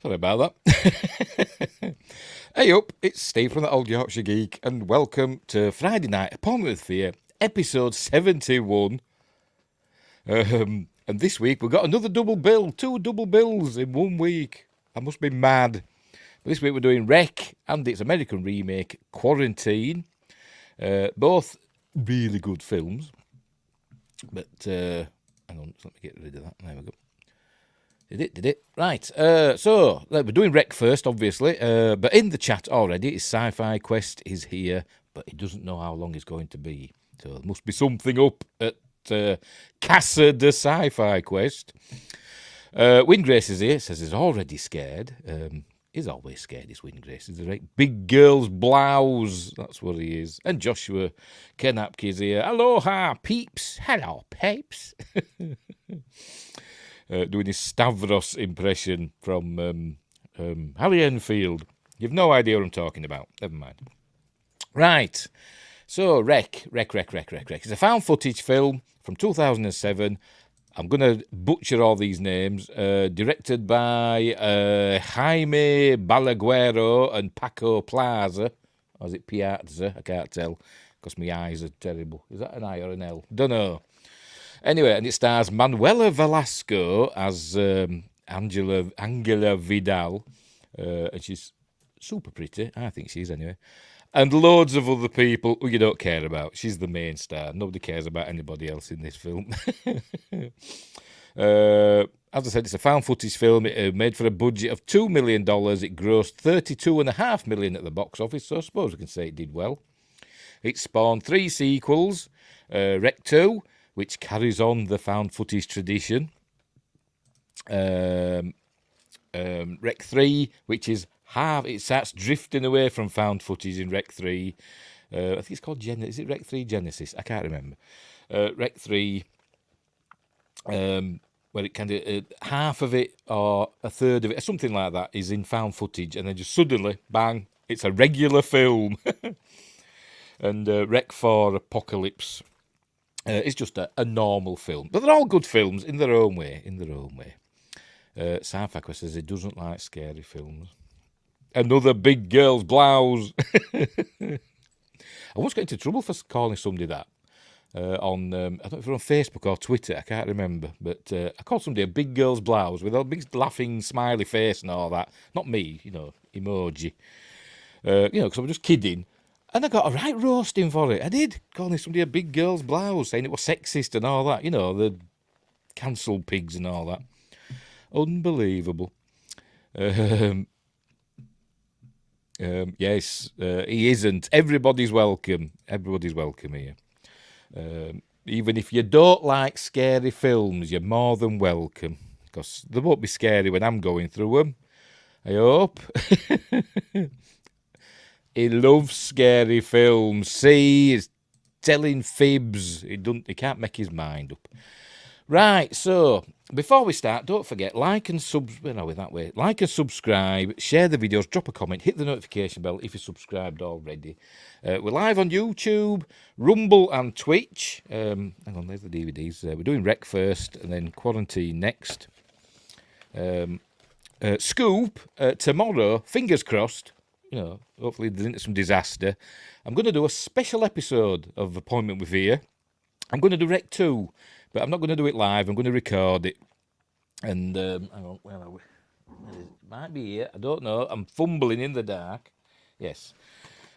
Sorry about that. Hey up, it's Steve from the Old Yorkshire Geek, and welcome to Friday Night Appointment with Fear, episode 71. And this week we've got another double bill, 2 double bills in 1 week. I must be mad. But this week we're doing Wreck and its American remake, Quarantine. Both really good films. But, hang on, let me get rid of that. There we go. Did it. Right, so we're doing Wreck first, obviously. But in the chat already, his Sci-Fi Quest is here, but he doesn't know how long it's going to be. So there must be something up at Casa de Sci-Fi Quest. Windgrace is here, says he's already scared. He's always scared, is Windgrace. He's a right big girl's blouse. That's what he is. And Joshua Kenapke is here. Aloha, peeps. Hello, peeps. Doing his Stavros impression from Harry Enfield. You've no idea what I'm talking about. Never mind. Right. So, Wreck. It's a found footage film from 2007. I'm going to butcher all these names. Directed by Jaime Balaguero and Paco Plaza. Or is it Piazza? I can't tell because my eyes are terrible. Is that an I or an L? Don't know. Anyway, and it stars Manuela Velasco as Angela Vidal. And she's super pretty. I think she is anyway. And loads of other people who you don't care about. She's the main star. Nobody cares about anybody else in this film. As I said, it's a found footage film. It made for a budget of $2 million. It grossed $32.5 million at the box office, so I suppose we can say it did well. It spawned 3 sequels. Wreck 2, which carries on the found footage tradition. Wreck 3, which is it starts drifting away from found footage in Wreck 3. I think it's called Genesis. Is it Wreck 3 Genesis? I can't remember. Wreck 3, where it kind of half of it or a third of it, or something like that, is in found footage, and then just suddenly, bang, it's a regular film. And Wreck 4 Apocalypse. It's just a normal film. But they're all good films in their own way. Sci-Fi Quest says he doesn't like scary films. Another big girl's blouse. I once got into trouble for calling somebody that. On I don't know if it was on Facebook or Twitter, I can't remember. But I called somebody a big girl's blouse with a big laughing smiley face and all that. Not me, emoji. Because I was just kidding. And I got a right roasting for it. I did, calling somebody a big girl's blouse, saying it was sexist and all that. The cancelled pigs and all that. Unbelievable. Yes, he isn't. Everybody's welcome. Everybody's welcome here. Even if you don't like scary films, you're more than welcome. Because they won't be scary when I'm going through them. I hope. He loves scary films. See, he's telling fibs. He can't make his mind up. Right, so before we start, don't forget, like and subscribe, share the videos, drop a comment, hit the notification bell if you're subscribed already. We're live on YouTube, Rumble and Twitch. Hang on, there's the DVDs. We're doing Wreck first and then Quarantine next. Scoop, tomorrow, fingers crossed, hopefully there's into some disaster. I'm going to do a special episode of Appointment with Fear. I'm going to do Wreck 2. But I'm not going to do it live. I'm going to record it. And, hang on, where are we? It might be here. I don't know. I'm fumbling in the dark. Yes.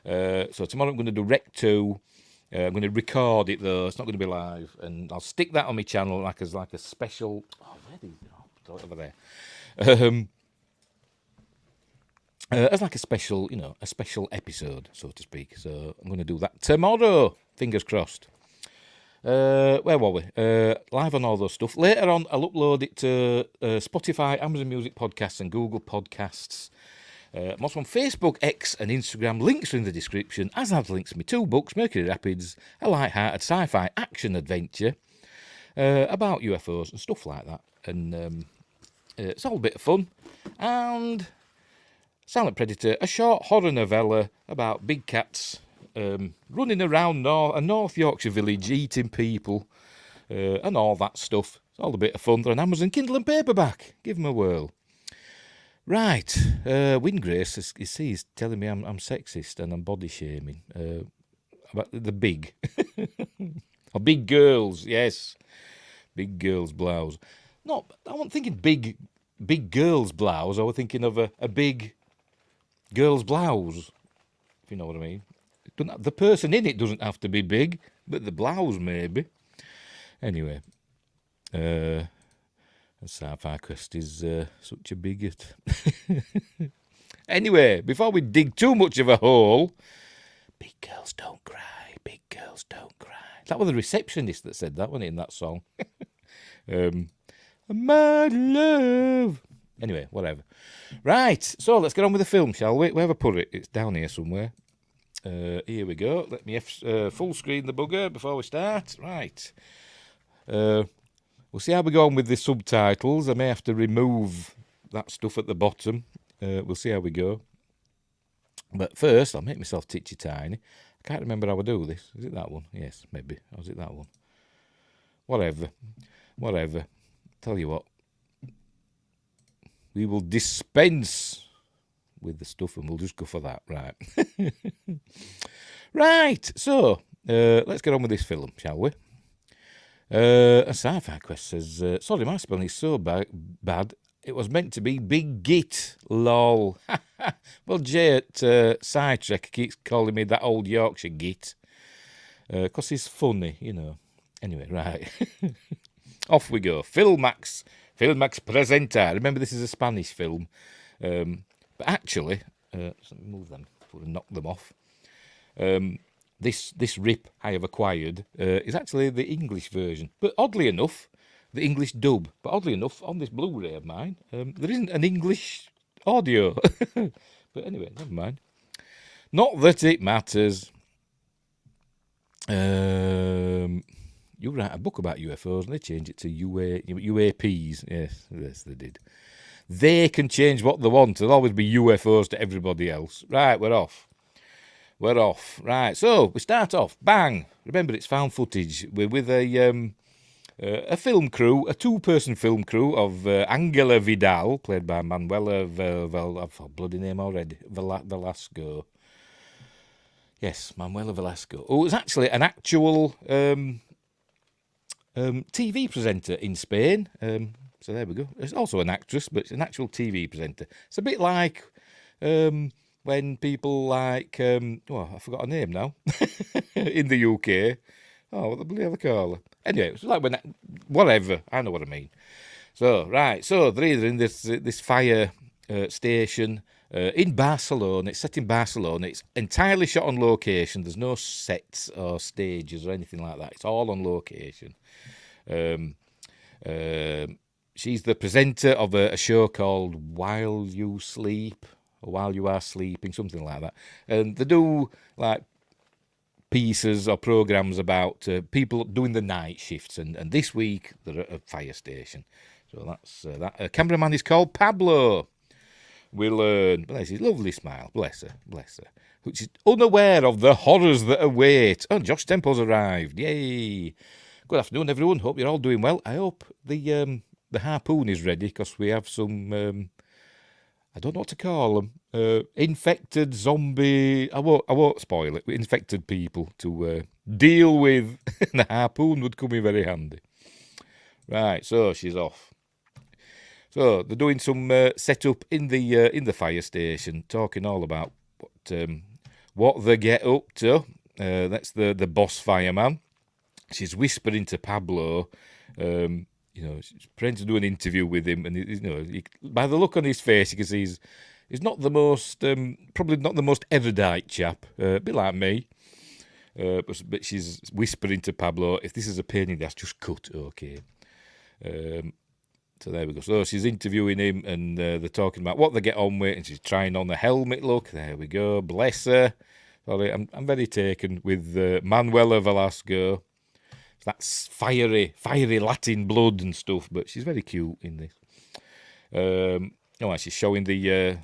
So tomorrow I'm going to do Wreck 2. I'm going to record it, though. It's not going to be live. And I'll stick that on my channel like a special... Oh, where did it... over there. As like a special, a special episode, so to speak. So I'm going to do that tomorrow. Fingers crossed. Where were we? Live on all those stuff. Later on, I'll upload it to Spotify, Amazon Music Podcasts, and Google Podcasts. I'm also on Facebook, X, and Instagram. Links are in the description, as have links to my 2 books, Mercury Rapids, a light-hearted sci-fi action adventure about UFOs and stuff like that. And it's all a bit of fun. And Silent Predator, a short horror novella about big cats running around a North Yorkshire village, eating people, and all that stuff. It's all a bit of fun. They're on Amazon Kindle and paperback. Give them a whirl. Right, Windgrace, he's telling me I'm sexist and I'm body shaming. About the big. Or big girls, yes. Big girls' blouse. No, I wasn't thinking big girls' blouse. I was thinking of a big girl's blouse, if you know what I mean. The person in it doesn't have to be big, but the blouse maybe. Anyway, Sci-Fi Quest is such a bigot. Anyway, before we dig too much of a hole, big girls don't cry, big girls don't cry. That was the receptionist that said that, wasn't it, in that song? My love. Anyway, whatever. Right, so let's get on with the film, shall we? Where have I put it? It's down here somewhere. Here we go. Let me full screen the bugger before we start. Right. We'll see how we go on with the subtitles. I may have to remove that stuff at the bottom. We'll see how we go. But first, I'll make myself titchy tiny. I can't remember how I do this. Is it that one? Yes, maybe. Or is it that one? Whatever. Tell you what. We will dispense with the stuff and we'll just go for that. Right. Right. So, let's get on with this film, shall we? A Sci-Fi Quest says, sorry, my spelling is so bad. It was meant to be Big Git, lol. Well, Jay at Sidetrack keeps calling me that old Yorkshire git. Because he's funny, you know. Anyway, right. Off we go. Filmax Presenta. Remember, this is a Spanish film. But actually, let me move them before I knock them off. This rip I have acquired is actually the English version. But oddly enough, the English dub. But oddly enough, on this Blu-ray of mine, there isn't an English audio. But anyway, never mind. Not that it matters. You write a book about UFOs and they change it to UAPs. Yes, they did. They can change what they want. There'll always be UFOs to everybody else. Right, we're off. Right, so we start off. Bang. Remember, it's found footage. We're with a film crew, a two-person film crew of Angela Vidal, played by Manuela I've bloody name already, Velasco. Yes, Manuela Velasco. Oh, it was actually an actual TV presenter in Spain. So there we go. It's also an actress, but it's an actual TV presenter. It's a bit like when people like, I forgot her name now, in the UK. Oh, what the bloody hell they call her? Anyway, it's like when, whatever, I know what I mean. So, right, so they're either in this fire station in Barcelona. It's set in Barcelona. It's entirely shot on location. There's no sets or stages or anything like that. It's all on location. She's the presenter of a show called While You Sleep, or While You Are Sleeping, something like that. And they do, like, pieces or programs about people doing the night shifts. And this week, they're at a fire station. So that's that. Cameraman is called Pablo. We learn, bless his lovely smile, bless her, which is unaware of the horrors that await. Oh, Josh Temple's arrived, yay! Good afternoon, everyone. Hope you're all doing well. I hope the harpoon is ready because we have some, I don't know what to call them, infected zombie. I won't spoil it. Infected people to deal with. The harpoon would come in very handy. Right, so she's off. So they're doing some setup in the fire station, talking all about what they get up to. That's the boss fireman. She's whispering to Pablo. She's trying to do an interview with him, and by the look on his face, you can see he's not the most, probably not the most erudite chap, a bit like me. But she's whispering to Pablo, if this is a pain in the ass, just cut, okay. So there we go. So she's interviewing him, and they're talking about what they get on with, and she's trying on the helmet look. There we go. Bless her. Sorry, I'm very taken with Manuela Velasco. That's fiery Latin blood and stuff, but she's very cute in this. She's showing the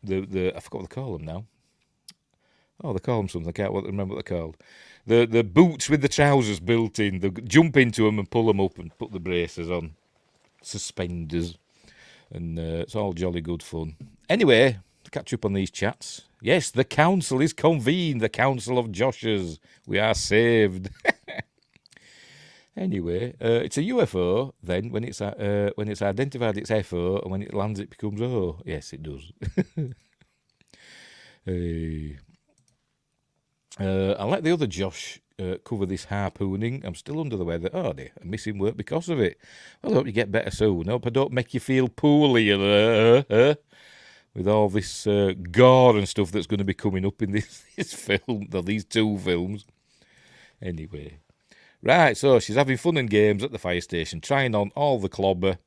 I forgot what they call them now. Oh, they call them something. I can't remember what they're called. The boots with the trousers built in. They jump into them and pull them up and put the braces on. Suspenders. And it's all jolly good fun. Anyway, to catch up on these chats. Yes, the council is convened. The council of Joshers. We are saved. Anyway, it's a UFO. Then when it's identified, it's FO, and when it lands, it becomes O. Yes, it does. I'll let the other Josh cover this harpooning. I'm still under the weather. Oh dear, I'm missing work because of it. Well, I hope you get better soon. I hope I don't make you feel poorly with all this gore and stuff that's going to be coming up in this film, or these two films. Anyway. Right, so she's having fun and games at the fire station, trying on all the clobber.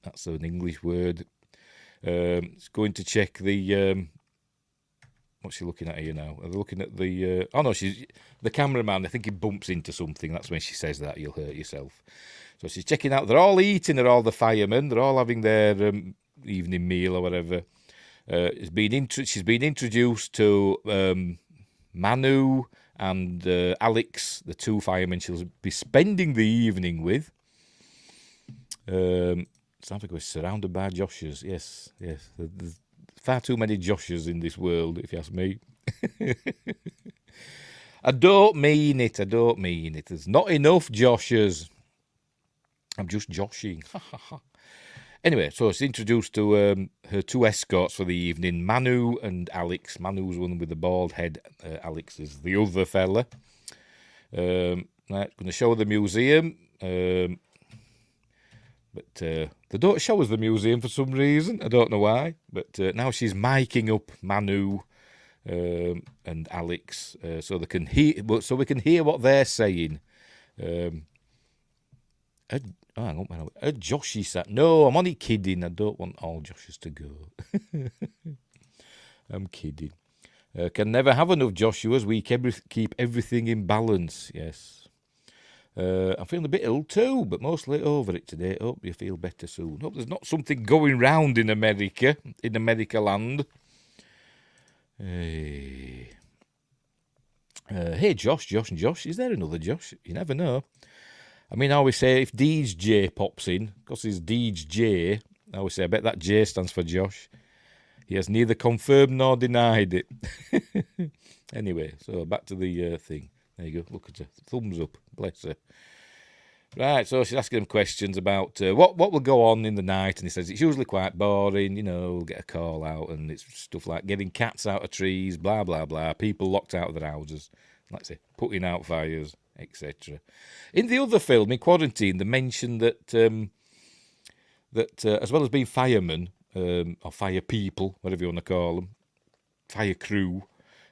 That's an English word. It's going to check the... what's she looking at here now? Are they looking at the... oh, no, she's the cameraman. I think he bumps into something. That's when she says that. You'll hurt yourself. So she's checking out. They're all eating. They're all the firemen. They're all having their evening meal or whatever. She's been introduced to Manu and Alex, the two firemen she'll be spending the evening with. Sounds like we're surrounded by Joshers. Yes. There's far too many Joshers in this world, if you ask me. I don't mean it. There's not enough Joshers. I'm just joshing. Anyway, so she's introduced to her two escorts for the evening, Manu and Alex. Manu's one with the bald head. Alex is the other fella. Right, going to show the museum. But they don't show us the museum for some reason. I don't know why. But now she's miking up Manu and Alex so they can hear. So we can hear what they're saying. Hang on, a Joshy sat. No, I'm only kidding. I don't want all Joshes to go. I'm kidding. Can never have enough Joshuas. We keep everything in balance. Yes. I'm feeling a bit ill too, but mostly over it today. Hope you feel better soon. Hope there's not something going round in America land. Hey, Josh. Is there another Josh? You never know. I mean, I always say if Deej J pops in, because he's Deej J, I always say, I bet that J stands for Josh. He has neither confirmed nor denied it. Anyway, so back to the thing. There you go. Look at her. Thumbs up. Bless her. Right, so she's asking him questions about what will go on in the night, and he says it's usually quite boring, we'll get a call out, and it's stuff like getting cats out of trees, blah, blah, blah, people locked out of their houses, like I say, putting out fires, etc. In the other film, in Quarantine, they mentioned that as well as being firemen, or fire people, whatever you want to call them, fire crew,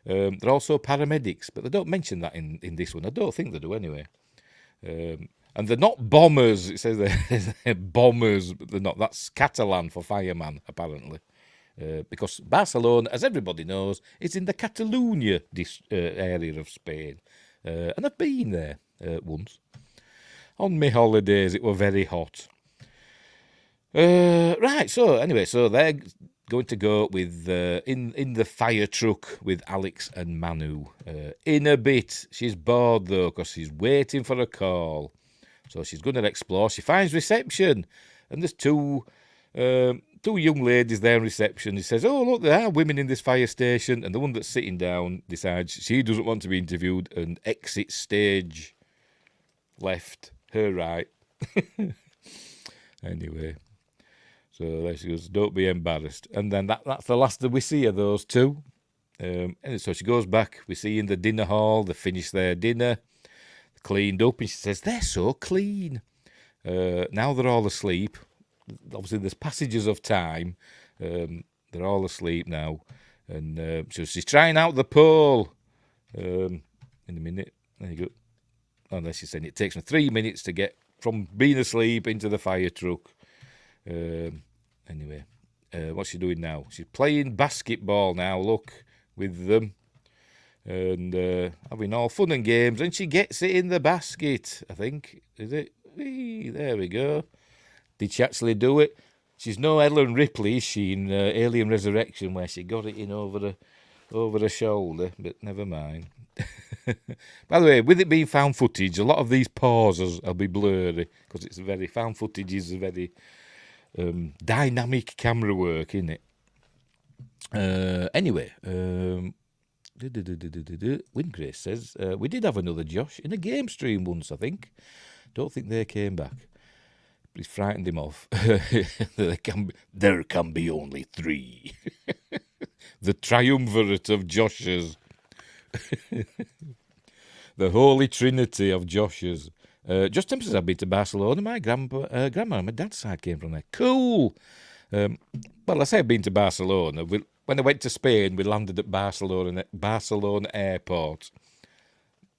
they're also paramedics, but they don't mention that in this one. I don't think they do anyway. And they're not bombers. It says they're bombers, but they're not. That's Catalan for fireman, apparently. Because Barcelona, as everybody knows, is in the Catalonia area of Spain. And I've been there once. On my holidays, it were very hot. Right, so anyway, so they're going to go with in the fire truck with Alex and Manu. In a bit, she's bored though because she's waiting for a call. So she's going to explore. She finds reception, and there's two young ladies there in reception. He says, "Oh look, there are women in this fire station," and the one that's sitting down decides she doesn't want to be interviewed and exits stage left, her right. Anyway. So there she goes, don't be embarrassed. And then that's the last that we see of those two. And so she goes back. We see in the dinner hall, they finish their dinner, cleaned up, and she says, they're so clean. Now they're all asleep. Obviously, there's passages of time. They're all asleep now. And so she's trying out the pole. In a minute. There you go. And she's saying it takes me 3 minutes to get from being asleep into the fire truck. Anyway, what's she doing now? She's playing basketball now, look, with them. And having all fun and games. And she gets it in the basket, I think. Is it? Whee, there we go. Did she actually do it? She's no Ellen Ripley, is she, in Alien Resurrection, where she got it in over her shoulder, but never mind. By the way, with it being found footage, a lot of these pauses will be blurry, because it's found footage is very dynamic camera work in it. Anyway, Windgrace says, we did have another Josh in a game stream once, I think. Don't think they came back. He's frightened him off. there can be only 3. The triumvirate of Joshes. The holy trinity of Joshes. Just Tim says, I've been to Barcelona. My grandma and my dad's side came from there. Cool. Well, I say I've been to Barcelona. When I went to Spain, we landed at Barcelona airport.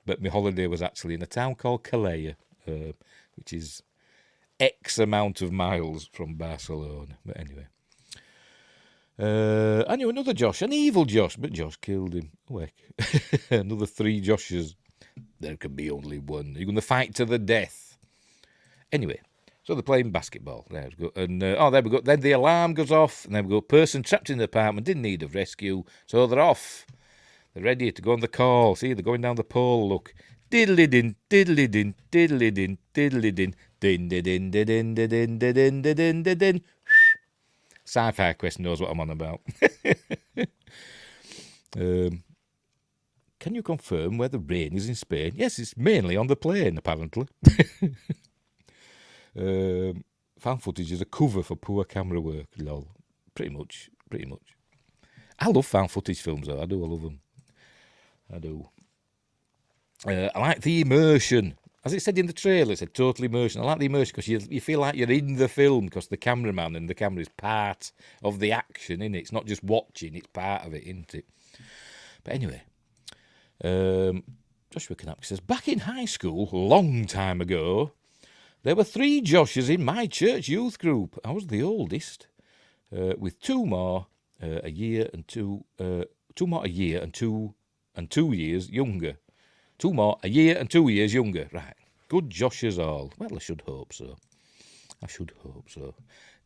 But my holiday was actually in a town called Calella, which is X amount of miles from Barcelona. But anyway. I knew another Josh, an evil Josh, but Josh killed him. Another 3 Joshes. There can be only one. You're going to fight to the death. Anyway, so they're playing basketball. There we go. And, there we go. Then the alarm goes off, and then we go, person trapped in the apartment, didn't need of rescue, so they're off. They're ready to go on the call. See, they're going down the pole, look. Diddly-din, diddly-din, diddly-din, diddly-din, din-din-din, din-din-din, din-din-din, din-din. Sci-Fi Quest knows what I'm on about. Can you confirm where the rain is in Spain? Yes, it's mainly on the plane, apparently. Fan footage is a cover for poor camera work, lol. Pretty much. I love fan footage films, though. I love them. I do. I like the immersion. As it said in the trailer, it said total immersion. I like the immersion because you feel like you're in the film because the cameraman and the camera is part of the action, innit? It's not just watching, it's part of it, isn't it? But anyway, Joshua Knapp says, back in high school, a long time ago, there were 3 Joshes in my church youth group. I was the oldest, with 2 more a year and 2 years younger. 2 more a year and 2 years younger. Right. Good Joshes all. Well, I should hope so.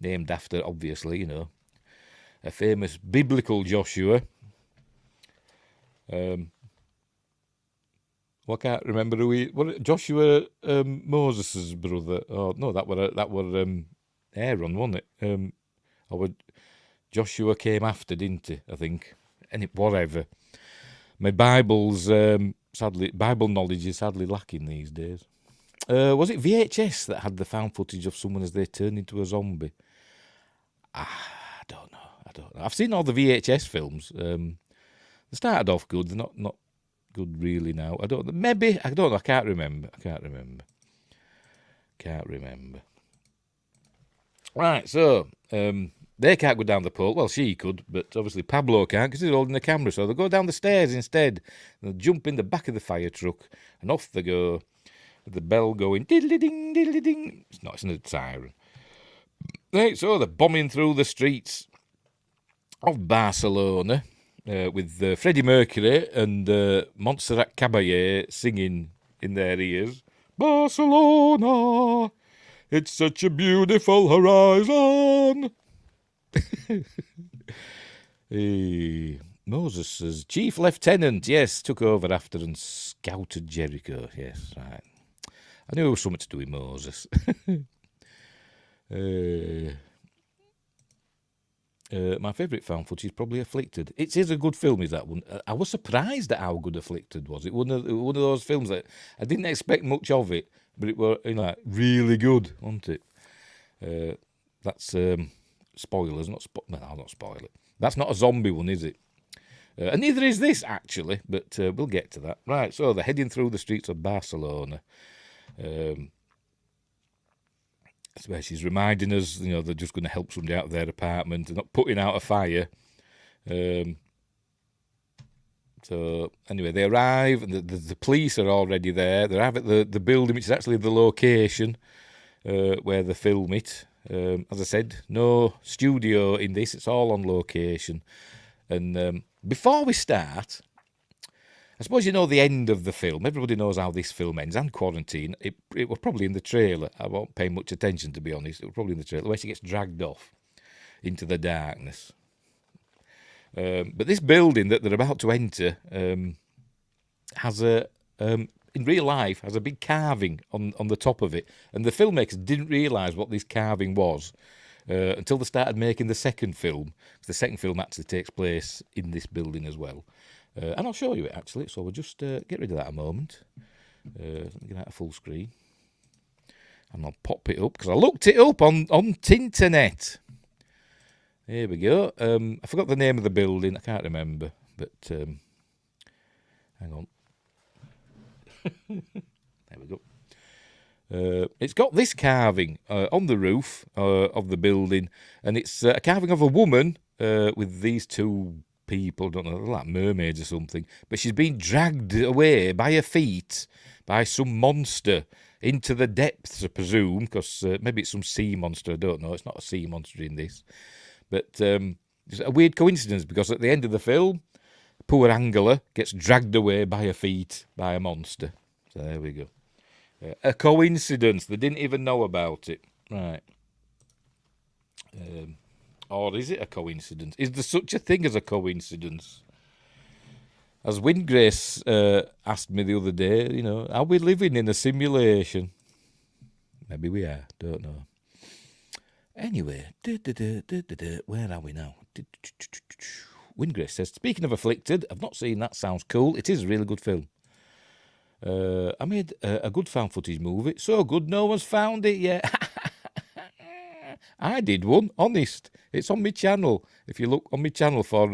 Named after, obviously, a famous biblical Joshua. I can't remember who he... Joshua Moses' brother. Oh, no, that were Aaron, wasn't it? Joshua came after, didn't he, I think. Whatever. My Bible knowledge is sadly lacking these days. Was it VHS that had the found footage of someone as they turned into a zombie? I don't know. I've seen all the VHS films. They started off good. They're not good really now. I don't know. Maybe. I don't know. I can't remember. Right, so... they can't go down the pole. Well, she could, but obviously Pablo can't because he's holding the camera. So they'll go down the stairs instead. They'll jump in the back of the fire truck, and off they go, with the bell going diddly-ding, diddly-ding. It's not a siren. Right, so they're bombing through the streets of Barcelona with Freddie Mercury and Montserrat Caballé singing in their ears, Barcelona, it's such a beautiful horizon. Moses as Chief Lieutenant, yes, took over after and scouted Jericho. Yes, right. I knew it was something to do with Moses. My favourite found footage is probably Afflicted. It is a good film, is that one. I was surprised at how good Afflicted was. It was one of those films that I didn't expect much of it, but it was really good, wasn't it? That's spoilers, I'll not spoil it. That's not a zombie one, is it? And neither is this, actually, but we'll get to that. Right, so they're heading through the streets of Barcelona. That's where she's reminding us, they're just going to help somebody out of their apartment. They're not putting out a fire. So, anyway, they arrive, and the police are already there. They arrive at the building, which is actually the location where they film it. As I said, no studio in this. It's all on location. And before we start, I suppose you know the end of the film. Everybody knows how this film ends. And Quarantine. It was probably in the trailer. I won't pay much attention, to be honest. It was probably in the trailer, where she gets dragged off into the darkness. But this building that they're about to enter has in real life, has a big carving on the top of it. And the filmmakers didn't realise what this carving was until they started making the second film. The second film actually takes place in this building as well. And I'll show you it, actually. So we'll just get rid of that a moment. Let me get out of full screen. And I'll pop it up, because I looked it up on Tinternet. Here we go. I forgot the name of the building. I can't remember. But, hang on. There we go. It's got this carving on the roof of the building, and it's a carving of a woman with these two people, don't know, like mermaids or something, but she's been dragged away by her feet by some monster into the depths, I presume, because maybe it's some sea monster, I don't know, it's not a sea monster in this, but it's a weird coincidence, because at the end of the film, poor Angela gets dragged away by her feet by a monster. So there we go. A coincidence. They didn't even know about it. Right. Or is it a coincidence? Is there such a thing as a coincidence? As Windgrace asked me the other day, you know, are we living in a simulation? Maybe we are. Don't know. Anyway, where are we now? Windgrace says, speaking of Afflicted, I've not seen that. Sounds cool. It is a really good film. I made a good found footage movie. So good, no one's found it yet. I did one, honest. It's on my channel. If you look on my channel for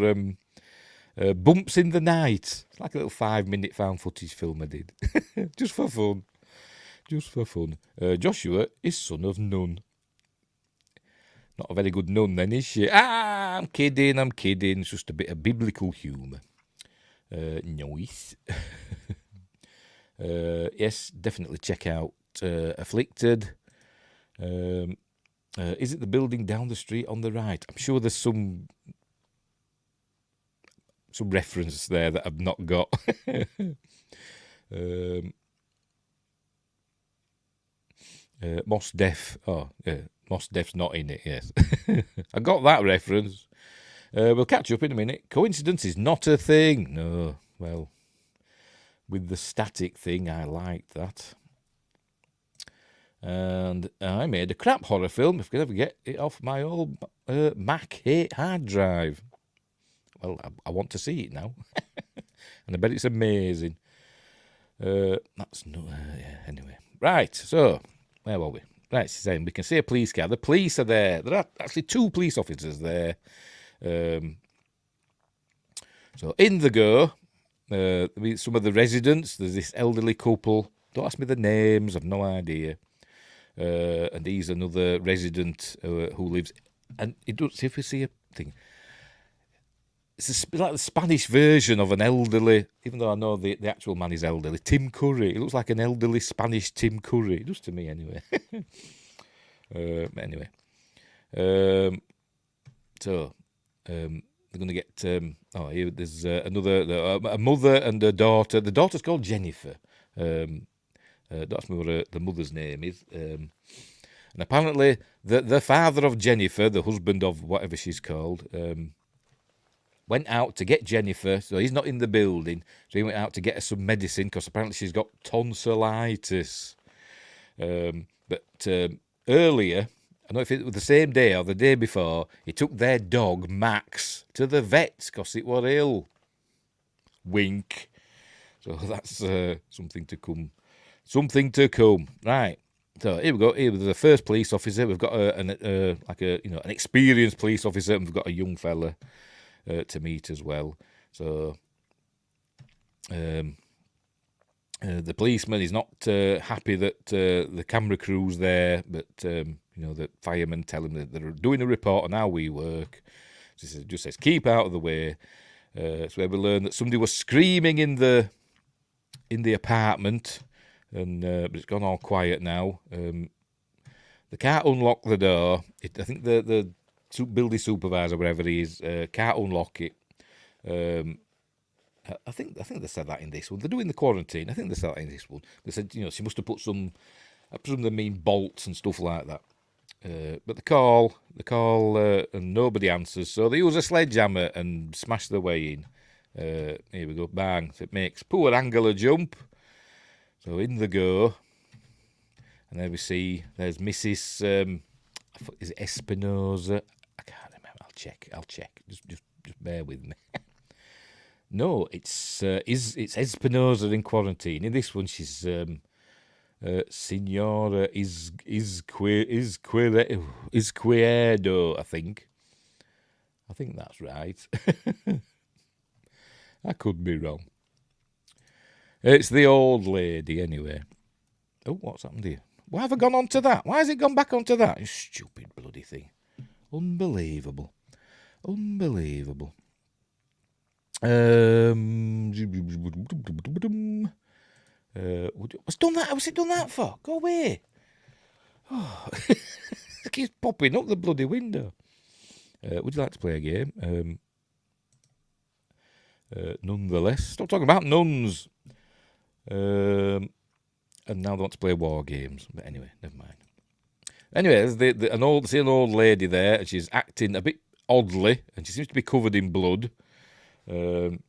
Bumps in the Night. It's like a little 5-minute found footage film I did. Just for fun. Just for fun. Joshua is son of none. Not a very good nun then, is she? I'm kidding. It's just a bit of biblical humour. Nice. Yes, definitely check out Afflicted. Is it the building down the street on the right? I'm sure there's some reference there that I've not got. Mos Def. Oh, yeah. Mos Def's not in it, yes. I got that reference. We'll catch up in a minute. Coincidence is not a thing. No, well, with the static thing, I liked that. And I made a crap horror film, if I could ever get it off my old Mac 8 hard drive. Well, I want to see it now. And I bet it's amazing. That's no... yeah, anyway. Right, so, where were we? Right, she's saying we can see a police car. The police are there. There are actually 2 police officers there. So, in the go... some of the residents, there's this elderly couple. Don't ask me the names, I've no idea. And he's another resident who lives. And it does, if you see a thing, it's like the Spanish version of an elderly, even though I know the actual man is elderly, Tim Curry. It looks like an elderly Spanish Tim Curry. It does to me, anyway. Anyway. So, they're going to get... here, there's another... a mother and a daughter. The daughter's called Jennifer. That's what the mother's name is. And apparently, the father of Jennifer, the husband of whatever she's called, went out to get Jennifer. So he's not in the building. So he went out to get her some medicine, because apparently she's got tonsillitis. But earlier... I don't know if it was the same day or the day before, he took their dog, Max, to the vet because it was ill. Wink. So that's something to come. Something to come. Right. So here we go. Here was the first police officer. We've got an experienced police officer, and we've got a young fella to meet as well. So the policeman is not happy that the camera crew's there, but the firemen tell him that they're doing a report on how we work. So it just says keep out of the way. It's where we learn that somebody was screaming in the apartment, and but it's gone all quiet now. They can't unlock the door. I think the building supervisor, wherever he is, can't unlock it. I think they said that in this one. They're doing the quarantine. I think they said that in this one. They said, she must have put some, I presume they mean bolts and stuff like that. But the call, and nobody answers. So they use a sledgehammer and smash their way in. Here we go, bang. So it makes poor Angela jump. So in the go. And there we see, there's Mrs. Is it Espinosa? I can't remember. I'll check. Just bear with me. No, it's Espinosa in quarantine. In this one, she's Signora Izquierdo, I think. I think that's right. I could be wrong. It's the old lady, anyway. Oh, what's happened here? Why have I gone on to that? Why has it gone back onto that? You stupid bloody thing. Unbelievable. Unbelievable. What's done that? What's it done that for? Go away. Oh. It keeps popping up the bloody window. Would you like to play a game? Nonetheless, stop talking about nuns. And now they want to play war games. But anyway, never mind. Anyway, there's an old lady there, and she's acting a bit oddly, and she seems to be covered in blood. They're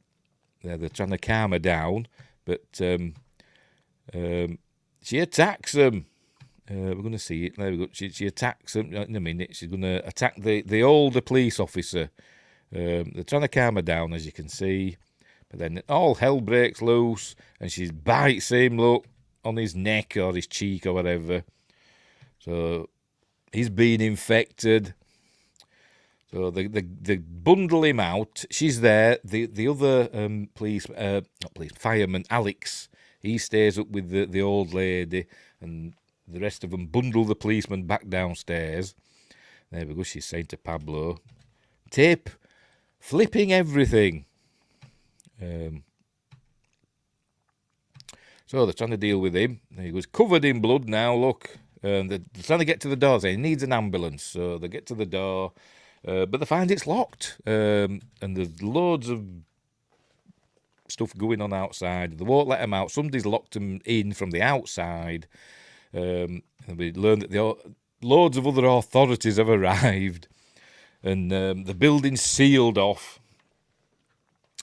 trying to calm her down, but she attacks them. We're going to see it. There we go. She attacks them in a minute. She's going to attack the older police officer. They're trying to calm her down, as you can see. But then all hell breaks loose, and she bites him, look, on his neck or his cheek or whatever. So he's been infected. So they bundle him out. She's there. The other fireman, Alex, he stays up with the old lady, and the rest of them bundle the policeman back downstairs. There we go. She's saying to Pablo, "Tip, flipping everything." So they're trying to deal with him. He was covered in blood now, look. And they're trying to get to the door. He needs an ambulance. So they get to the door. But they find it's locked. And there's loads of stuff going on outside. They won't let them out. Somebody's locked them in from the outside. And we learn that loads of other authorities have arrived. And the building's sealed off.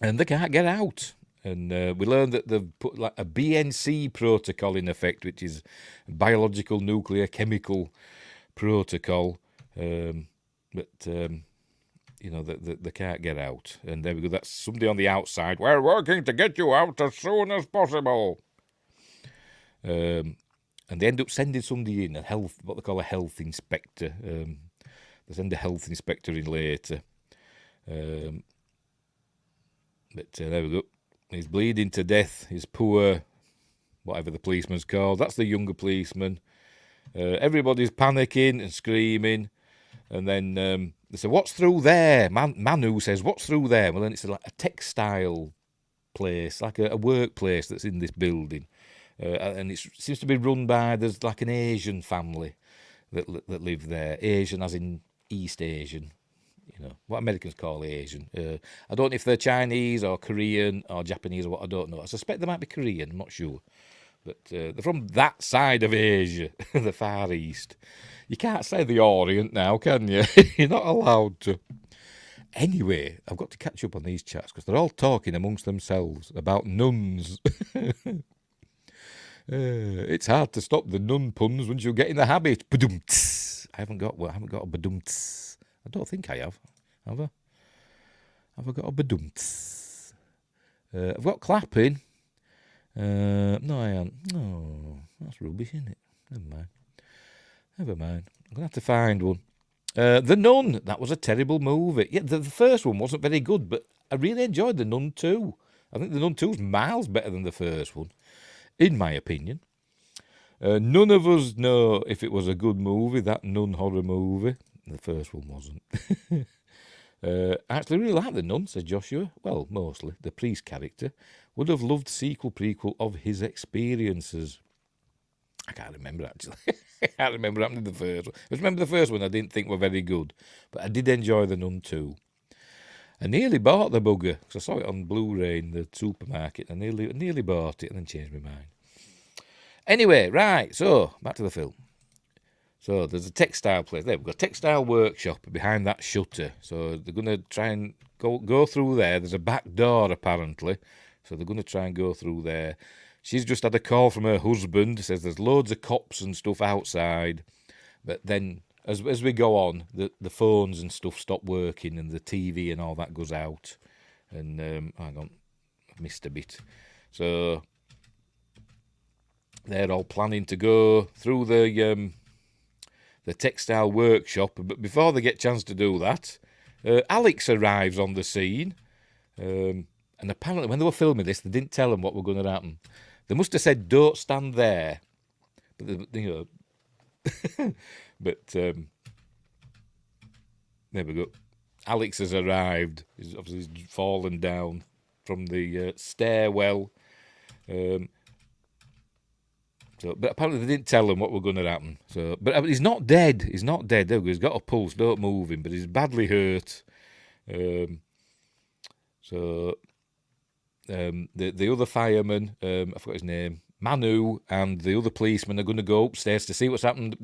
And they can't get out. And we learned that they've put like a BNC protocol in effect, which is biological, nuclear, chemical protocol. But they can't get out. And there we go. That's somebody on the outside. We're working to get you out as soon as possible. And they end up sending somebody in, what they call a health inspector. They send a health inspector in later. But there we go. He's bleeding to death. He's poor, whatever the policeman's called. That's the younger policeman. Everybody's panicking and screaming. And then they say, "What's through there?" Manu says, "What's through there?" Well, then it's like a textile place, like a workplace that's in this building. And it seems to be run by, there's like an Asian family that live there. Asian as in East Asian. You know, what Americans call Asian. I don't know if they're Chinese or Korean or Japanese or what, I don't know. I suspect they might be Korean, I'm not sure. But they're from that side of Asia, the Far East. You can't say the Orient now, can you? You're not allowed to. Anyway, I've got to catch up on these chats because they're all talking amongst themselves about nuns. It's hard to stop the nun puns once you get in the habit. Badum-ts. I haven't got a badum-ts. I don't think I have. Have I? Have I got a badumts? I've got clapping. No, I haven't. No, that's rubbish, isn't it? Never mind. I'm going to have to find one. The Nun. That was a terrible movie. Yeah, the first one wasn't very good, but I really enjoyed The Nun 2. I think The Nun 2 is miles better than the first one, in my opinion. None of us know if it was a good movie, that Nun horror movie. The first one wasn't. I actually really like The Nun, says Joshua. Well, mostly. The priest character. Would have loved prequel of his experiences. I can't remember, actually. I can't remember what happened in the first one. I remember the first one I didn't think were very good. But I did enjoy The Nun too. I nearly bought the bugger, because I saw it on Blu-ray in the supermarket. I nearly bought it and then changed my mind. Anyway, right, so, back to the film. So there's a textile place. There, we've got a textile workshop behind that shutter. So they're going to try and go through there. There's a back door, apparently. So they're going to try and go through there. She's just had a call from her husband. Says there's loads of cops and stuff outside. But then as we go on, the phones and stuff stop working, and the TV and all that goes out. And hang on, I missed a bit. So they're all planning to go through the textile workshop, but before they get a chance to do that, Alex arrives on the scene. And apparently, when they were filming this, they didn't tell them what was going to happen. They must have said, "Don't stand there," but but there we go. Alex has arrived. He's obviously fallen down from the stairwell. But apparently they didn't tell him what was going to happen. But he's not dead. He's not dead. There we go. He's got a pulse. Don't move him. But he's badly hurt. The other fireman, I forgot his name, Manu, and the other policeman are going to go upstairs to see what's happened.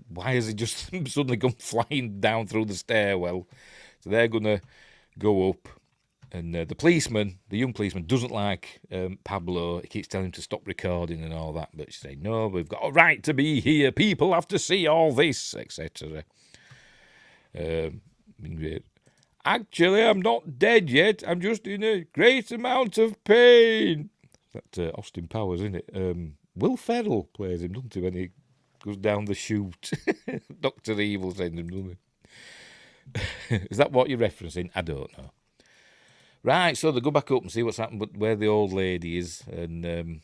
Why has he just suddenly gone flying down through the stairwell? So they're going to go up. And the young policeman, doesn't like Pablo. He keeps telling him to stop recording and all that. But she's saying, "No, we've got a right to be here. People have to see all this," etc. "Actually, I'm not dead yet. I'm just in a great amount of pain." That's Austin Powers, isn't it? Will Ferrell plays him, doesn't he, when he goes down the chute? Dr. Evil sends him, doesn't he? Is that what you're referencing? I don't know. Right, so they go back up and see what's happened, where the old lady is. And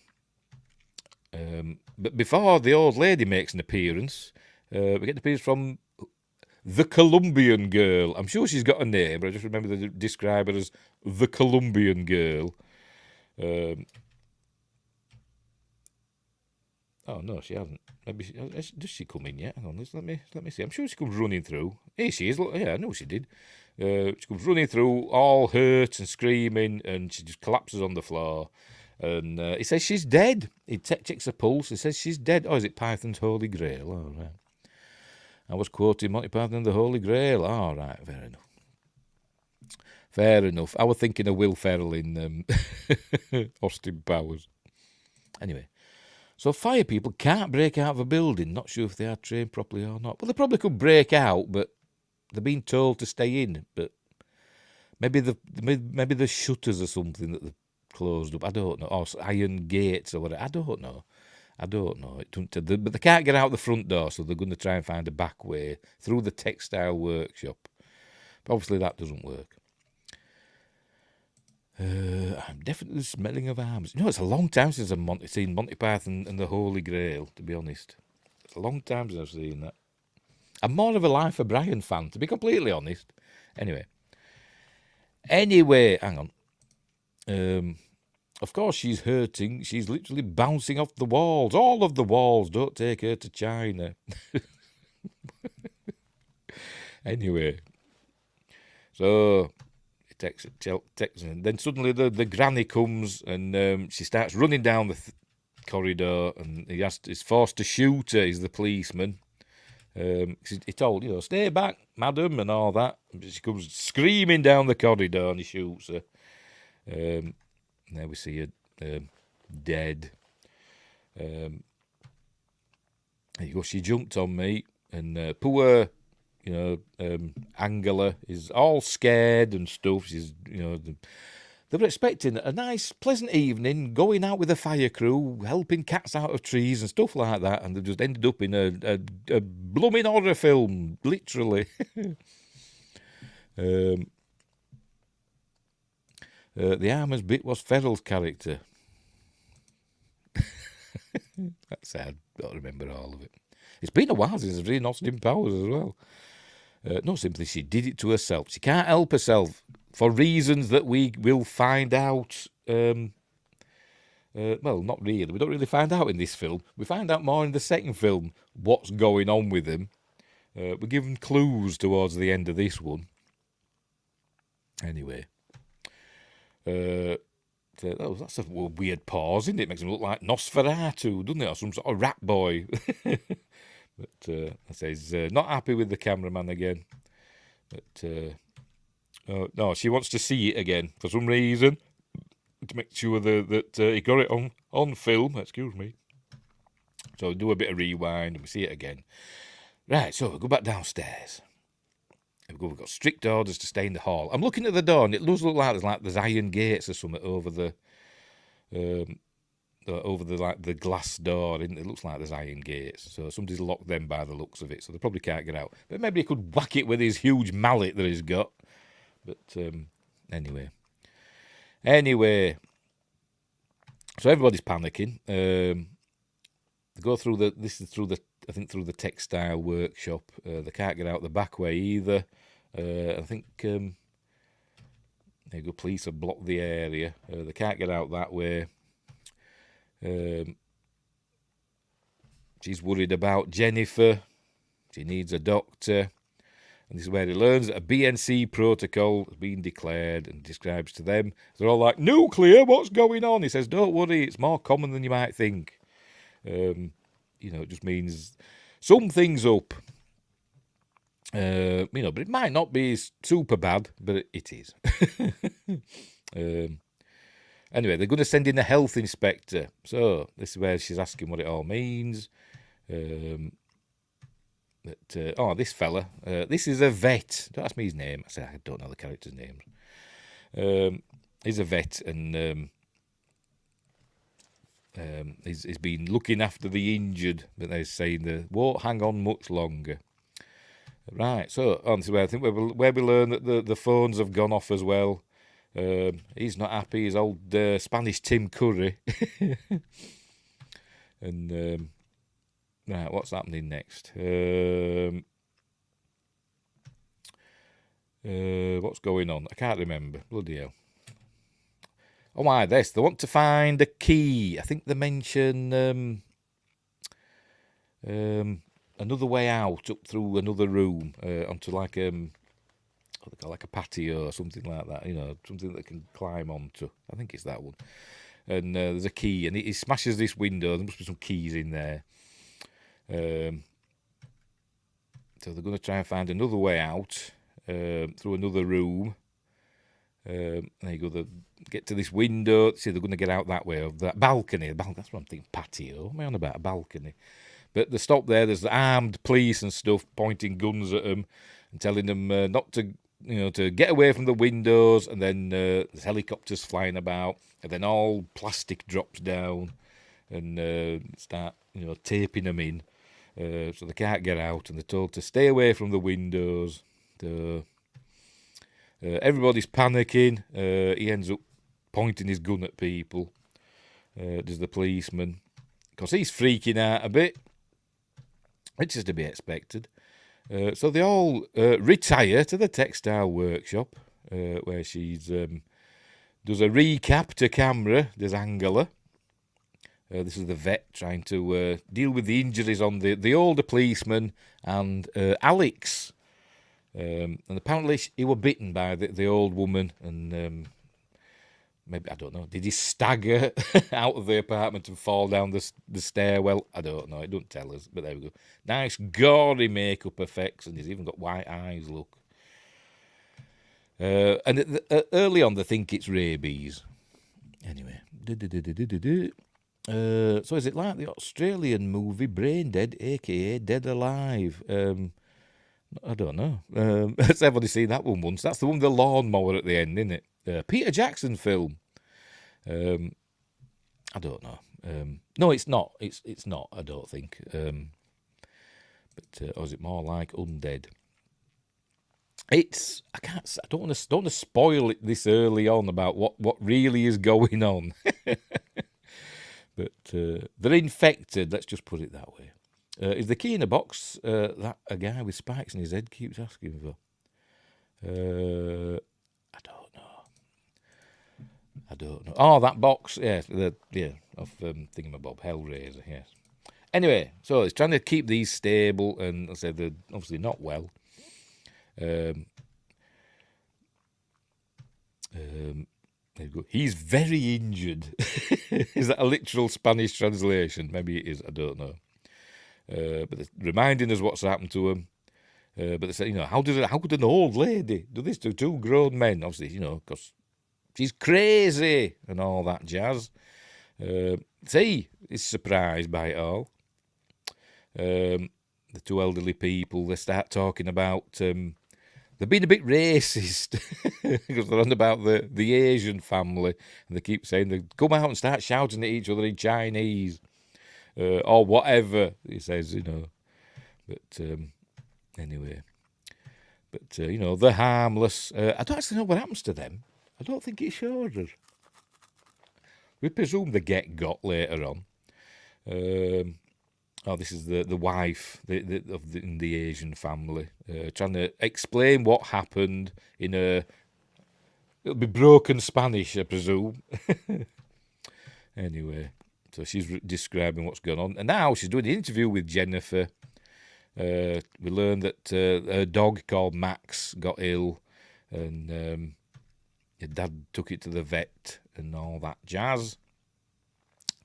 but before the old lady makes an appearance, we get an appearance from the Colombian girl. I'm sure she's got a name, but I just remember they describe her as the Colombian girl. Oh no, she hasn't. Maybe does she come in yet? Hang on, let me see. I'm sure she comes running through. Here she is. Look, yeah, I know she did. She comes running through, all hurt and screaming, and she just collapses on the floor. And he says she's dead. He checks her pulse. He says she's dead. Oh, is it Python's Holy Grail? All right. I was quoting Monty Python and the Holy Grail. All right, fair enough. Fair enough. I was thinking of Will Ferrell in Austin Powers. Anyway. So fire people can't break out of a building. Not sure if they are trained properly or not. Well, they probably could break out, but they're being told to stay in. But maybe the shutters or something that they've closed up. I don't know. Or iron gates or whatever. I don't know. But they can't get out the front door, so they're going to try and find a back way through the textile workshop. But obviously that doesn't work. I'm definitely smelling of arms. You know, it's a long time since I've seen Monty Python and the Holy Grail, to be honest. It's a long time since I've seen that. I'm more of a Life of Brian fan, to be completely honest. Anyway, hang on. Of course she's hurting. She's literally bouncing off the walls. All of the walls. Don't take her to China. Anyway. So text, and then suddenly the granny comes and she starts running down the corridor, and he's forced to shoot her. He's the policeman. He told, stay back, madam, and all that. She comes screaming down the corridor, and he shoots her. There we see her dead. There you go. She jumped on me, and poor. Angela is all scared and stuff. She's, they were expecting a nice, pleasant evening, going out with the fire crew, helping cats out of trees and stuff like that, and they just ended up in a blooming horror film, literally. The armour's bit was Ferrell's character. That's sad. Don't remember all of it. It's been a while since I've seen Austin Powers as well. No, simply she did it to herself. She can't help herself for reasons that we will find out. Well, not really. We don't really find out in this film. We find out more in the second film what's going on with him. We're given clues towards the end of this one. Anyway. That's a weird pause, isn't it? It makes him look like Nosferatu, doesn't it? Or some sort of rat boy. But I say he's not happy with the cameraman again. But no, she wants to see it again for some reason to make sure that he got it on film. Excuse me. So do a bit of rewind and we see it again. Right, so we go back downstairs. We've got strict orders to stay in the hall. I'm looking at the door, and it does look like there's iron gates or something over the the glass door. It looks like there's iron gates, so somebody's locked them by the looks of it, so they probably can't get out. But maybe he could whack it with his huge mallet that he's got. But anyway, so everybody's panicking. They go through through the textile workshop. They can't get out the back way either. I think police have blocked the area. They can't get out that way. She's worried about Jennifer. She needs a doctor. And this is where he learns that a BNC protocol has been declared and describes to them. They're all like, nuclear, what's going on? He says, don't worry, it's more common than you might think. It just means something's up. But it might not be super bad, but it is. Anyway, they're going to send in a health inspector. So this is where she's asking what it all means. This fella, this is a vet. Don't ask me his name. I said I don't know the characters' names. He's a vet, and he's been looking after the injured, but they're saying they won't hang on much longer. Right, so on to where I think where we learn that the phones have gone off as well. He's not happy. His old Spanish Tim Curry. And right, what's happening next? What's going on? I can't remember. Bloody hell. Oh my, they want to find a key. I think they mention another way out up through another room onto like a patio or something like that. Something that can climb onto. I think it's that one. And there's a key, and he smashes this window. There must be some keys in there. So they're going to try and find another way out through another room. There you go. They get to this window. See, they're going to get out that way, of that balcony. That's what I'm thinking. Patio. What am I on about? A balcony. But they stop there. There's armed police and stuff pointing guns at them and telling them not to, to get away from the windows. And then there's helicopters flying about, and then all plastic drops down and start, taping them in. So they can't get out, and they're told to stay away from the windows. Everybody's panicking. He ends up pointing his gun at people. Does the policeman, because he's freaking out a bit, which is to be expected. So they all retire to the textile workshop, where she's does a recap to camera. There's Angela. This is the vet trying to deal with the injuries on the older policeman and Alex. And apparently he was bitten by the old woman, and maybe, I don't know, did he stagger out of the apartment and fall down the stairwell? I don't know, it doesn't tell us, but there we go. Nice gory makeup effects, and he's even got white eyes, look. And early on they think it's rabies. Anyway. So is it like the Australian movie Brain Dead, a.k.a. Dead Alive? I don't know. Has everybody seen that one once? That's the one with the lawnmower at the end, isn't it? Peter Jackson film. I don't know. No, it's not. It's not, I don't think. Or is it more like Undead? I don't want to spoil it this early on about what really is going on. But they're infected, let's just put it that way. Is the key in a box that a guy with spikes in his head keeps asking for? I don't know. Oh, that box, yes, of Thingamabob, Hellraiser, yes. Anyway, so he's trying to keep these stable, and I said they're obviously not well. There you go. He's very injured. Is that a literal Spanish translation? Maybe it is. I don't know. But they're reminding us what's happened to him. But they say, how could an old lady do this to two grown men? Obviously, because she's crazy and all that jazz. See, he's surprised by it all. the two elderly people, they start talking about they're being a bit racist because they're on about the Asian family, and they keep saying they come out and start shouting at each other in Chinese or whatever. He says, but anyway. But, they're harmless. I don't actually know what happens to them. I don't think it shows us. We presume they get got later on. This is the wife in the Asian family trying to explain what happened in it'll be broken Spanish, I presume. Anyway, so she's describing what's going on. And now she's doing an interview with Jennifer. We learned that her dog called Max got ill, and your dad took it to the vet and all that jazz.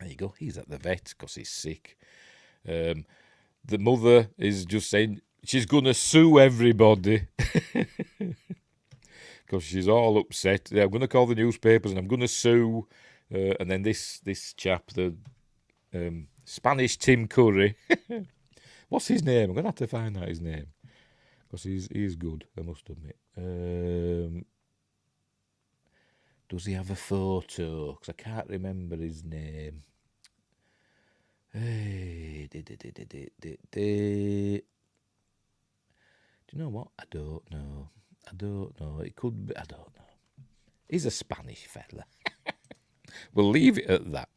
There you go, he's at the vet because he's sick. The mother is just saying she's going to sue everybody because she's all upset. Yeah, I'm going to call the newspapers and I'm going to sue. And then this chap, the Spanish Tim Curry, what's his name? I'm going to have to find out his name because he's good, I must admit. Does he have a photo? Because I can't remember his name. Hey, do you know what? I don't know. It could be, I don't know. He's a Spanish fella. We'll leave it at that.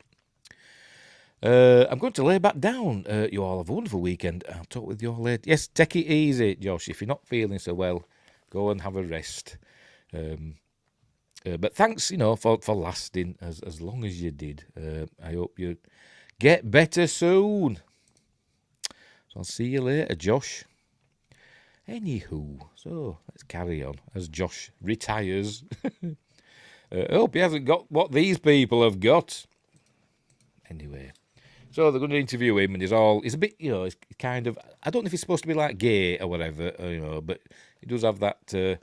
I'm going to lay back down. You all have a wonderful weekend. I'll talk with you all later. Yes, take it easy, Josh. If you're not feeling so well, go and have a rest. But thanks, for lasting as long as you did. I hope you get better soon. So I'll see you later, Josh. Anywho, so let's carry on as Josh retires. I hope he hasn't got what these people have got. Anyway, so they're going to interview him, and he's a bit, he's kind of, I don't know if he's supposed to be like gay or whatever, but he does have that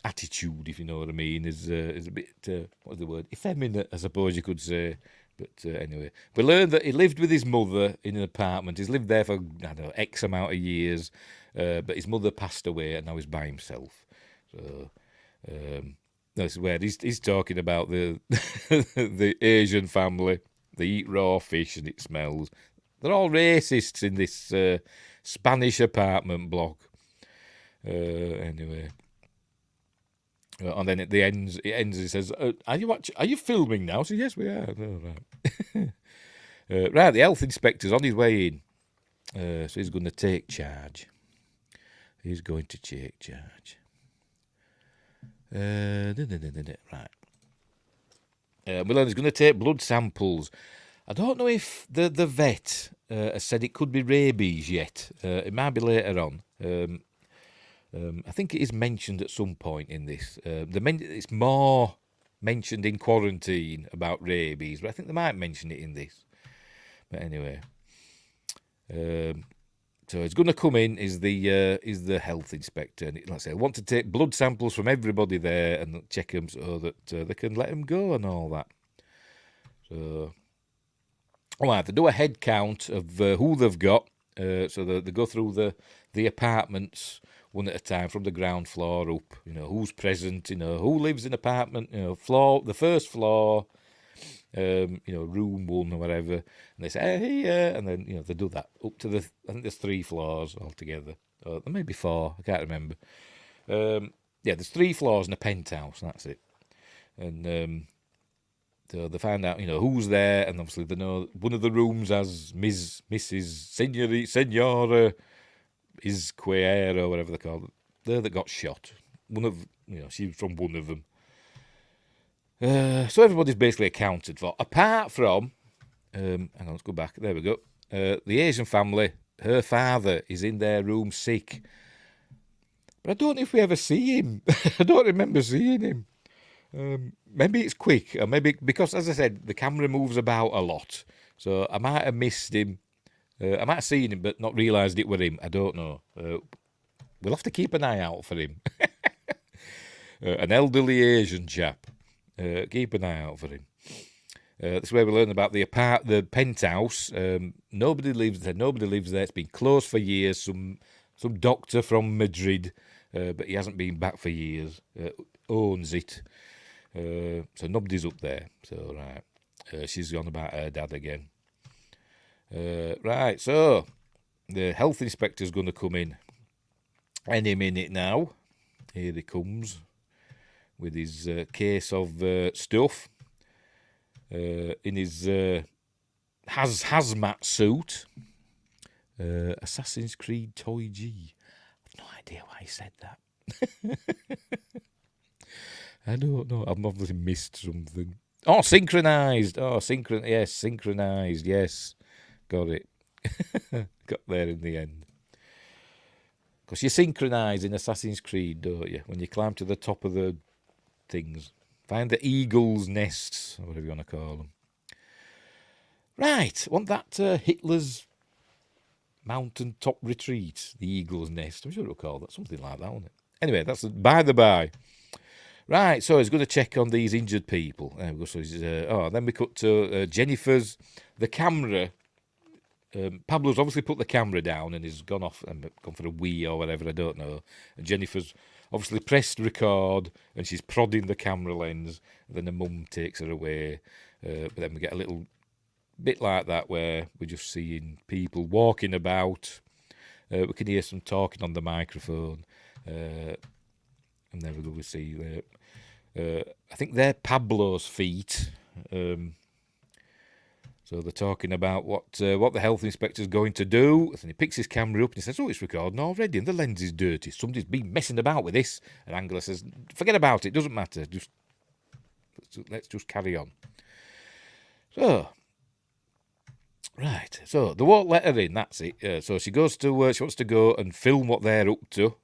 attitude, if you know what I mean. Is a bit, what's the word? Effeminate, I suppose you could say. But anyway, we learned that he lived with his mother in an apartment. He's lived there for, I don't know, X amount of years, but his mother passed away, and now he's by himself. So that's where he's talking about the the Asian family. They eat raw fish and it smells. They're all racists in this Spanish apartment block. Anyway. And then it ends. He says, "Are you filming now?" So yes, we are. Oh, right. Right. The health inspector's on his way in, so he's going to take charge. He's going to take charge. Right. He's going to take blood samples. I don't know if the vet has said it could be rabies yet. It might be later on. I think it is mentioned at some point in this. It's more mentioned in Quarantine about rabies, but I think they might mention it in this. But anyway, so he's going to come in. Is the health inspector? And like I say, I want to take blood samples from everybody there and check them so that they can let them go and all that. So, I have to do a head count of who they've got. So they go through the apartments one at a time from the ground floor up. Who's present. Who lives in apartment. The first floor. Room 1 or whatever. And they say, hey, and then they do that up to I think there's 3 floors altogether. There may be 4. I can't remember. There's 3 floors in a penthouse. That's it. And so they find out, who's there, and obviously they know one of the rooms has Mrs. Senora Izquierdo, or whatever they call it. There that got shot. She's from one of them. So everybody's basically accounted for, apart from, hang on, let's go back. There we go. The Asian family, her father is in their room sick. But I don't know if we ever see him. I don't remember seeing him. Maybe it's quick, or maybe because, as I said, the camera moves about a lot. So I might have missed him. I might have seen him, but not realised it were him. I don't know. We'll have to keep an eye out for him. An elderly Asian chap. Keep an eye out for him. That's where we learn about the penthouse. Nobody lives there. Nobody lives there. It's been closed for years. Some doctor from Madrid, but he hasn't been back for years. Owns it. So nobody's up there. So right, she's on about her dad again. Right, so the health inspector's going to come in any minute now. Here he comes with his case of stuff in his hazmat suit. Assassin's Creed TOYG. I've no idea why he said that. I don't know. I've obviously missed something. Oh, synchronised. Yes, synchronised. Yes, got it. Got there in the end. Because you synchronise in Assassin's Creed, don't you? When you climb to the top of the things. Find the eagle's nests, or whatever you want to call them. Right, want that Hitler's mountain top retreat, the eagle's nest. I'm sure it'll call that something like that, won't it? Anyway, that's by the by. Right, so he's going to check on these injured people. There we go. So then we cut to Jennifer's, the camera. Pablo's obviously put the camera down and he's gone off and gone for a wee or whatever, I don't know. And Jennifer's obviously pressed record and she's prodding the camera lens. And then the mum takes her away. But then we get a little bit like that where we're just seeing people walking about. We can hear some talking on the microphone. And there we go, we see I think they're Pablo's feet. So they're talking about what the health inspector's going to do. And he picks his camera up and he says, oh, it's recording already and the lens is dirty. Somebody's been messing about with this. And Angela says, forget about it, doesn't matter. Let's just carry on. So, right. So they won't let her in, that's it. So she goes to, she wants to go and film what they're up to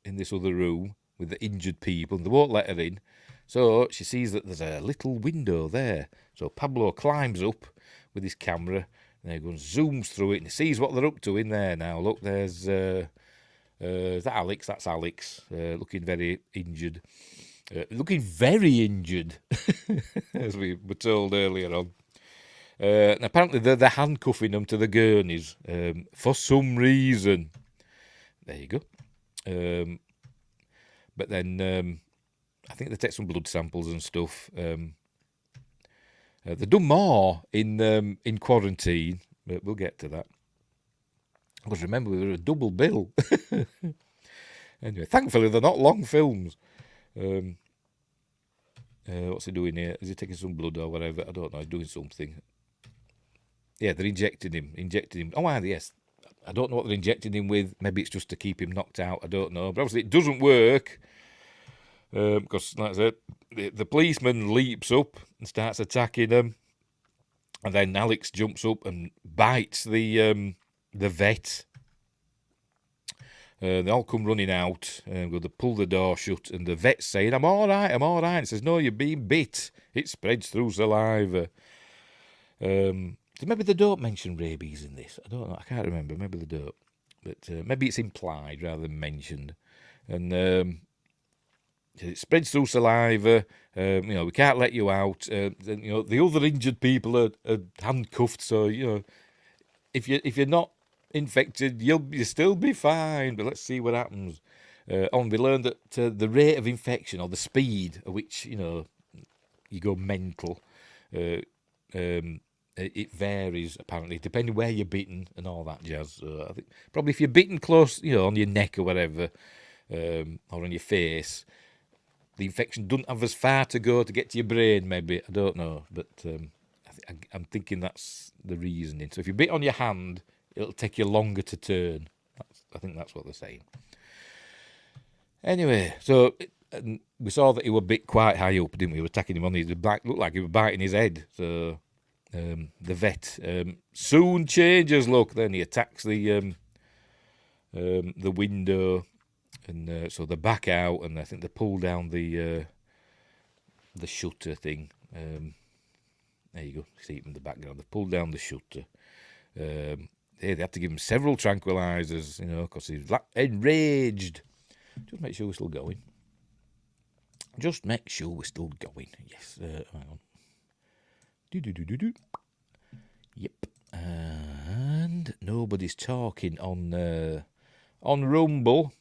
in this other room with the injured people. And they won't let her in. So she sees that there's a little window there. So Pablo climbs up with his camera, and he goes zooms through it, and he sees what they're up to in there now. Look, there's is that Alex? That's Alex, looking very injured. As we were told earlier on. And apparently they're handcuffing them to the gurneys for some reason. There you go. But then I think they take some blood samples and stuff. They've done more in quarantine, but we'll get to that. Because remember, we were a double bill. Anyway, thankfully, they're not long films. What's he doing here? Is he taking some blood or whatever? I don't know. He's doing something. Yeah, they're injecting him. Oh, yes. I don't know what they're injecting him with. Maybe it's just to keep him knocked out. I don't know. But obviously, it doesn't work. Because, like I said, the policeman leaps up and starts attacking them. And then Alex jumps up and bites the vet. They all come running out. They pull the door shut. And the vet's saying, I'm all right. And says, no, you're being bit. It spreads through saliva. So maybe they don't mention rabies in this. I don't know. I can't remember. Maybe they don't. But maybe it's implied rather than mentioned. And it spreads through saliva. We can't let you out. The other injured people are handcuffed. So if you're not infected, you'll still be fine. But let's see what happens. We learned that the rate of infection or the speed at which you go mental, it varies apparently depending where you're bitten and all that jazz. So I think probably if you're bitten close, on your neck or whatever, or on your face. The infection doesn't have as far to go to get to your brain, maybe. I don't know. But I'm thinking that's the reasoning. So if you bit on your hand, it'll take you longer to turn. I think that's what they're saying. Anyway, so we saw that he was bit quite high up, didn't we? We were attacking him on his back. Looked like he was biting his head. So the vet soon changes look. Then he attacks the window. And so they're back out, and I think they pull down the shutter thing. There you go. See it in the background. They pulled down the shutter. They have to give him several tranquilizers, because he's enraged. Just make sure we're still going. Yes. Hang on. Do. Yep. And nobody's talking on Rumble.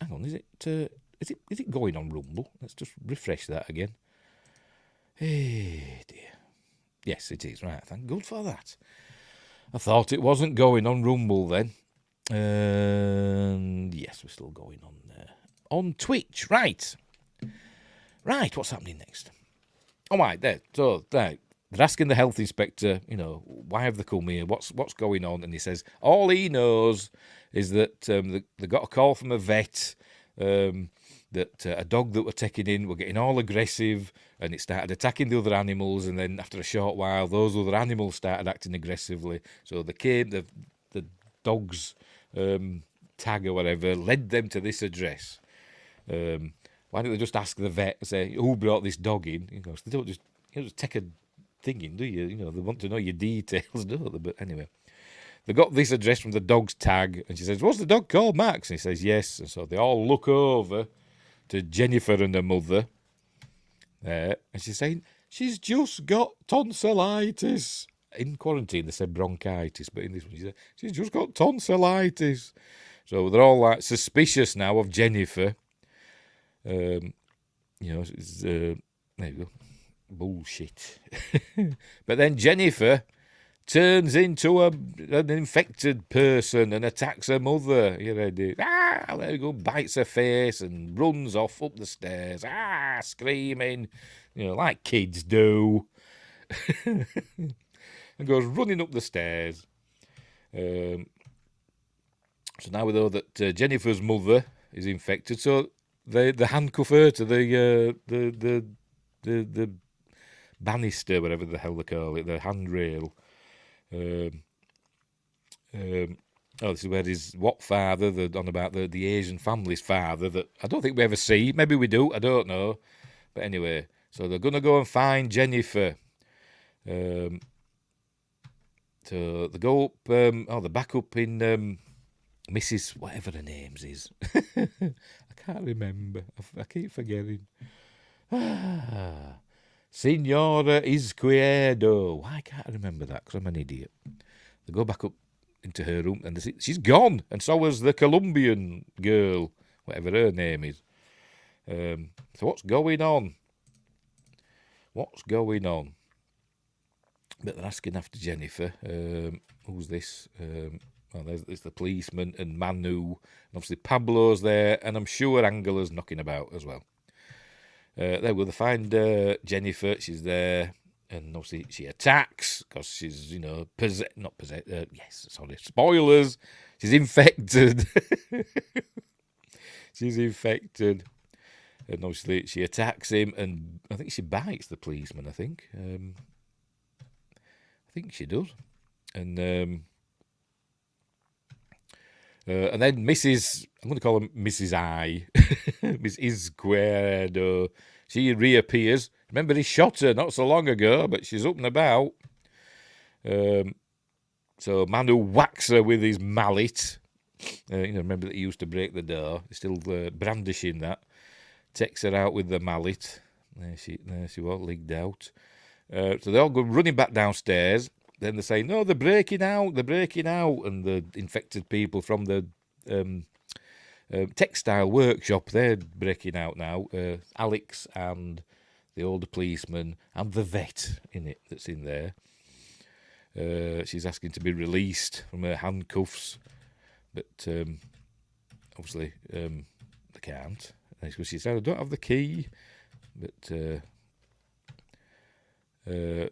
Hang on, is it going on Rumble? Let's just refresh that again. Hey dear. Yes, it is. Right, thank God for that. I thought it wasn't going on Rumble then. And yes, we're still going on Twitch. Right, what's happening next? Oh, right, there. So, there. They're asking the health inspector, why have they come here? What's going on? And he says all he knows is that they got a call from a vet that a dog that were taken in were getting all aggressive, and it started attacking the other animals. And then after a short while, those other animals started acting aggressively. So they came, the dog's tag or whatever led them to this address. Why don't they just ask the vet and say, who brought this dog in? He goes, they don't just take a thing in, do you? They want to know your details, don't they? But anyway, they got this address from the dog's tag, and she says, what's the dog called, Max? And he says, yes. And so they all look over to Jennifer and her mother there, and she's saying, she's just got tonsillitis. In quarantine, they said bronchitis, but in this one, she said, she's just got tonsillitis. So they're all like suspicious now of Jennifer. It's, there you go. Bullshit. But then Jennifer turns into an infected person and attacks her mother. You ready? There you go. Bites her face and runs off up the stairs. Screaming, like kids do. And goes running up the stairs. So now we know that Jennifer's mother is infected. So they handcuff her to the banister, whatever the hell they call it, the handrail. This is where his father, on about the Asian family's father, that I don't think we ever see. Maybe we do, I don't know. But anyway, so they're going to go and find Jennifer. So they go up, they're back up in Mrs. whatever her name is. I can't remember. I keep forgetting. Signora Izquierdo. Why can't I remember that? Because I'm an idiot. They go back up into her room, and she's gone, and so was the Colombian girl, whatever her name is. So what's going on? But they're asking after Jennifer. Who's this? There's the policeman and Manu. And obviously Pablo's there, and I'm sure Angela's knocking about as well. There we go. They find Jennifer. She's there, and obviously she attacks because she's, not possessed. Spoilers. She's infected. She's infected, and obviously she attacks him, and I think she bites the policeman. I think she does, and then Mrs. I'm going to call her Mrs. I, Miss Izquierdo. She reappears. Remember, he shot her not so long ago, but she's up and about. So Manu whacks her with his mallet. Remember that he used to break the door. He's still brandishing that. Takes her out with the mallet. There she was, legged out. So they all go running back downstairs. Then they say, no, they're breaking out. And the infected people from the textile workshop, they're breaking out now. Alex and the older policeman and the vet that's in there. She's asking to be released from her handcuffs. But obviously they can't. And she said, I don't have the key. But there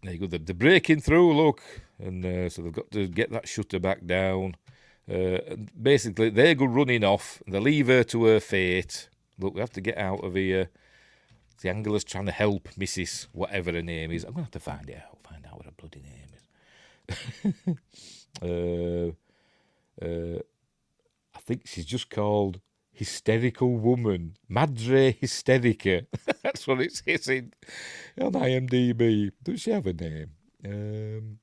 you go. They're breaking through, look. And so they've got to get that shutter back down. And basically, they go running off. They leave her to her fate. Look, we have to get out of here. The Angela's trying to help Mrs. whatever her name is. I'm going to have to find it out. Find out what her bloody name is. I think she's just called Hysterical Woman. Madre Hysterica. That's what it says on IMDb. Does she have a name?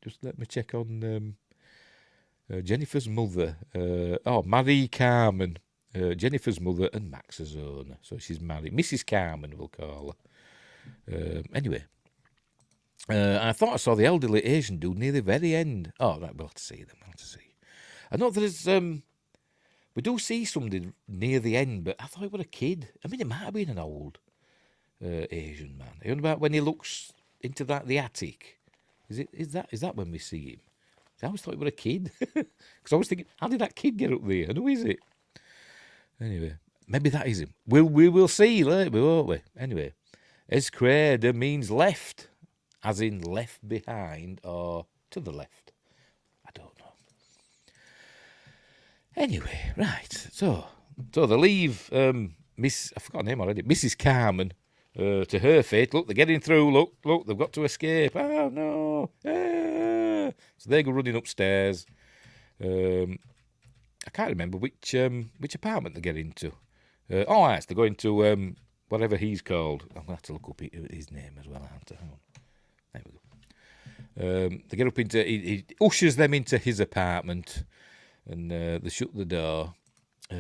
Just let me check on Jennifer's mother. Marie Carmen. Jennifer's mother and Max's owner. So she's married. Mrs. Carmen, we'll call her. Anyway, I thought I saw the elderly Asian dude near the very end. Oh, right, we'll have to see them. We'll have to see. I know there's we do see somebody near the end, but I thought it was a kid. I mean, it might have been an old Asian man. You know about when he looks into the attic? Is that when we see him? I always thought it was a kid because I was thinking, how did that kid get up there? And who is it? Anyway, maybe that is him. We will see later, won't we? Anyway, escreda means left, as in left behind or to the left. I don't know. Anyway, right. So they leave I forgot her name already, Mrs. Carmen, to her fate. Look, they're getting through. Look, they've got to escape. Oh, no. Ah. So they go running upstairs. I can't remember which apartment they get into. They're going to whatever he's called. I'm going to have to look up his name as well. Hang on. There we go. They get up into... He ushers them into his apartment, and they shut the door. I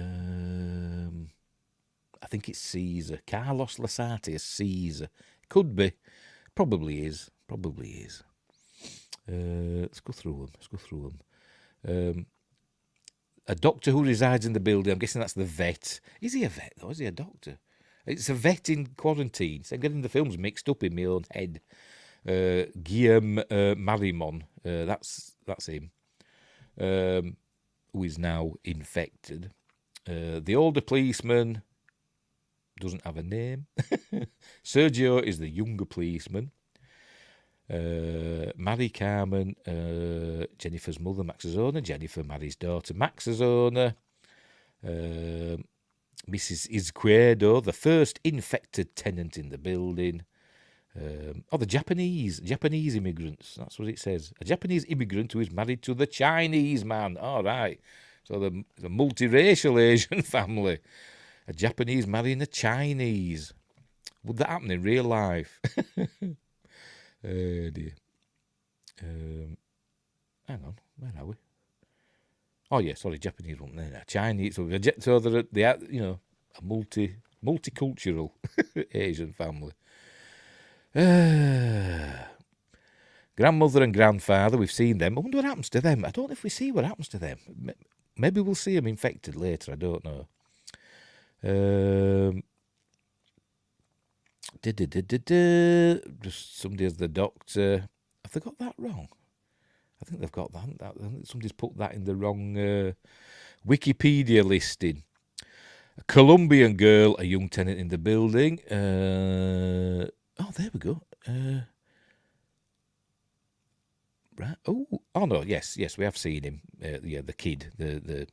think it's Caesar. Carlos Lasati is Caesar. Could be. Probably is. Let's go through them. A doctor who resides in the building. I'm guessing that's the vet. Is he a vet, though? Is he a doctor? It's a vet in quarantine. So I'm getting the films mixed up in my own head. Guillaume Marimon. That's him. Who is now infected. The older policeman doesn't have a name. Sergio is the younger policeman. Mary Carmen, Jennifer's mother, Max's owner. Jennifer marries daughter, Max's owner. Mrs. Izquierdo, the first infected tenant in the building. The Japanese immigrants. That's what it says. A Japanese immigrant who is married to the Chinese man. All right. So the multiracial Asian family. A Japanese marrying a Chinese. Would that happen in real life? Oh dear. Hang on, where are we? Oh yeah, sorry, Japanese one. Chinese. So they're a multicultural Asian family. Grandmother and grandfather, we've seen them. I wonder what happens to them. I don't know if we see what happens to them. Maybe we'll see them infected later. I don't know. Just somebody as the doctor. Have they got that wrong? I think they've got that. Somebody's put that in the wrong Wikipedia listing. A Colombian girl, a young tenant in the building. There we go. Right. Oh no. Yes, we have seen him. The kid, the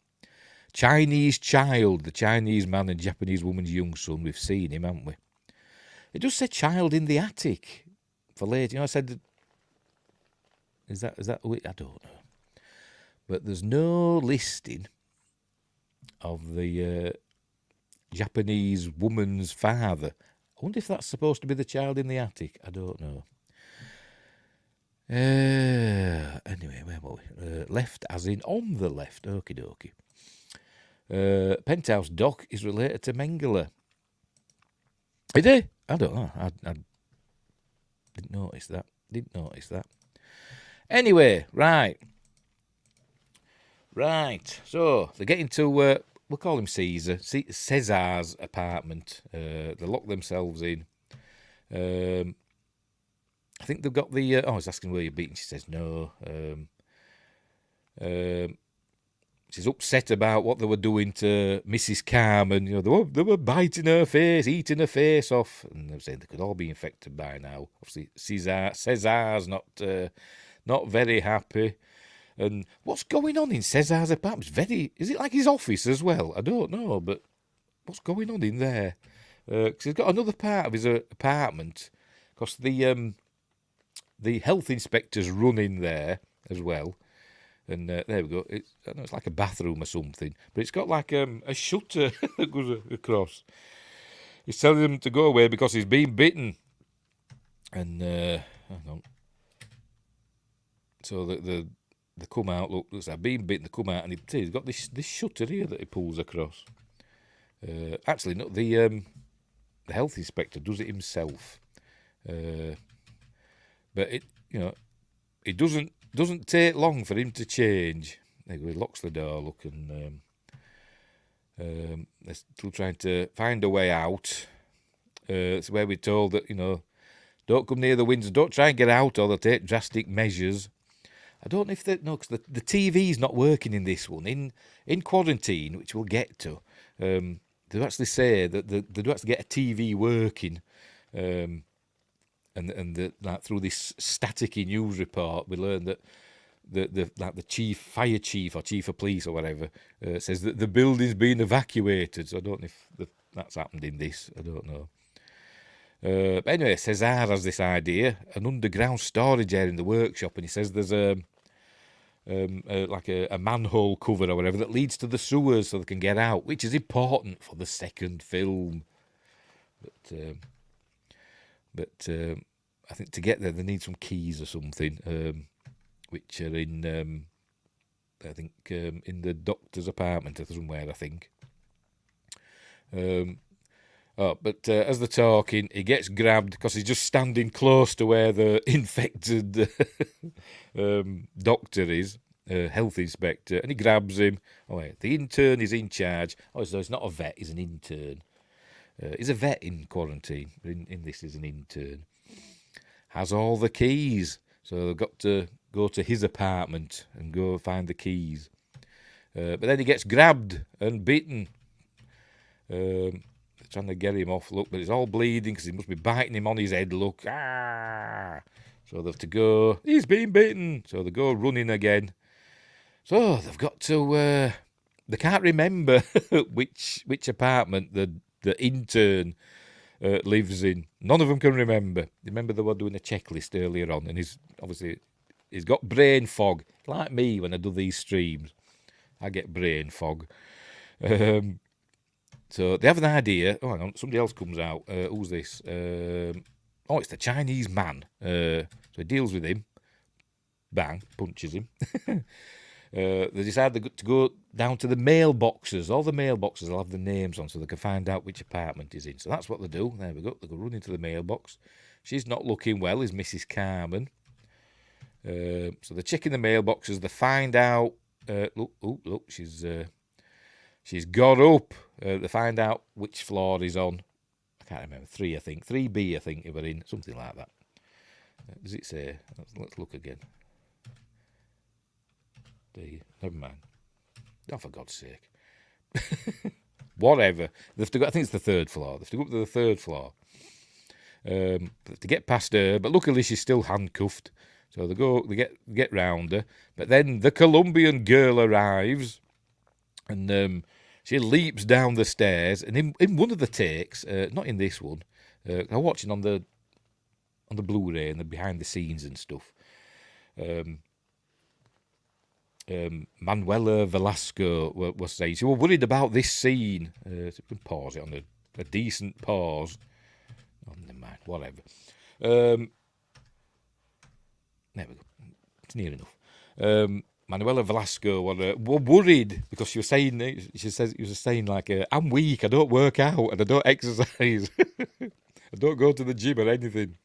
Chinese child, the Chinese man and Japanese woman's young son. We've seen him, haven't we? It does say child in the attic for later. I said, is that? I don't know. But there's no listing of the Japanese woman's father. I wonder if that's supposed to be the child in the attic. I don't know. Anyway, where were we? Left as in on the left. Okie dokie. Penthouse Doc is related to Mengele. Is he? I don't know. I didn't notice that. Anyway, right. So they get into we'll call him Cesar's apartment. They lock themselves in. I think they've got the. He's asking where you're beaten. She says no. She's upset about what they were doing to Mrs. Carmen. They were biting her face, eating her face off, and they were saying they could all be infected by now. Obviously, Cesar's not very happy. And what's going on in Cesar's apartment? Is it like his office as well? I don't know, but what's going on in there? Because he's got another part of his apartment. Because the health inspectors run in there as well. And there we go. I don't know, it's like a bathroom or something. But it's got like a shutter that goes across. He's telling them to go away because he's been bitten. And, hang on. So they come out, look, I've been bitten, they come out, and he's got this shutter here that he pulls across. Actually, no, the health inspector does it himself. But it doesn't take long for him to change. He locks the door, look, and they're still trying to find a way out. It's where we're told that, don't come near the windows, don't try and get out or they'll take drastic measures. I don't know if because the TV's not working in this one. In quarantine, which we'll get to, they actually say that they do actually get a TV working, and through this staticky news report, we learn that the fire chief or chief of police or whatever says that the building's been evacuated. So I don't know if that's happened in this. I don't know. But anyway, Cesar has this idea, an underground storage area in the workshop, and he says there's a manhole cover or whatever that leads to the sewers so they can get out, which is important for the second film. But I think to get there they need some keys or something, which are in in the doctor's apartment or somewhere, I think. But as they're talking, he gets grabbed because he's just standing close to where the infected doctor is, health inspector, and he grabs him. Oh, wait, the intern is in charge. Oh, so it's not a vet, he's an intern. He's a vet in quarantine. In this, he's an intern. Has all the keys. So they've got to go to his apartment and go find the keys. But then he gets grabbed and bitten. Trying to get him off, look, but it's all bleeding because he must be biting him on his head, look. Ah! So they have to go, he's been bitten. So they go running again. So they've got to, they can't remember which apartment the intern lives in. None of them can remember. Remember they were doing a checklist earlier on, and he's got brain fog. Like me when I do these streams. I get brain fog. So they have an idea. Oh, hang on, somebody else comes out. Who's this? It's the Chinese man. So he deals with him. Bang, punches him. They decide to go down to the mailboxes. All the mailboxes will have the names on so they can find out which apartment he's in. So that's what they do. There we go. They go running to the mailbox. She's not looking well, is Mrs. Carmen. So they're checking the mailboxes. They find out. Look, she's got up. They find out which floor he's on. I can't remember. 3, I think. 3B, I think, if we're in. Something like that. Does it say? Let's look again. Never mind. Oh, for God's sake. Whatever. They have to go, I think it's the 3rd floor. They have to go up to the 3rd floor to get past her. But luckily, she's still handcuffed. So they get round her. But then the Colombian girl arrives. And she leaps down the stairs, and in one of the takes, not in this one, I'm watching on the Blu-ray and the behind the scenes and stuff. Manuela Velasco was saying she was worried about this scene. So we can pause it on a decent pause. Oh, never mind, whatever. There we go. It's near enough. Manuela Velasco were worried because she was saying like, I'm weak, I don't work out and I don't exercise. I don't go to the gym or anything.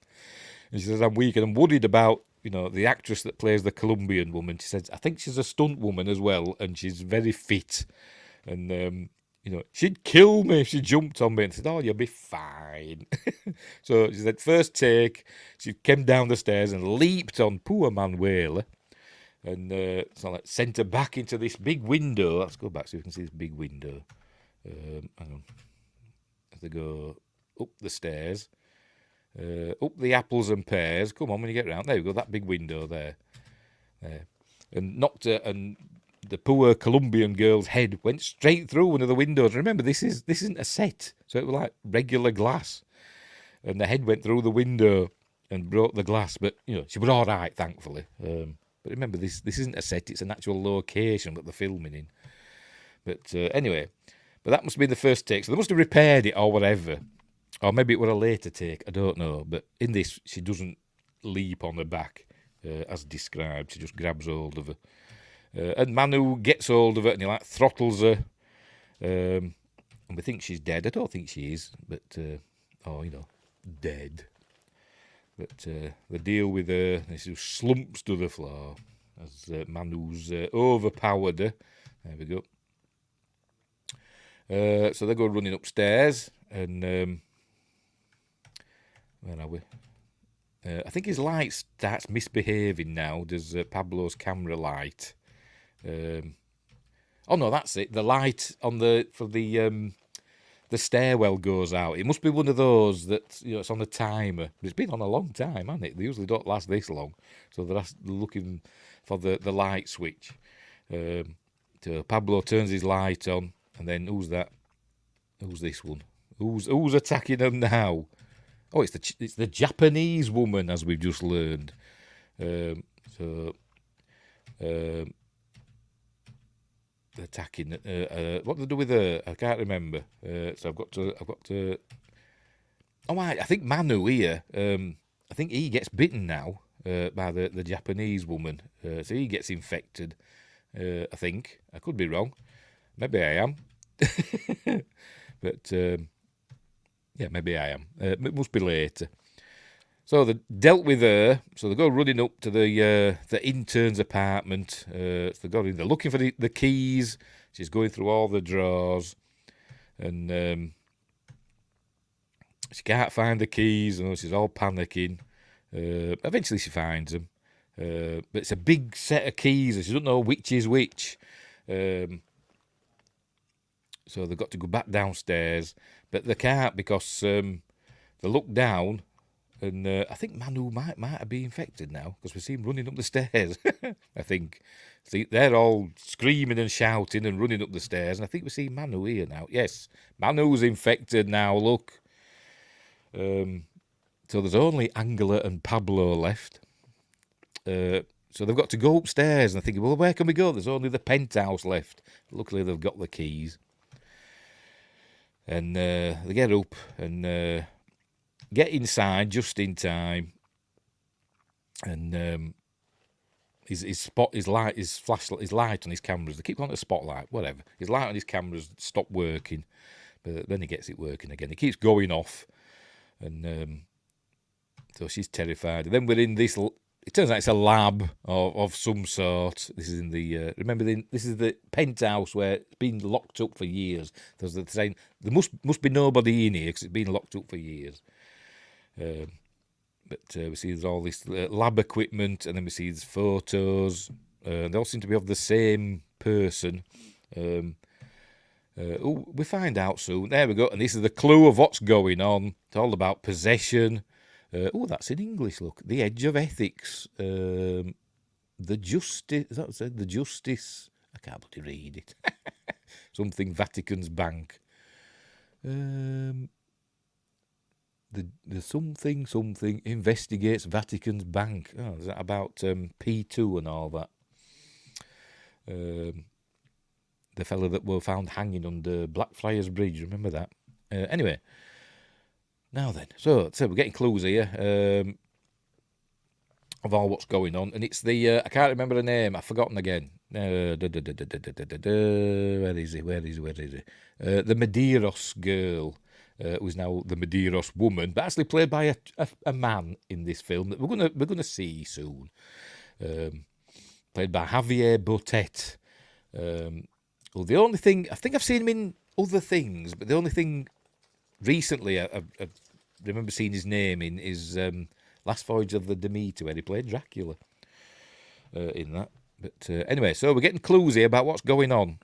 And she says, I'm weak and I'm worried about, the actress that plays the Colombian woman. She says, I think she's a stunt woman as well and she's very fit. And, she'd kill me if she jumped on me and said, oh, you'll be fine. So she said, first take, she came down the stairs and leaped on poor Manuela. And sent her back into this big window. Let's go back so we can see this big window. Hang on. As they go up the stairs, up the apples and pears. Come on, when you get round. There we go, that big window there. And knocked her, and the poor Colombian girl's head went straight through one of the windows. Remember, this isn't a set, so it was like regular glass. And the head went through the window and broke the glass. But, she was all right, thankfully. But remember, this isn't a set, it's an actual location that they're filming in. But anyway, but that must have been the first take. So they must have repaired it or whatever. Or maybe it were a later take, I don't know. But in this, she doesn't leap on her back, as described. She just grabs hold of her. And Manu gets hold of her and he throttles her. And we think she's dead. I don't think she is, but, dead. But they deal with her. She slumps to the floor as Manu's overpowered her. There we go. So they go running upstairs, and where are we? I think his light starts misbehaving now. Does Pablo's camera light? Oh no, that's it. The light on the stairwell goes out. It must be one of those that, you know, it's on a timer. But it's been on a long time, hasn't it? They usually don't last this long, so they're looking for the light switch. So Pablo turns his light on, and then who's that? Who's this one? Who's attacking them now? Oh, it's the Japanese woman, as we've just learned. Attacking. What do they do with her? I can't remember. So I've got to. Oh, I think Manu here. I think he gets bitten now by the Japanese woman. So he gets infected. I think I could be wrong. Maybe I am. But yeah, maybe I am. It must be later. So they dealt with her. So they go running up to the intern's apartment. So they go in. They're looking for the keys. She's going through all the drawers, and she can't find the keys. And she's all panicking. Eventually, she finds them. But it's a big set of keys, and she doesn't know which is which. So they've got to go back downstairs, but they can't because they look down, and I think Manu might have been infected now because we see him running up the stairs. I think. See, they're all screaming and shouting and running up the stairs, and I think we see Manu here now. Yes, Manu's infected now. Look. So there's only Angela and Pablo left. So they've got to go upstairs, and they're thinking, well, where can we go? There's only the penthouse left. Luckily, they've got the keys. And they get up and get inside just in time. And his light on his cameras, they keep on a spotlight, whatever. His light on his cameras stopped working, but then he gets it working again. It keeps going off, and so she's terrified. And then we're in this. It turns out it's a lab of some sort. This is in the this is the penthouse where it's been locked up for years. They're saying there must be nobody in here because it's been locked up for years. But we see there's all this lab equipment, and then we see these photos. They all seem to be of the same person. We find out soon. There we go. And this is the clue of what's going on. It's all about possession. That's in English, look. The edge of ethics. The justice. Is that what it said? The justice. I can't bloody read it. Something Vatican's bank. The something investigates Vatican's bank. Oh, is that about P2 and all that? The fella that were found hanging under Blackfriars Bridge. Remember that? Anyway. Now then, so we're getting clues here of all what's going on, and it's the I can't remember the name. I've forgotten again. Where is he? The Medeiros girl, who's now the Medeiros woman, but actually played by a man in this film that we're gonna see soon. Played by Javier Botet. Well, the only thing I think I've seen him in other things, but the only thing recently I remember seeing his name in is Last Voyage of the Demeter, where he played Dracula in that. But anyway, so we're getting clues here about what's going on.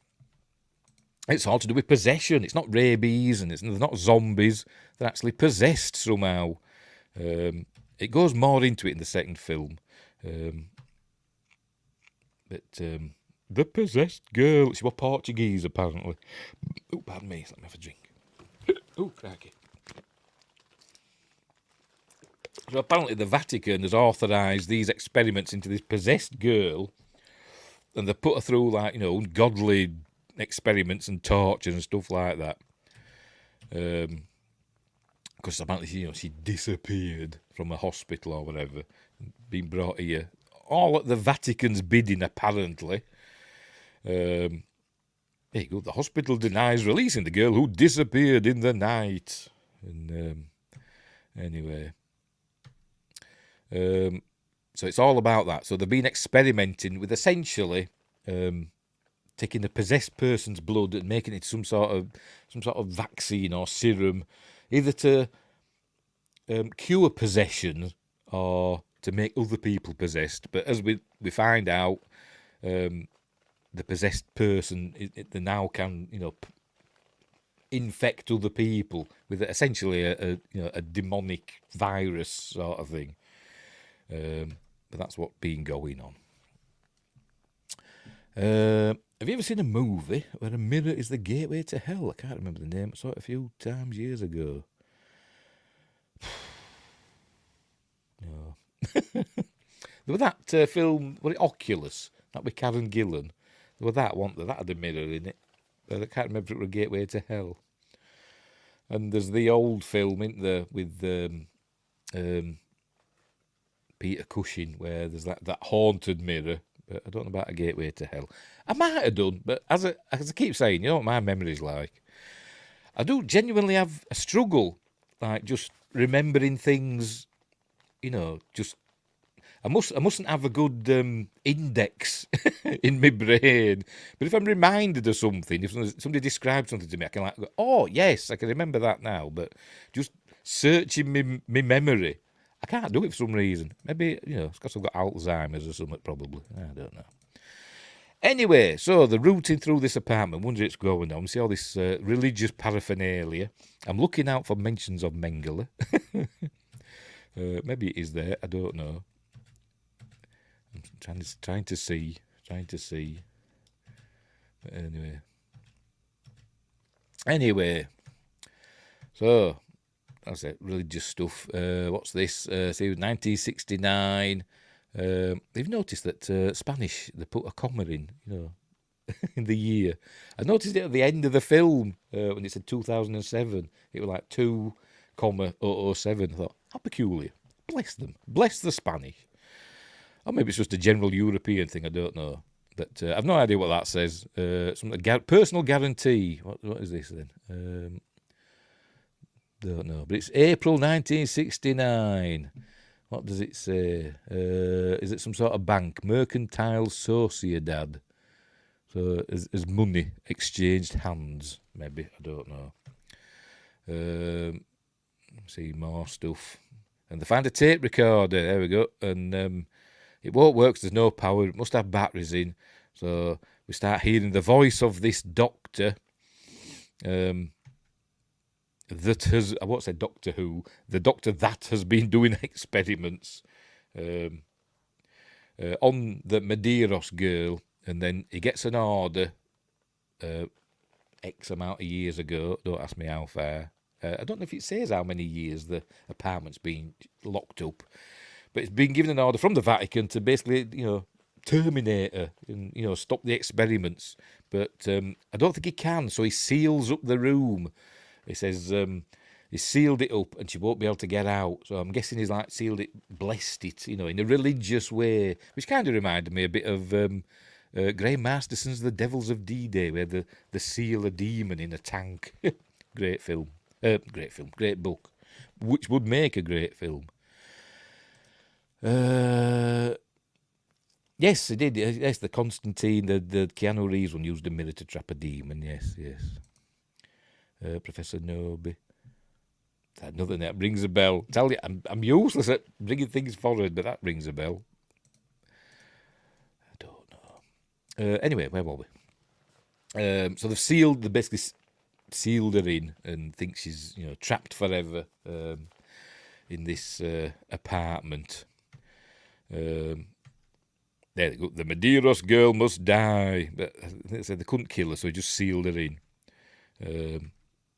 It's all to do with possession. It's not rabies, and they're not zombies. They're actually possessed somehow. It goes more into it in the second film. The possessed girl. She was Portuguese, apparently. Oh, pardon me. Let me have a drink. Oh, crikey. So apparently the Vatican has authorised these experiments into this possessed girl, and they put her through, like, ungodly experiments and torture and stuff like that. Because apparently, she disappeared from a hospital or whatever, being brought here, all at the Vatican's bidding, apparently. There you go. The hospital denies releasing the girl who disappeared in the night. And anyway, So it's all about that. So they've been experimenting with essentially taking a possessed person's blood and making it some sort of vaccine or serum, either to cure possession or to make other people possessed. But as we find out, the possessed person, they now can, infect other people with essentially a demonic virus sort of thing. But that's what's been going on. Have you ever seen a movie where a mirror is the gateway to hell? I can't remember the name. I saw it a few times years ago. No. There was that film, was it Oculus? That with Karen Gillan. There was that one, that had a mirror in it. But I can't remember if it was a gateway to hell. And there's the old film, isn't there, with Peter Cushing, where there's that haunted mirror. But I don't know about a gateway to hell. I might have done, but as I keep saying, you know what my memory's like. I do genuinely have a struggle, like just remembering things, just I mustn't have a good index in my brain. But if I'm reminded of something, if somebody describes something to me, I can go, oh yes, I can remember that now. But just searching my memory, I can't do it for some reason. Maybe, it's because I've got Alzheimer's or something, probably. I don't know. Anyway, so they're routing through this apartment, wonder it's going on. We see all this religious paraphernalia. I'm looking out for mentions of Mengele. Maybe it is there, I don't know. I'm trying to see. But so that's it, religious stuff. What's this? See, 1969. You've noticed that Spanish, they put a comma in, in the year. I noticed it at the end of the film when it said 2007. It was like 2,007. I thought, how peculiar. Bless them. Bless the Spanish. Or maybe it's just a general European thing, I don't know. But I've no idea what that says. Personal guarantee. What is this then? Don't know. But it's April 1969. What does it say? Is it some sort of bank? Mercantile Sociedad. So is money exchanged hands? Maybe. I don't know. See more stuff. And they find a tape recorder. There we go. And it won't work because there's no power. It must have batteries in. So we start hearing the voice of this doctor. That has, I won't say Doctor Who, the doctor that has been doing experiments on the Medeiros girl, and then he gets an order X amount of years ago. Don't ask me how far. I don't know if it says how many years the apartment's been locked up, but it's been given an order from the Vatican to basically, terminate her and, stop the experiments. But I don't think he can, so he seals up the room. He says he sealed it up and she won't be able to get out. So I'm guessing he's like sealed it, blessed it, in a religious way, which kind of reminded me a bit of Graham Masterson's The Devils of D-Day, where they seal a demon in a tank. Great film. Great book, which would make a great film. Yes, it did. Yes, the Constantine, the Keanu Reeves one used a mirror to trap a demon. Yes. Professor Noby. Another that rings a bell. Tell you, I'm useless at bringing things forward, but that rings a bell. I don't know. Anyway, where were we? So they basically sealed her in and think she's trapped forever in this apartment. There they go. The Medeiros girl must die. But they said they couldn't kill her, so he just sealed her in.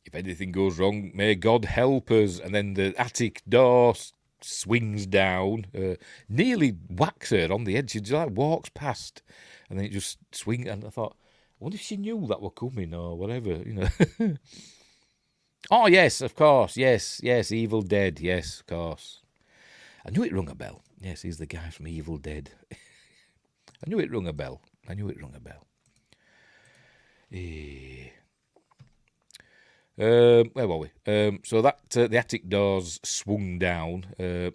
If anything goes wrong, may God help us. And then the attic door swings down, nearly whacks her on the edge. She just walks past, and then it just swings. And I thought, I wonder if she knew that were coming or whatever, Oh, yes, of course. Yes, Evil Dead. Yes, of course. I knew it rung a bell. Yes, he's the guy from Evil Dead. I knew it rung a bell. Where were we? So that the attic doors swung down.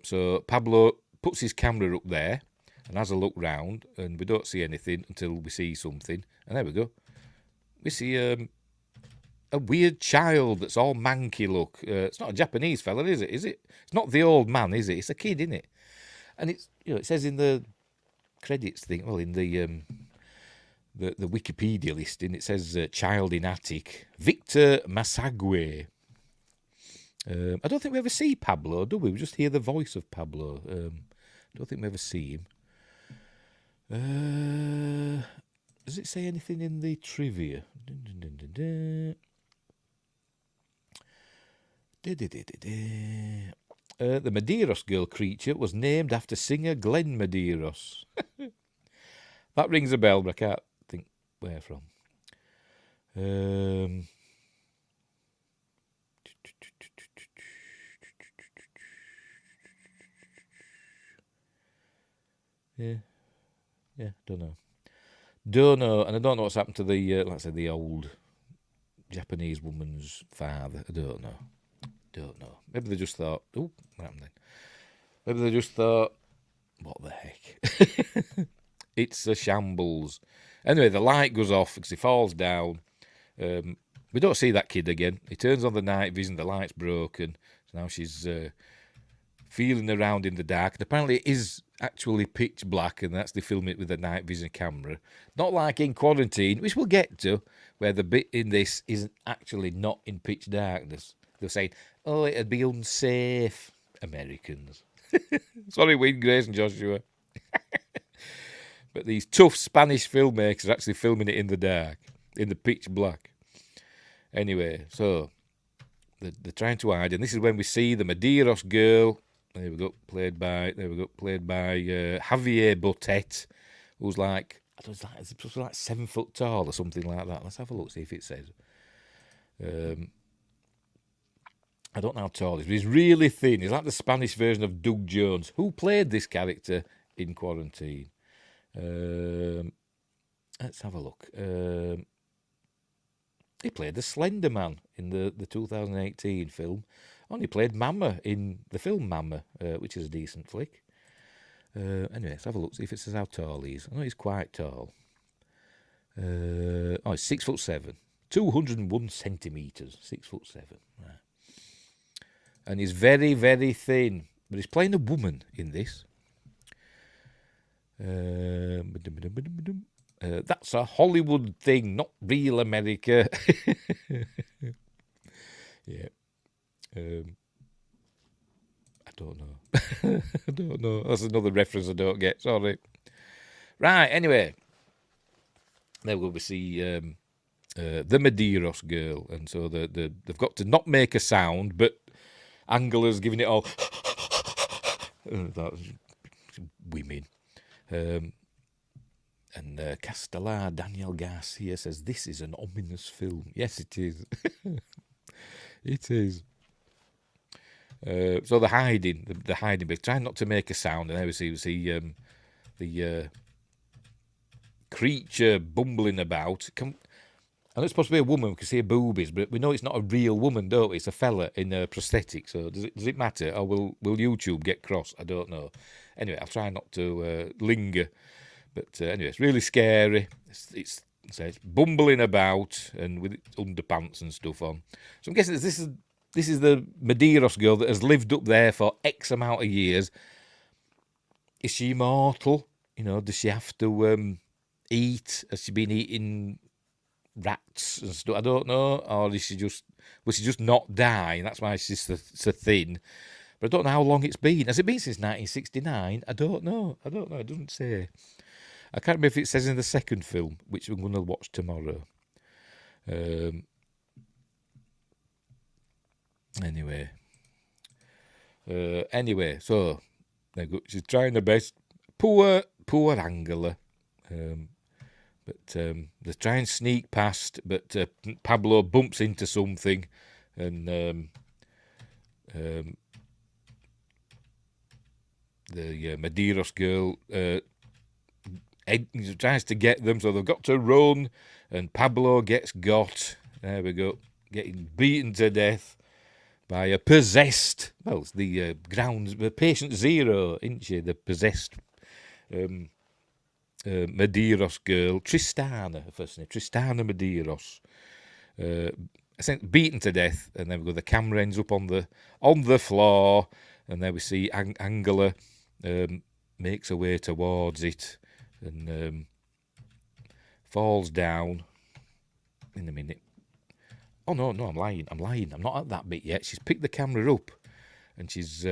So Pablo puts his camera up there and has a look round, and we don't see anything until we see something. And there we go. We see a weird child that's all manky look. It's not a Japanese fella, is it? Is it? It's not the old man, is it? It's a kid, isn't it? And it's, it says in the credits thing, well, in the Wikipedia listing, it says child in attic, Victor Masagwe. I don't think we ever see Pablo, do we? We just hear the voice of Pablo. I don't think we ever see him. Does it say anything in the trivia? The Medeiros girl creature was named after singer Glenn Medeiros. That rings a bell, but I can't think where from. Yeah, don't know, and I don't know what's happened to the, like I said, the old Japanese woman's father. I don't know. Maybe they just thought, oh, what happened then? Maybe they just thought, what the heck? It's a shambles. Anyway, the light goes off because he falls down. We don't see that kid again. He turns on the night vision, the light's broken. So now she's feeling around in the dark. And apparently it is actually pitch black, and that's they film it with a night vision camera. Not like in Quarantine, which we'll get to, where the bit in this isn't actually not in pitch darkness. They're saying, oh, it'd be unsafe. Americans. Sorry, Wayne, Grace and Joshua. But these tough Spanish filmmakers are actually filming it in the dark, in the pitch black. Anyway, so they're trying to hide, and this is when we see the Medeiros girl. There we go, played by Javier Botet, who's like, I don't know, it's like 7 foot tall or something like that. Let's have a look, see if it says. I don't know how tall he is, but he's really thin. He's like the Spanish version of Doug Jones, who played this character in Quarantine. Let's have a look. He played the Slender Man in the 2018 film. Only played Mama in the film Mama, which is a decent flick. Anyway, let's have a look, see if it says how tall he is. I know he's quite tall. He's 6'7", 201 centimetres, 6'7", right. And he's very, very thin, but he's playing a woman in this. That's a Hollywood thing, not real America. Yeah. I don't know. I don't know. That's another reference I don't get. Sorry. Right, anyway. There we see the Medeiros girl. And so they've got to not make a sound, but Angela's giving it all. Women. And Castellar Daniel Garcia says, this is an ominous film. Yes, it is. It is. So the hiding bit, trying not to make a sound, and there we see the creature bumbling about. I know it's supposed to be a woman, we can see her boobies, but we know it's not a real woman, don't we? It's a fella in a prosthetic, so does it matter? Or will YouTube get cross? I don't know. Anyway, I'll try not to linger, but anyway, it's really scary. It's bumbling about, and with underpants and stuff on. So I'm guessing this is the Medeiros girl that has lived up there for X amount of years. Is she immortal? Does she have to eat? Has she been eating rats and stuff? I don't know. Or will she just not die? And that's why she's so thin. But I don't know how long it's been. Has it been since 1969? I don't know. It doesn't say. I can't remember if it says in the second film, which we're going to watch tomorrow. Anyway, so she's trying her best. Poor Angela. But they try and sneak past, but Pablo bumps into something, and the Medeiros girl tries to get them, so they've got to run, and Pablo gets got. There we go, getting beaten to death by a possessed, well, it's the grounds, patient zero, isn't she? The possessed Medeiros girl, Tristana, her first name, Tristana Medeiros. Beaten to death, and then we go. The camera ends up on the floor, and then we see Angela makes her way towards it, and falls down. In a minute. Oh no, I'm lying. I'm not at that bit yet. She's picked the camera up, and she's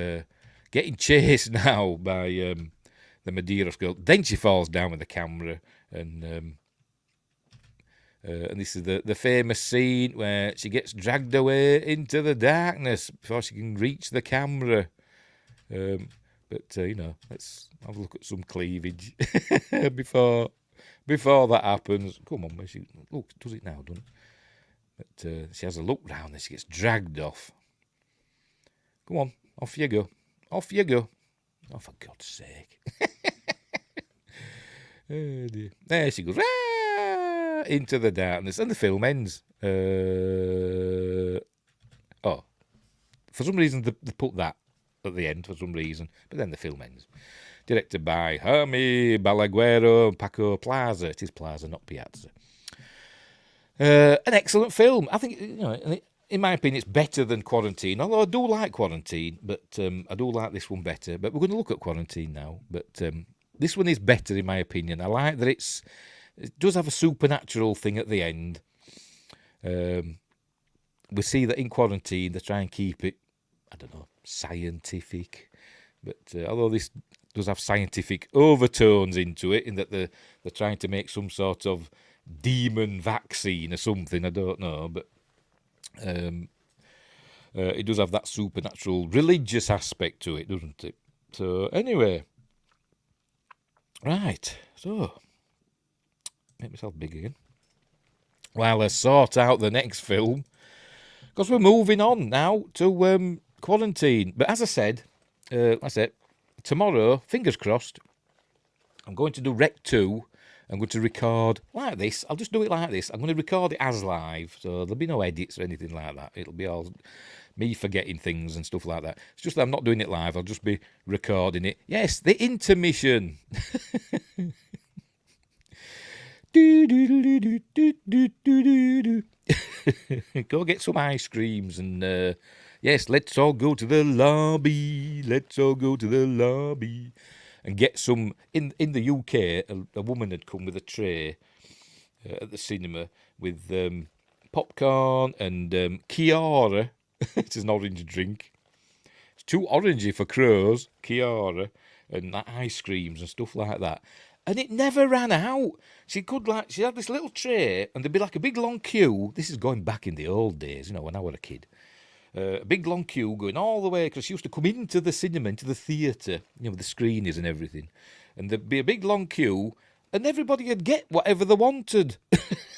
getting chased now by the Medeiros girl. Then she falls down with the camera, and this is the famous scene where she gets dragged away into the darkness before she can reach the camera. But let's have a look at some cleavage before that happens. Come on, look, does it now, doesn't it? But she has a look round and she gets dragged off. Come on, off you go. Off you go. Oh, for God's sake. Oh, dear. There she goes. Into the darkness. And the film ends. For some reason they put that at the end, for some reason. But then the film ends. Directed by Jaime Balaguero and Paco Plaza. It is Plaza, not Piazza. An excellent film. I think, in my opinion, it's better than Quarantine. Although I do like Quarantine, but I do like this one better. But we're going to look at Quarantine now. But this one is better, in my opinion. I like that it does have a supernatural thing at the end. We see that in Quarantine, they try and keep it, I don't know, scientific. But although this does have scientific overtones into it, in that they're trying to make some sort of demon vaccine or something, I don't know, but it does have that supernatural religious aspect to it, doesn't it? So anyway, right, so make myself big again while I sort out the next film, because we're moving on now to Quarantine. But as I said, tomorrow, fingers crossed, I'm going to do Rec 2. I'm going to record like this. I'll just do it like this. I'm going to record it as live, so there'll be no edits or anything like that. It'll be all me forgetting things and stuff like that. It's just that I'm not doing it live. I'll just be recording it. Yes, the intermission. Go get some ice creams and yes, let's all go to the lobby. Let's all go to the lobby. And get some, in the UK, a woman had come with a tray at the cinema with popcorn and Chiara. It's an orange drink. It's too orangey for crows, Chiara, and ice creams and stuff like that. And it never ran out. She had this little tray, and there'd be like a big long queue. This is going back in the old days, when I was a kid. A big long queue going all the way, because she used to come into the cinema, into the theatre, with the screeners and everything. And there'd be a big long queue, and everybody would get whatever they wanted.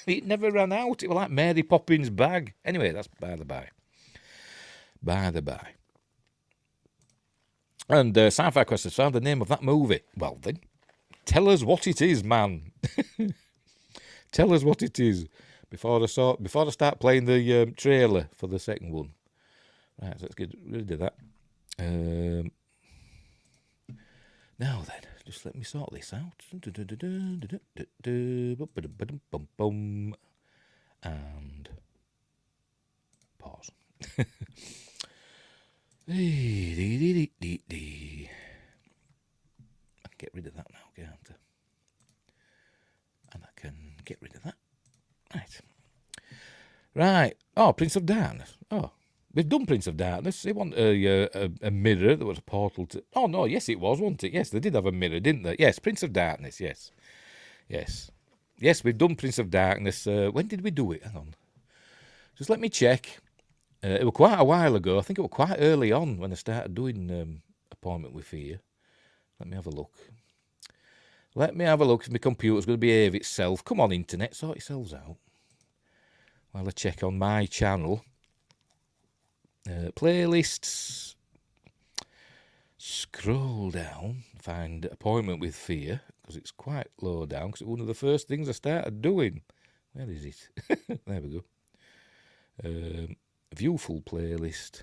It never ran out. It was like Mary Poppins' bag. Anyway, that's by the by. By the by. And Sci-Fi Quest has found the name of that movie. Well then, tell us what it is, man. Tell us what it is before I start playing the trailer for the second one. Right, so let's get rid of that. Now then, just let me sort this out. And pause. I can get rid of that now, can't I? And I can get rid of that. Right. Oh, Prince of Darkness. Oh. We've done Prince of Darkness. They want a mirror that was a portal to... Oh, no, yes, it was, wasn't it? Yes, they did have a mirror, didn't they? Yes, Prince of Darkness, yes. Yes. Yes, we've done Prince of Darkness. When did we do it? Hang on. Just let me check. It was quite a while ago. I think it was quite early on when I started doing Appointment with Fear. Let me have a look. Let me have a look if my computer's going to behave itself. Come on, Internet, sort yourselves out. While I check on my channel... playlists, scroll down, find Appointment with Fear, because it's quite low down, because it's one of the first things I started doing. Where is it? There we go. View full playlist.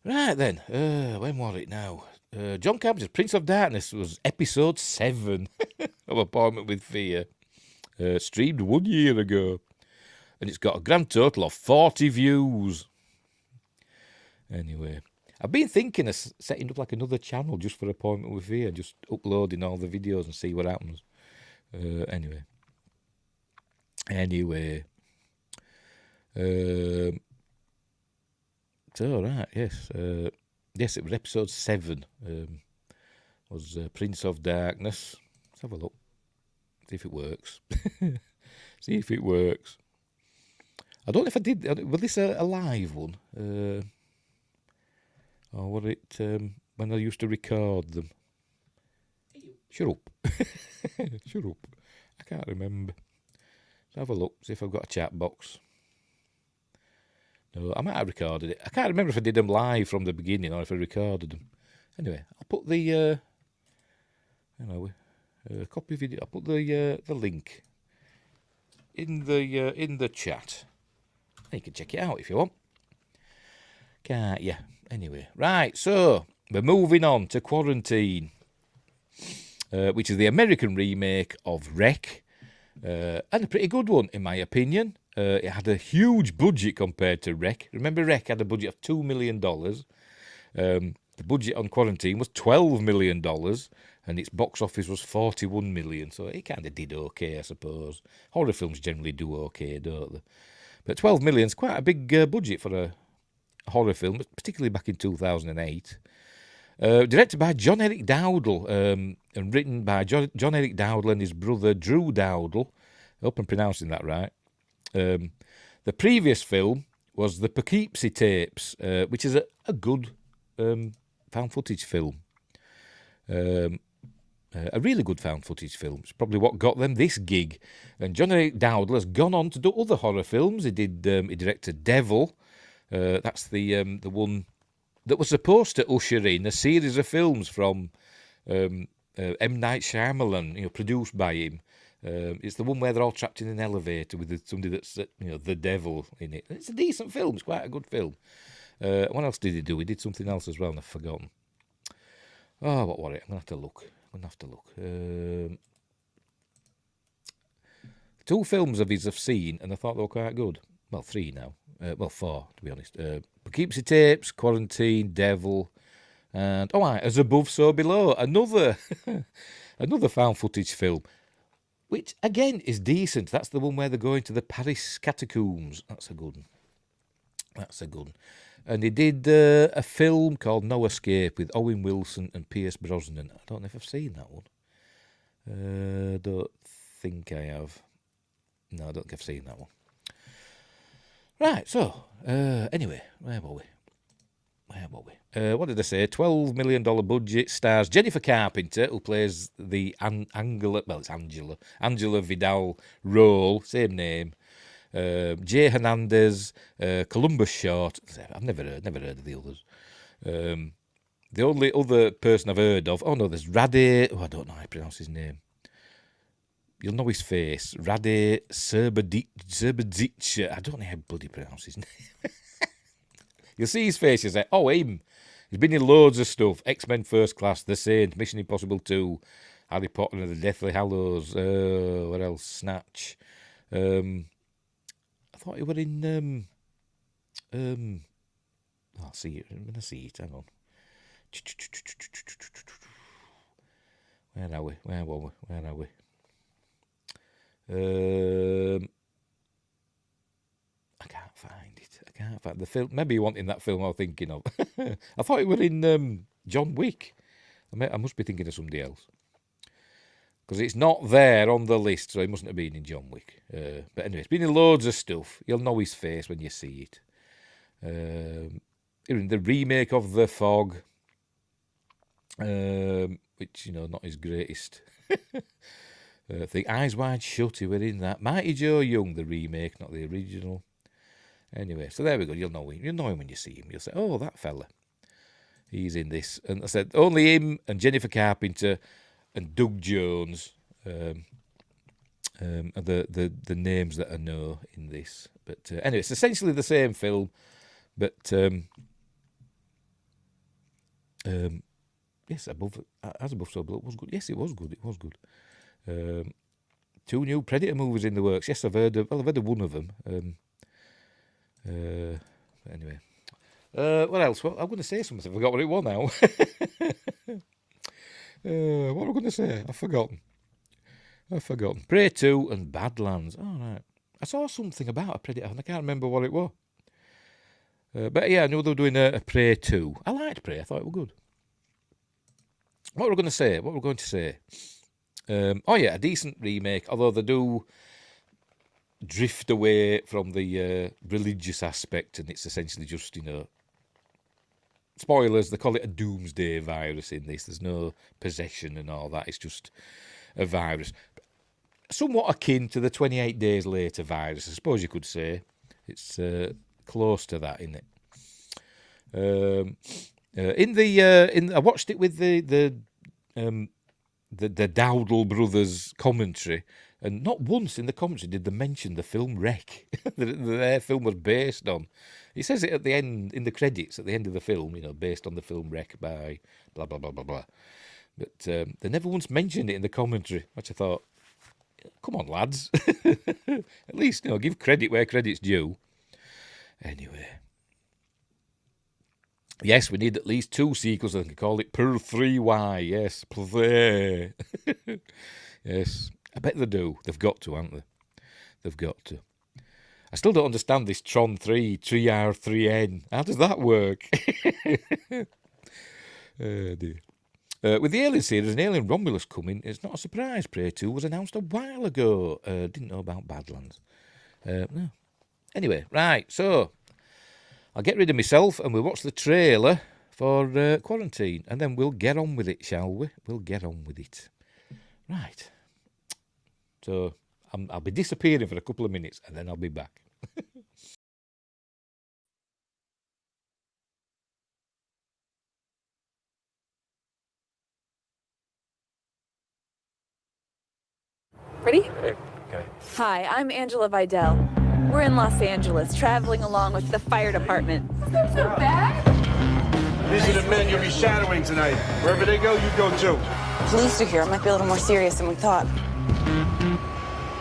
Right then, when was it now? John Carpenter's Prince of Darkness was episode 7 of Appointment with Fear, streamed 1 year ago, and it's got a grand total of 40 views. Anyway, I've been thinking of setting up like another channel just for Appointment with Fear, just uploading all the videos and see what happens. Anyway. So, right, yes. Yes, it was episode 7. Was Prince of Darkness. Let's have a look. See if it works. See if it works. I don't know if I did. Was this a live one? Or was it when I used to record them? Shut up. Shut up. I can't remember. Let's have a look. See if I've got a chat box. No, I might have recorded it. I can't remember if I did them live from the beginning or if I recorded them. Anyway, I'll put the copy video. I'll put the link in the chat. You can check it out if you want. Can't you? Anyway, right. So we're moving on to Quarantine, which is the American remake of Wreck, and a pretty good one in my opinion. It had a huge budget compared to Wreck. Remember, Wreck had a budget of $2 million. The budget on Quarantine was $12 million, and its box office was $41 million. So it kind of did okay, I suppose. Horror films generally do okay, don't they? But $12 million is quite a big budget for a horror film, particularly back in 2008. Directed by John Eric Dowdle, and written by John Eric Dowdle and his brother Drew Dowdle. I hope I'm pronouncing that right. The previous film was the Poughkeepsie Tapes, which is a good found footage film. A really good found footage film. It's probably what got them this gig. And John Eric Dowdle has gone on to do other horror films. He directed Devil. That's the one that was supposed to usher in a series of films from M. Night Shyamalan, produced by him. It's the one where they're all trapped in an elevator with somebody that's, the devil in it. It's a decent film. It's quite a good film. What else did he do? He did something else as well, and I've forgotten. Oh, what was it? I'm going to have to look. 2 films of his I've seen, and I thought they were quite good. Well, 3 now. 4, to be honest. Poughkeepsie Tapes, Quarantine, Devil, and, As Above, So Below. Another found footage film, which, again, is decent. That's the one where they're going to the Paris catacombs. That's a good one. And he did a film called No Escape with Owen Wilson and Pierce Brosnan. I don't know if I've seen that one. Don't think I have. No, I don't think I've seen that one. Right, so, anyway, where were we? What did I say? $12 million budget, stars Jennifer Carpenter, who plays the Angela Vidal role, same name. Jay Hernandez, Columbus Short. I've never heard of the others. The only other person I've heard of, there's Rade. I don't know how to pronounce his name. You'll know his face. Rade Serbidic. I don't know how to bloody pronounce his name. You'll see his face. You say, him. He's been in loads of stuff. X-Men First Class, The Saint, Mission Impossible 2, Harry Potter and the Deathly Hallows. What else? Snatch. I thought he were in. I'll see it. I'm going to see it. Hang on. Where are we? I can't find it. The film. Maybe you want in that film I'm thinking of. I thought it was in John Wick. I must be thinking of somebody else. Because it's not there on the list, so he mustn't have been in John Wick. But anyway, it's been in loads of stuff. You'll know his face when you see it. In the remake of The Fog, which, not his greatest thing. Eyes Wide Shut, he were in that. Mighty Joe Young, the remake, not the original. Anyway, so there we go. You'll know him. You'll know him when you see him. You'll say, that fella. He's in this. And I said, only him and Jennifer Carpenter and Doug Jones are the names that I know in this. But anyway, it's essentially the same film, but Yes, as above, so below. It was good. Yes, it was good. It was good. 2 new Predator movies in the works. Yes, I've heard of one of them. Anyway. What else? Well, I'm going to say something. I forgot what it was now. What am I going to say? I've forgotten. Prey 2 and Badlands. Oh, right. I saw something about a Predator and I can't remember what it was. But yeah, I knew they were doing a Prey 2. I liked Prey. I thought it was good. What were we going to say? A decent remake, although they do drift away from the religious aspect, and it's essentially just, spoilers, they call it a doomsday virus in this. There's no possession and all that. It's just a virus. Somewhat akin to the 28 Days Later virus, I suppose you could say. It's close to that, isn't it? I watched it with the Dowdle brothers commentary, and not once in the commentary did they mention the film Wreck that their film was based on. He says it at the end, in the credits, at the end of the film, based on the film Wreck by blah, blah, blah, blah, blah. But they never once mentioned it in the commentary, which I thought, come on, lads. At least, give credit where credit's due. Anyway. Yes, we need at least 2 sequels. I can call it Per 3Y. Yes, play. Yes, I bet they do. They've got to, haven't they? They've got to. I still don't understand this Tron 3, 3R, 3N. How does that work? Oh, dear. With the Alien series and Alien Romulus coming, it's not a surprise. Prey 2 was announced a while ago. Didn't know about Badlands. No. Anyway, right, so I'll get rid of myself and we'll watch the trailer for Quarantine, and then we'll get on with it, shall we? We'll get on with it. Right. So I'll be disappearing for a couple of minutes and then I'll be back. Ready? Okay. Hi, I'm Angela Vidal. We're in Los Angeles, traveling along with the fire department. Is that so bad? These are the men you'll be shadowing tonight. Wherever they go, you go too. Police are here. It might be a little more serious than we thought.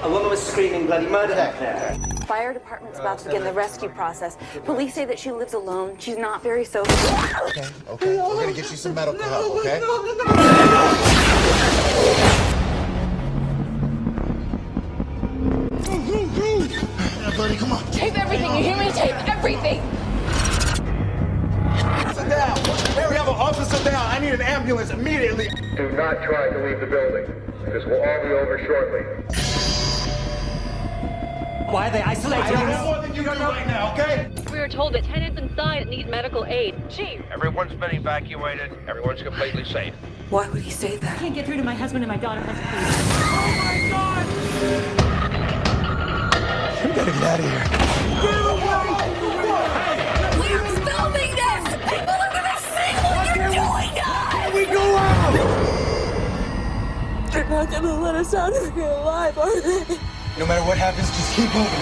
A woman was screaming bloody murder back there. Fire department's about to begin the rescue process. Police say that she lives alone. She's not very social. Okay. We're gonna get you some medical help, okay? Yeah, buddy, come on. Tape everything. You hear me? Tape everything. Sit down. We have an officer down. I need an ambulance immediately. Do not try to leave the building. This will all be over shortly. Why are they isolating I know us? more than you do right now, okay? We were told that tenants inside need medical aid. Chief! Everyone's been evacuated. Everyone's completely safe. Why would he say that? I can't get through to my husband and my daughter has a We gotta get out of here. We're filming this! People are gonna see what you're doing now! We go out! They're not gonna let us out of here alive, are they? No matter what happens, just keep moving.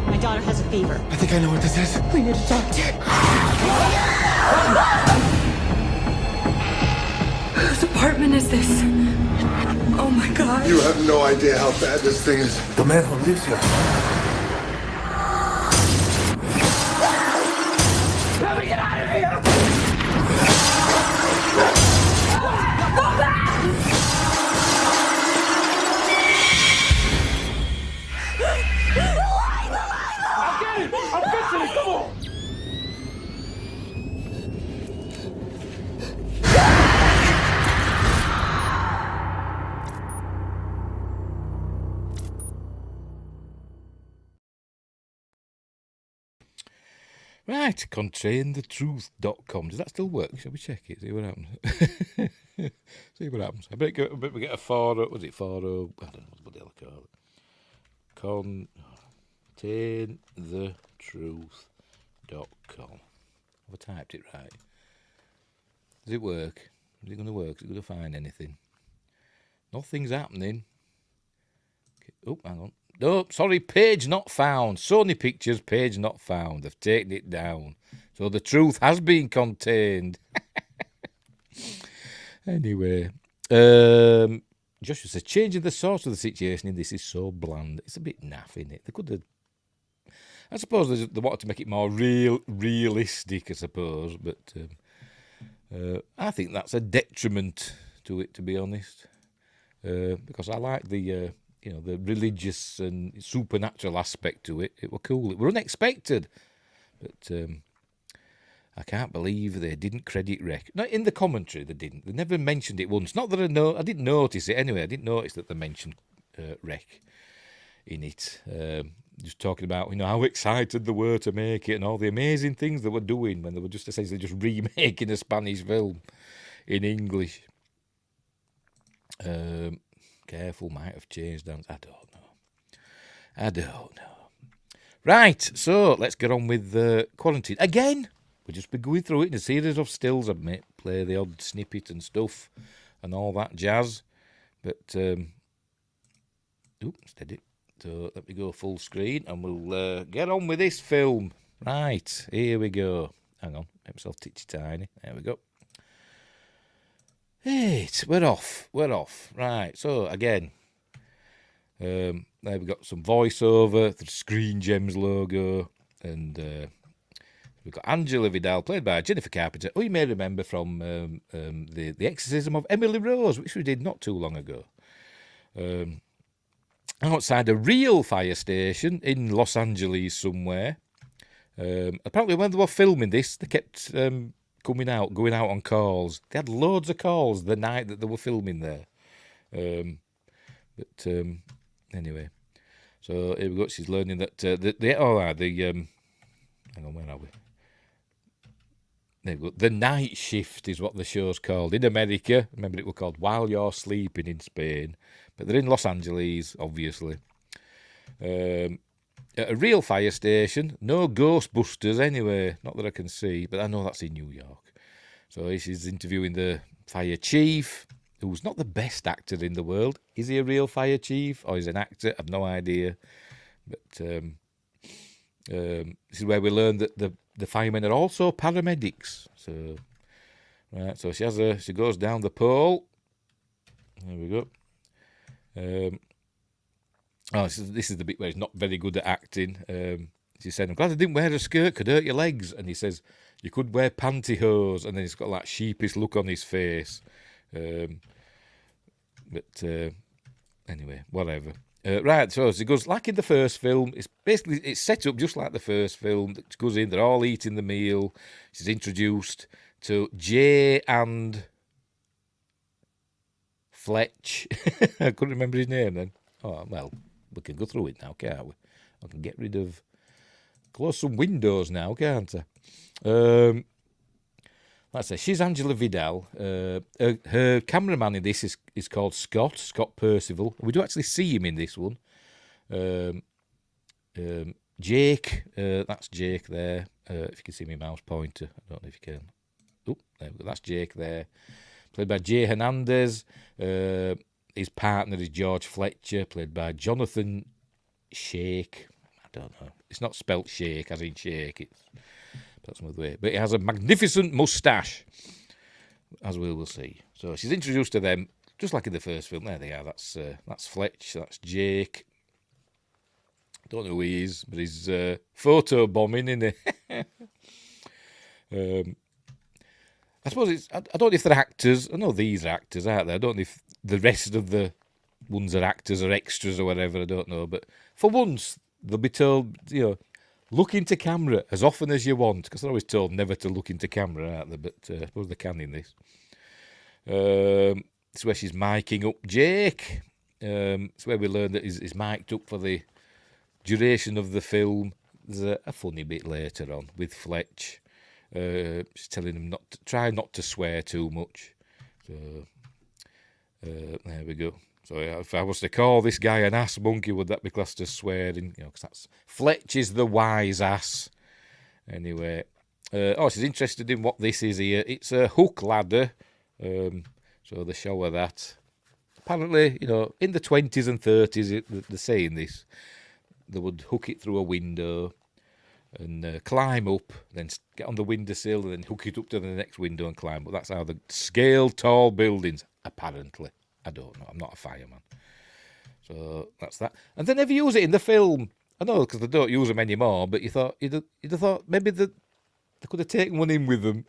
My daughter has a fever. I think I know what this is. We need to talk to her. Whose apartment is this? Oh my God. You have no idea how bad this thing is. The man who lives here. Let me get out of here! I'm fixing it. Come on. Right, containthetruth.com. Does that still work? Shall we check it? See what happens. See what happens. I bet we get a 4. Was it 4? I don't know what the hell I call it. Containthetruth.com. Have I typed it right? Does it work? Is it going to work? Is it going to find anything? Nothing's happening. Okay. Oh, hang on. No, sorry, page not found. Sony Pictures, page not found. They've taken it down. So the truth has been contained. Anyway, Joshua says, changing the source of the situation in this is so bland. It's a bit naff, isn't it? They could have... I suppose they wanted to make it more realistic, I suppose, but I think that's a detriment to it, to be honest, because I like the the religious and supernatural aspect to it. It were cool. It were unexpected, but I can't believe they didn't credit Rec. Not in the commentary, they didn't. They never mentioned it once. Not that I didn't notice it anyway. I didn't notice that they mentioned Rec in it. Just talking about how excited they were to make it and all the amazing things they were doing when they were just essentially just remaking a Spanish film in English. Careful, might have changed. I don't know. Right, so let's get on with Quarantine. Again, we'll just be going through it in a series of stills. I may play the odd snippet and stuff and all that jazz. But, steady. So let me go full screen and we'll get on with this film. Right, here we go. Hang on, make myself titty tiny. There we go. Right, we're off. Right, so again, there we've got some voiceover, the Screen Gems logo, and we've got Angela Vidal, played by Jennifer Carpenter, who you may remember from the Exorcism of Emily Rose, which we did not too long ago. Outside a real fire station in Los Angeles somewhere. Apparently when they were filming this, they kept going out on calls. They had loads of calls the night that they were filming there. Anyway, so here we go. She's learning that hang on, where are we? There we go. The Night Shift is what the show's called in America. Remember, it was called While You're Sleeping in Spain, but they're in Los Angeles, obviously. At a real fire station, no Ghostbusters anyway, not that I can see, but I know that's in New York. So she's interviewing the fire chief, who's not the best actor in the world. Is he a real fire chief or is he an actor? I've no idea. But this is where we learn that the firemen are also paramedics. So, right, so she goes down the pole. There we go. This is the bit where he's not very good at acting. She said, I'm glad I didn't wear a skirt, could hurt your legs. And he says, you could wear pantyhose. And then he's got that sheepish look on his face. Anyway, whatever. Right, so as it goes, like in the first film, it's set up just like the first film. It goes in, they're all eating the meal. She's introduced to Jay and Fletch. I couldn't remember his name then. Oh, well, we can go through it now, can't we? I can get rid of... Close some windows now, can't I? Let's say she's Angela Vidal. Her cameraman in this is called Scott Percival. We do actually see him in this one. Jake, that's Jake there. If you can see my mouse pointer, I don't know if you can. Oh, there we go. That's Jake there, played by Jay Hernandez. His partner is George Fletcher, played by Jonathan Shake. I don't know. It's not spelt shake as in shake. That's another way. But he has a magnificent moustache, as we will see. So she's introduced to them, just like in the first film. There they are. That's Fletch. That's Jake. Don't know who he is, but he's photo bombing, isn't he? I suppose I don't know if they're actors. I know these are actors, aren't they? I don't know if the rest of the ones are actors or extras or whatever. I don't know. But for once, they'll be told, look into camera as often as you want, because they're always told never to look into camera, aren't they? But I suppose they can in this. This is where she's miking up Jake. It's where we learn that he's mic'd up for the duration of the film. There's a funny bit later on with Fletch. She's telling him try not to swear too much. So there we go. So if I was to call this guy an ass monkey, would that be classed as swearing? Because that's Fletch is the wise ass. Anyway, she's interested in what this is here. It's a hook ladder. So they show her that. Apparently, in the 20s and 30s, they're saying this. They would hook it through a window. and climb up, then get on the windowsill, and then hook it up to the next window and climb up. That's how they scale tall buildings, apparently. I don't know. I'm not a fireman. So that's that. And they never use it in the film. I know, because they don't use them anymore, but you'd have thought maybe they could have taken one in with them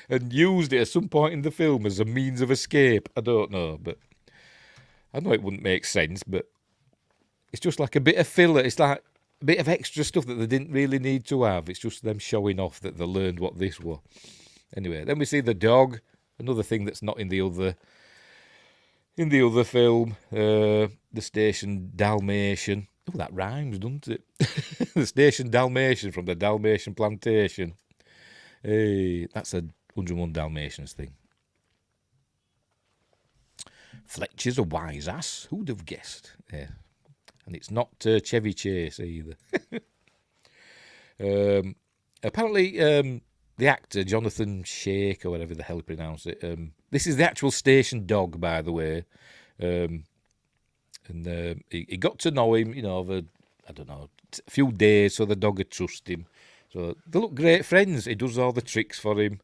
and used it at some point in the film as a means of escape. I don't know, but I know it wouldn't make sense, but it's just like a bit of filler. It's like a bit of extra stuff that they didn't really need to have. It's just them showing off that they learned what this was. Anyway, then we see the dog, another thing that's not in the other film, the station Dalmatian. Oh, that rhymes, doesn't it? The station Dalmatian from the Dalmatian plantation. Hey, that's a 101 Dalmatians thing. Fletcher's a wise ass. Who'd have guessed? Yeah. And it's not Chevy Chase either. Apparently, the actor, Jonathan Shake, or whatever the hell you pronounce it, this is the actual station dog, by the way. And he got to know him, over, I don't know, a few days, so the dog would trust him. So they look great friends. He does all the tricks for him,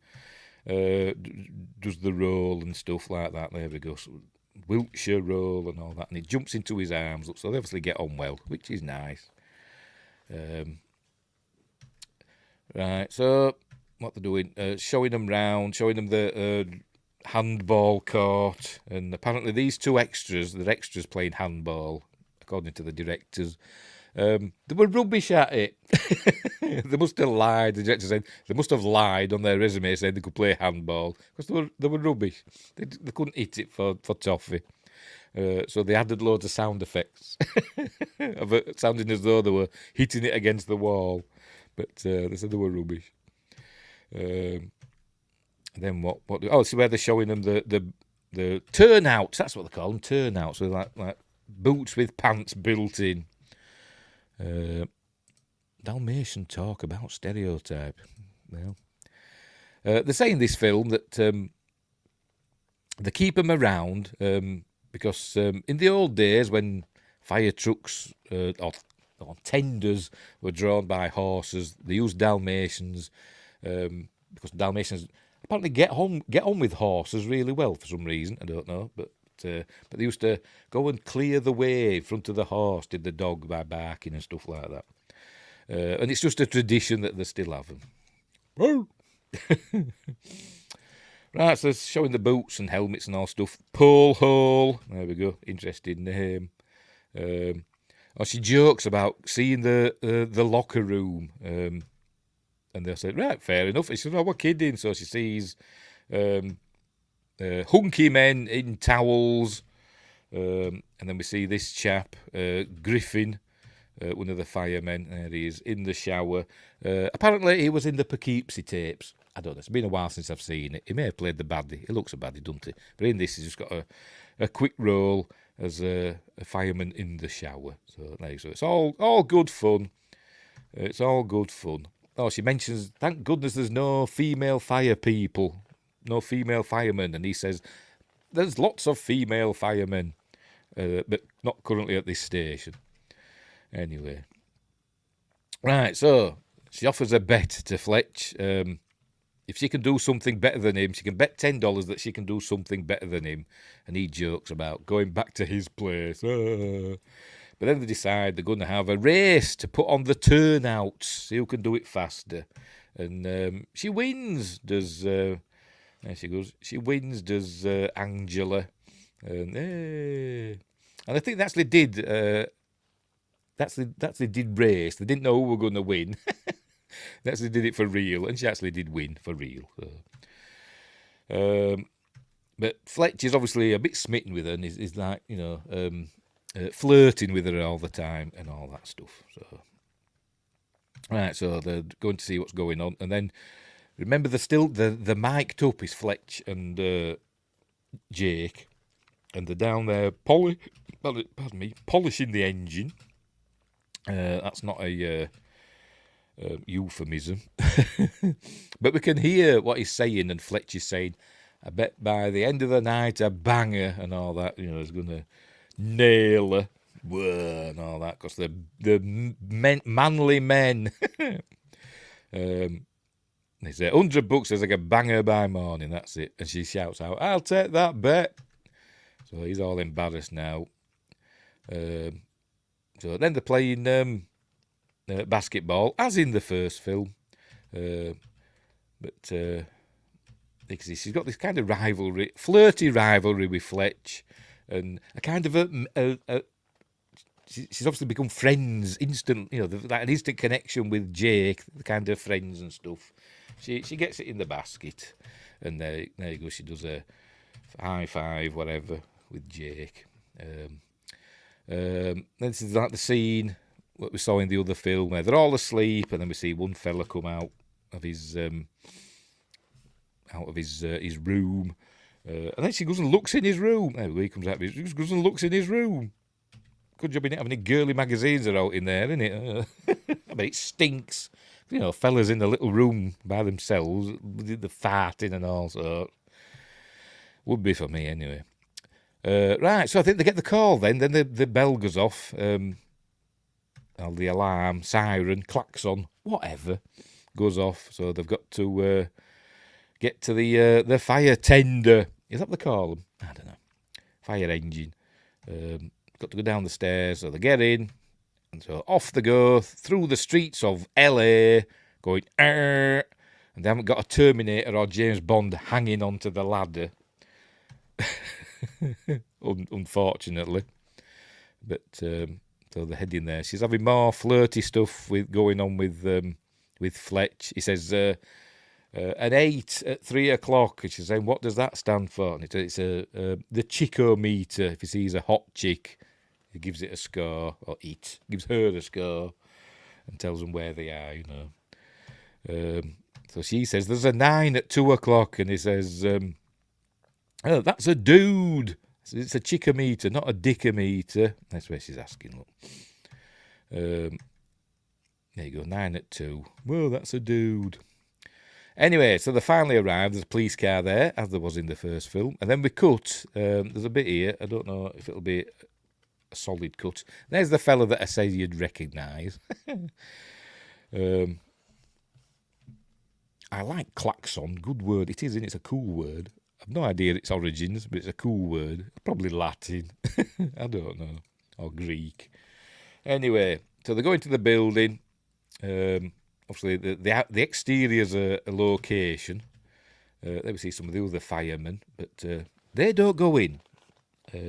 does the roll and stuff like that. There we go. So, Wiltshire roll and all that. And he jumps into his arms. So they obviously get on well, which is nice. Right, so what they're doing, showing them round, showing them the handball court, and apparently these two extras, they're extras playing handball, according to the directors. They were rubbish at it. They must have lied. The director said they must have lied on their resume saying they could play handball because they were rubbish. They couldn't hit it for toffee. So they added loads of sound effects of it sounding as though they were hitting it against the wall, but they said they were rubbish. Then what? Oh, so where they're showing them the turnouts. That's what they call them, turnouts, with like boots with pants built in. Dalmatian talk about stereotype. Well, they say in this film that they keep them around because in the old days when fire trucks or tenders were drawn by horses, they used Dalmatians because Dalmatians apparently get on with horses really well for some reason. I don't know, but they used to go and clear the way in front of the horse, did the dog by barking and stuff like that. And it's just a tradition that they still have them. Right, so it's showing the boots and helmets and all stuff. Pole hole. There we go. Interesting name. She jokes about seeing the locker room. And they'll say, right, fair enough. She says, oh, we're kidding. So she sees hunky men in towels. And then we see this chap, Griffin, one of the firemen. There he is, in the shower. Apparently, he was in the Poughkeepsie tapes. I don't know. It's been a while since I've seen it. He may have played the baddie. He looks a baddie, doesn't he? But in this, he's just got a quick role as a fireman in the shower. So it's all good fun. It's all good fun. Oh, she mentions, thank goodness there's no female fire people, no female firemen. And he says, there's lots of female firemen, but not currently at this station. Anyway. Right, so she offers a bet to Fletch. If she can do something better than him, she can bet $10 that she can do something better than him. And he jokes about going back to his place. But then they decide they're going to have a race to put on the turnouts, see who can do it faster. And she wins, does... there she goes. She wins, does Angela. And I think they actually did... They did race. They didn't know who were going to win. They actually did it for real, and she actually did win for real. So. But Fletch is obviously a bit smitten with her, and is like, flirting with her all the time and all that stuff. So, right, so they're going to see what's going on, and then remember the mic'd up is Fletch and Jake, and they're down there polishing the engine. That's not a euphemism. But we can hear what he's saying, and Fletch is saying, I bet by the end of the night, a banger and all that, is going to nail her. whoa, and all that, because manly men. They say $100 is like a banger by morning. That's it. And she shouts out, "I'll take that bet." So he's all embarrassed now. So then they're playing basketball, as in the first film. But she's got this kind of rivalry, flirty rivalry with Fletch, and a kind of she's obviously become friends instant. Like an instant connection with Jake, the kind of friends and stuff. She gets it in the basket, and there you go. She does a high five, whatever, with Jake. Then this is like the scene what we saw in the other film where they're all asleep, and then we see one fella come out of his room, and then she goes and looks in his room. There he comes out. He goes and looks in his room. Good job he didn't have any girly magazines are out in there, isn't it? I mean, it stinks. Fellas in the little room by themselves, the farting and all sorts. Would be for me anyway. Right, so I think they get the call then. Then the bell goes off. The alarm, siren, klaxon, whatever, goes off. So they've got to get to the fire tender. Is that what they call them? I don't know. Fire engine. Got to go down the stairs. So they get in. And so off they go through the streets of LA, going, and they haven't got a Terminator or James Bond hanging onto the ladder. Unfortunately. But so they're heading there. She's having more flirty stuff going on with Fletch. He says, an 8 at 3 o'clock. And she's saying, what does that stand for? And it's the Chico-meter. If he sees a hot chick, he gives it a score, or gives her a score, and tells them where they are, So she says, there's a 9 at 2 o'clock, and he says, oh, that's a dude. It's a chick-o-meter, not a dick-o-meter. That's where she's asking, look. There you go, 9 at 2. Well, that's a dude. Anyway, so they finally arrive. There's a police car there, as there was in the first film. And then we cut. There's a bit here. I don't know if it'll be a solid cut. There's the fella that I said you'd recognise. I like klaxon. Good word. It is, and it's a cool word. I've no idea its origins, but it's a cool word. Probably Latin. I don't know. Or Greek. Anyway, so they go into the building. Obviously, the exterior's a location. There we see some of the other firemen, but they don't go in.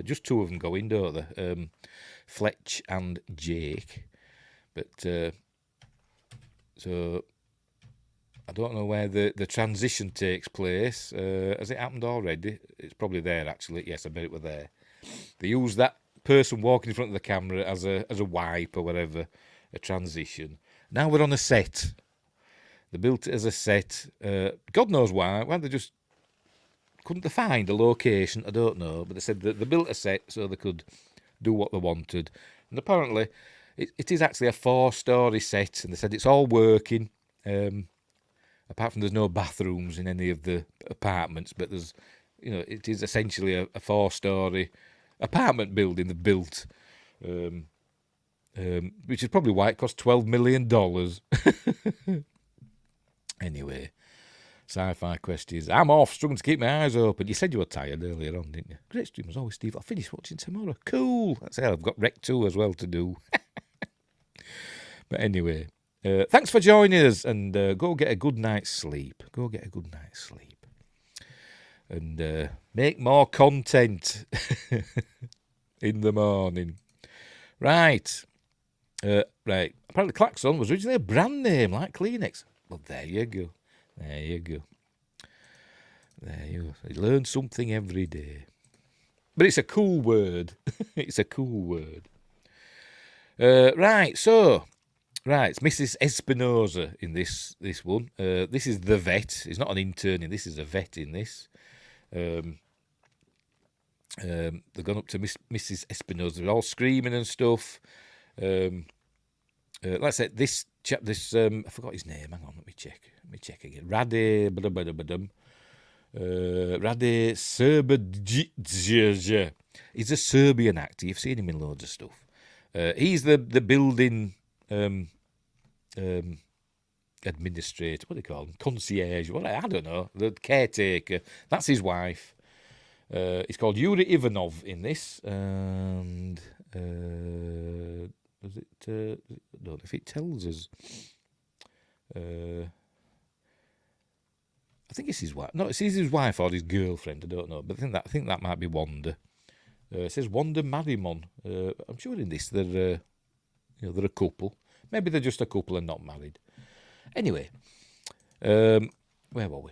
Just two of them go in, don't they? Fletch and Jake. But so I don't know where the transition takes place. Has it happened already? It's probably there, actually. Yes, I bet it was there. They use that person walking in front of the camera as a wipe or whatever, a transition. Now we're on a set. They built it as a set. God knows why. Why they just couldn't they find a location? I don't know. But they said that they built a set so they could do what they wanted. And apparently, it is actually a 4-story set. And they said it's all working. Apart from there's no bathrooms in any of the apartments. But there's, it is essentially a 4-story apartment building they built. Which is probably why it cost $12 million. Anyway, sci-fi questions. I'm off, struggling to keep my eyes open. You said you were tired earlier on, didn't you? Great stream as always, Steve. I'll finish watching tomorrow. Cool. That's it. I've got Rec 2 as well to do. But anyway, thanks for joining us, and go get a good night's sleep. Go get a good night's sleep. And make more content in the morning. Right. Right. Apparently Klaxon was originally a brand name like Kleenex. Well, there you go. There you go. There you go. You learn something every day. But it's a cool word. It's a cool word. Right, so... Right, it's Mrs. Espinosa in this one. This is the vet. It's not an intern in this. Is a vet in this. They've gone up to Mrs. Espinosa. They're all screaming and stuff. Like I said, this chap, I forgot his name. Hang on, let me check again. Rade Serbadj. He's a Serbian actor. You've seen him in loads of stuff. He's the building administrator. What do you call him? Concierge. What I don't know. The caretaker. That's his wife. He's called Yuri Ivanov in this, and does it? I don't know if it tells us. I think it's his wife. No, it's his wife or his girlfriend. I don't know, but I think that might be Wanda. It says Wanda Marimon. I'm sure in this they're a couple. Maybe they're just a couple and not married. Anyway, where were we?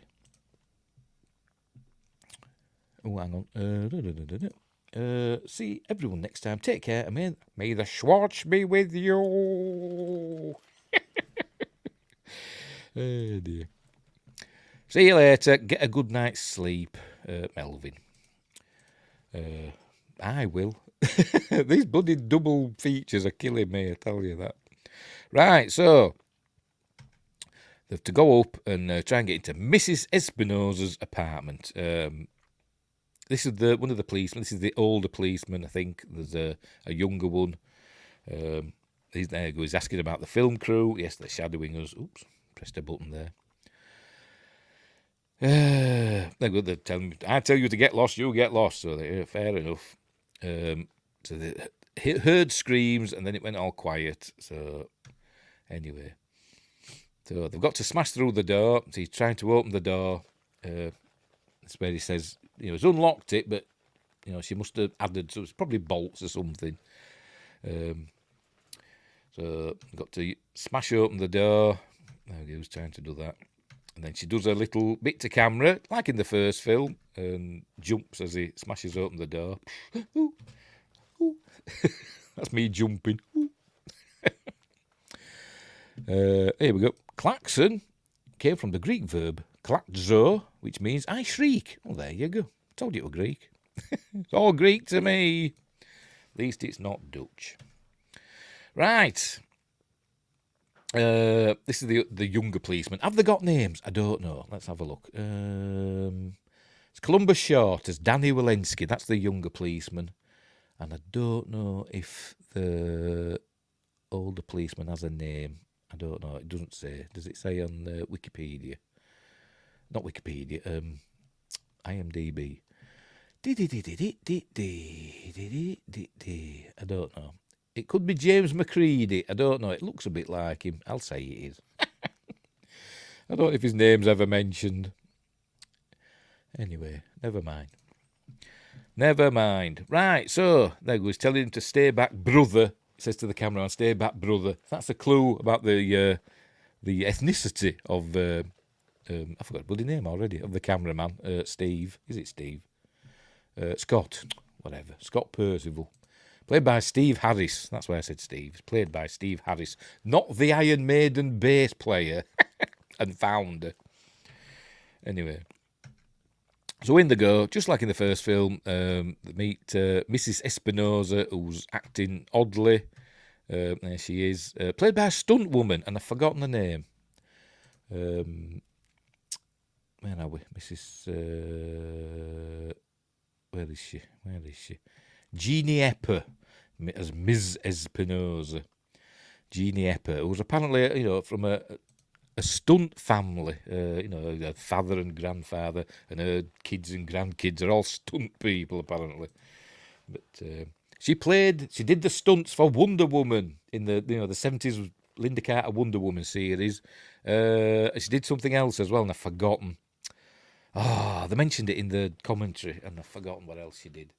Oh, hang on. See everyone next time. Take care. And may the Schwartz be with you. Oh, dear. See you later. Get a good night's sleep, Melvin. I will. These bloody double features are killing me, I tell you that. Right, so they have to go up and try and get into Mrs. Espinosa's apartment. This is one of the policemen. This is the older policeman, I think. There's a younger one. He's asking about the film crew. Yes, they're shadowing us. Oops, pressed a button there. They're telling me, I tell you to get lost, you get lost. So fair enough. So they heard screams and then it went all quiet. So anyway, so they've got to smash through the door. So he's trying to open the door. That's where he says, he's unlocked it, but she must have added. So it's probably bolts or something. So got to smash open the door. He was trying to do that. And then she does a little bit to camera, like in the first film, and jumps as he smashes open the door. Ooh. Ooh. That's me jumping. Here we go. Klaxon came from the Greek verb klaxo, which means I shriek. Well, there you go. Told you it was Greek. It's all Greek to me. At least it's not Dutch. Right. This is the younger policeman. Have they got names? I don't know. Let's have a look. It's Columbus Short as Danny Walensky. That's the younger policeman. And I don't know if the older policeman has a name. I don't know. It doesn't say. Does it say on Wikipedia? Not Wikipedia. IMDb. I don't know. It could be James McCready. I don't know. It looks a bit like him. I'll say it is. I don't know if his name's ever mentioned. Anyway, never mind. Never mind. Right, so there he was telling him to stay back, brother. He says to the cameraman, stay back, brother. That's a clue about the ethnicity of, I forgot the bloody name already, of the cameraman, Steve. Is it Steve? Scott. Whatever. Scott Percival. Played by Steve Harris. That's why I said Steve. It's played by Steve Harris. Not the Iron Maiden bass player and founder. Anyway. So in they go, just like in the first film, they meet Mrs. Espinosa, who's acting oddly. There she is. Played by a stunt woman, and I've forgotten her name. Where are we? Where is she? Jeannie Epper as Ms. Espinosa. Jeannie Epper, who was apparently, from a stunt family. Her father and grandfather and her kids and grandkids are all stunt people, apparently. But she did the stunts for Wonder Woman in the 70s Linda Carter Wonder Woman series. She did something else as well, and I've forgotten. They mentioned it in the commentary, and I've forgotten what else she did.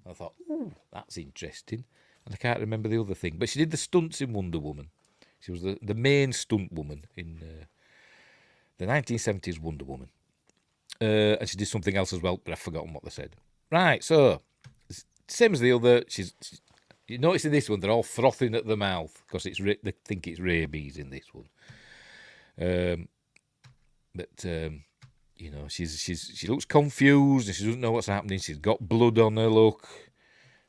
I thought, ooh, that's interesting. And I can't remember the other thing. But she did the stunts in Wonder Woman. She was the main stunt woman in the 1970s Wonder Woman. And she did something else as well, but I've forgotten what they said. Right, so, same as the other. You notice in this one, they're all frothing at the mouth because they think it's rabies in this one. She looks confused and she doesn't know what's happening. She's got blood on her, look,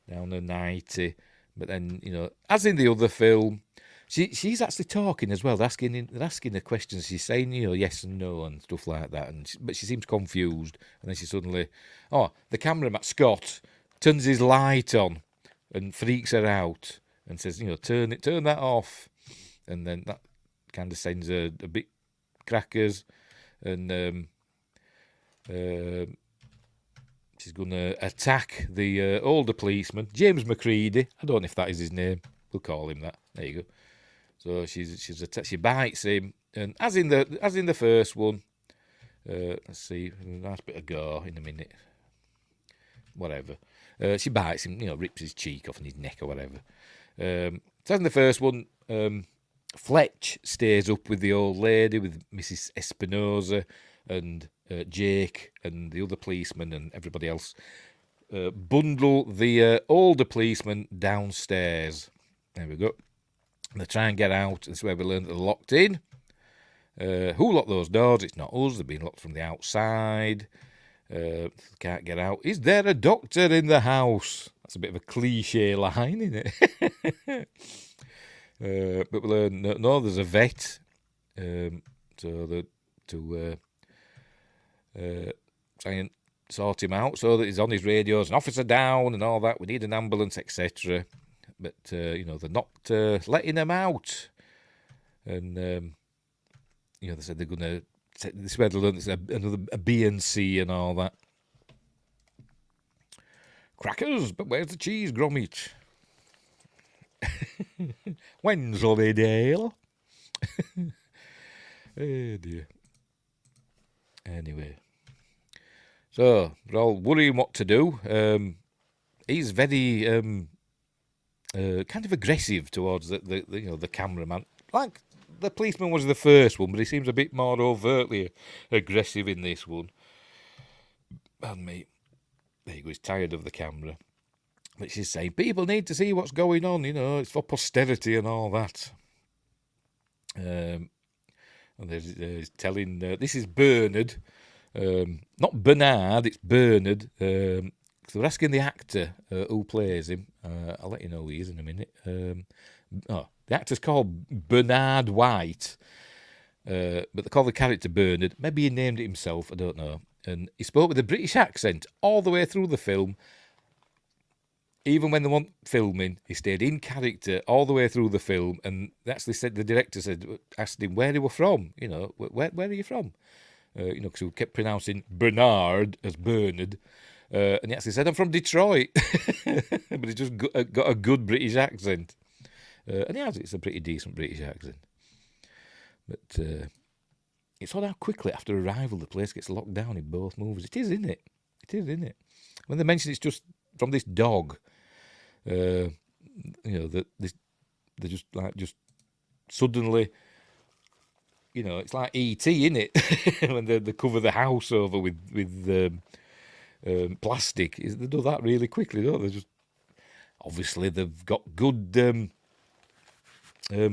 down her nightie. But then, as in the other film, she's actually talking as well. They're asking her questions. She's saying, yes and no and stuff like that. But she seems confused. And then she suddenly, the cameraman, Scott, turns his light on and freaks her out. and says, turn that off. And then that kind of sends a bit crackers, and she's going to attack the older policeman, James McCready. I don't know if that is his name. We'll call him that. There you go. So she bites him, and as in the first one, let's see, a nice bit of gore in a minute. Whatever. She bites him, rips his cheek off and his neck or whatever. So as in the first one, Fletch stays up with the old lady, with Mrs. Espinosa and Jake and the other policeman and everybody else. Bundle the older policeman downstairs. There we go. And they try and get out. This is where we learn that they're locked in. Who locked those doors? It's not us. They've been locked from the outside. Can't get out. Is there a doctor in the house? That's a bit of a cliche line, isn't it? But we learn no, there's a vet. To try and sort him out, so that he's on his radios, an officer down and all that. We need an ambulance, etc. But they're not letting him out, and they said they're going to. This is where they learn there's another BNC and all that. Crackers, but where's the cheese, Gromit? Wensleydale. Oh dear. Anyway, so we're all worrying what to do. He's very kind of aggressive towards the cameraman, like the policeman was the first one, but he seems a bit more overtly aggressive in this one. And mate, there you go, he's tired of the camera. But she's saying, people need to see what's going on, it's for posterity and all that. And he's telling, this is Bernard, not Bernard, it's Bernard. So they're asking the actor who plays him. I'll let you know who he is in a minute. The actor's called Bernard White, but they call the character Bernard. Maybe he named it himself, I don't know. And he spoke with a British accent all the way through the film. Even when they weren't filming, he stayed in character all the way through the film. And actually said, the director asked him where he were from. Where are you from? Because he kept pronouncing Bernard as Bernard. And he actually said, I'm from Detroit. But he just got a good British accent. And he has, it's a pretty decent British accent. But it's odd how quickly after arrival the place gets locked down in both movies. It is, isn't it? It is, isn't it? When they mention it's just from this dog, that they just suddenly, it's like E.T., isn't it? When they cover the house over with plastic. They do that really quickly, don't they? Obviously they've got good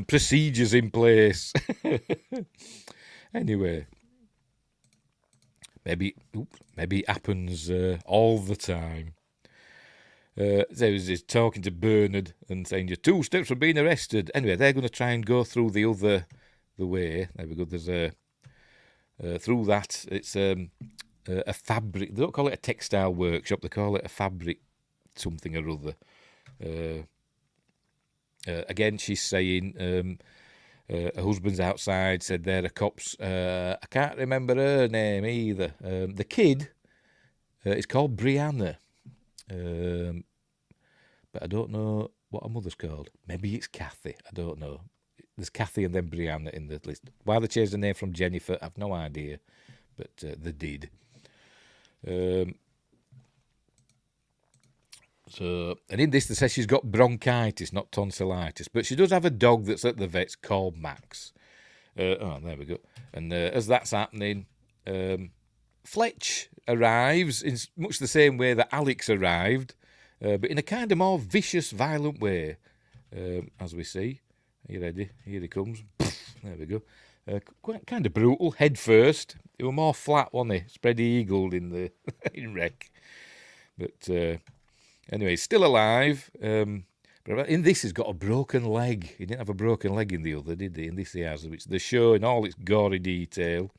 procedures in place. Anyway, maybe it happens all the time. So he's talking to Bernard and saying, you're 2 steps from being arrested. Anyway, they're going to try and go through the way. There we go. There's through that, it's a fabric. They don't call it a textile workshop. They call it a fabric something or other. Again, she's saying her husband's outside, said there are cops. I can't remember her name either. The kid is called Brianna. But I don't know what her mother's called. Maybe it's Kathy. I don't know. There's Kathy and then Brianna in the list. Why they changed the name from Jennifer, I've no idea. But they did. So, and in this, they say she's got bronchitis, not tonsillitis. But she does have a dog that's at the vet's called Max. There we go. And as that's happening, Fletch arrives in much the same way that Alex arrived, but in a kind of more vicious, violent way, as we see. Are you ready? Here he comes. There we go. Quite kind of brutal, head first. He was more flat, wasn't he? Spread-eagled in the in Wreck. But anyway, he's still alive. But in this, he's got a broken leg. He didn't have a broken leg in the other, did he? In this, he has, which they show in all its gory detail.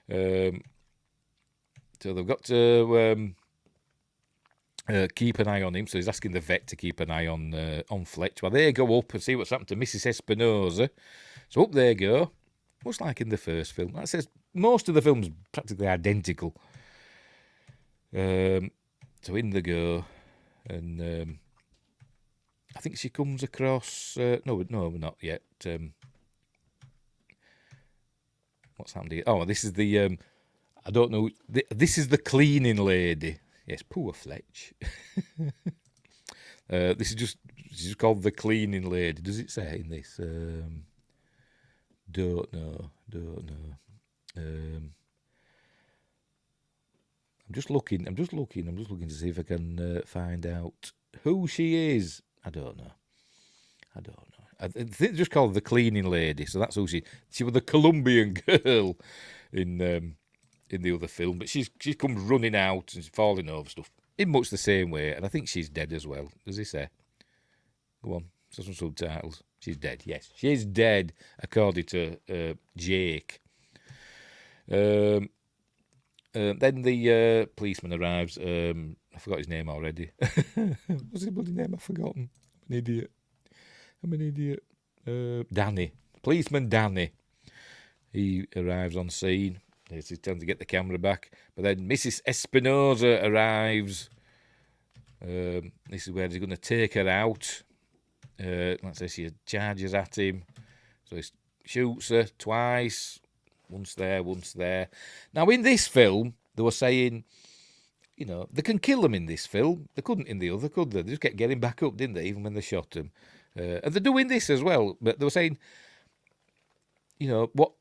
So they've got to keep an eye on him. So he's asking the vet to keep an eye on Fletch. Well, they go up and see what's happened to Mrs. Espinosa. So up they go. Much like in the first film. That says most of the film's practically identical. So in they go, and I think she comes across. No, not yet. What's happened here? Oh, this is the. I don't know. This is the cleaning lady. Yes, poor Fletch. This is just called the cleaning lady. Does it say in this? Don't know. I'm just looking to see if I can find out who she is. I don't know. I think it's just called the cleaning lady. So that's who she was the Colombian girl in the other film, but she comes running out and falling over stuff in much the same way, and I think she's dead as well. Does he say? Go on, so some subtitles. She's dead. Yes, she's dead, according to Jake. Then the policeman arrives. I forgot his name already. What's his bloody name? I've forgotten. I'm an idiot. Danny. Policeman Danny. He arrives on scene. He's trying to get the camera back. But then Mrs. Espinosa arrives. This is where he's going to take her out. Let's say she charges at him. So he shoots her twice. Once there. Now, in this film, they were saying, they can kill them in this film. They couldn't in the other, could they? They just kept getting back up, didn't they, even when they shot them? And they're doing this as well. But they were saying, what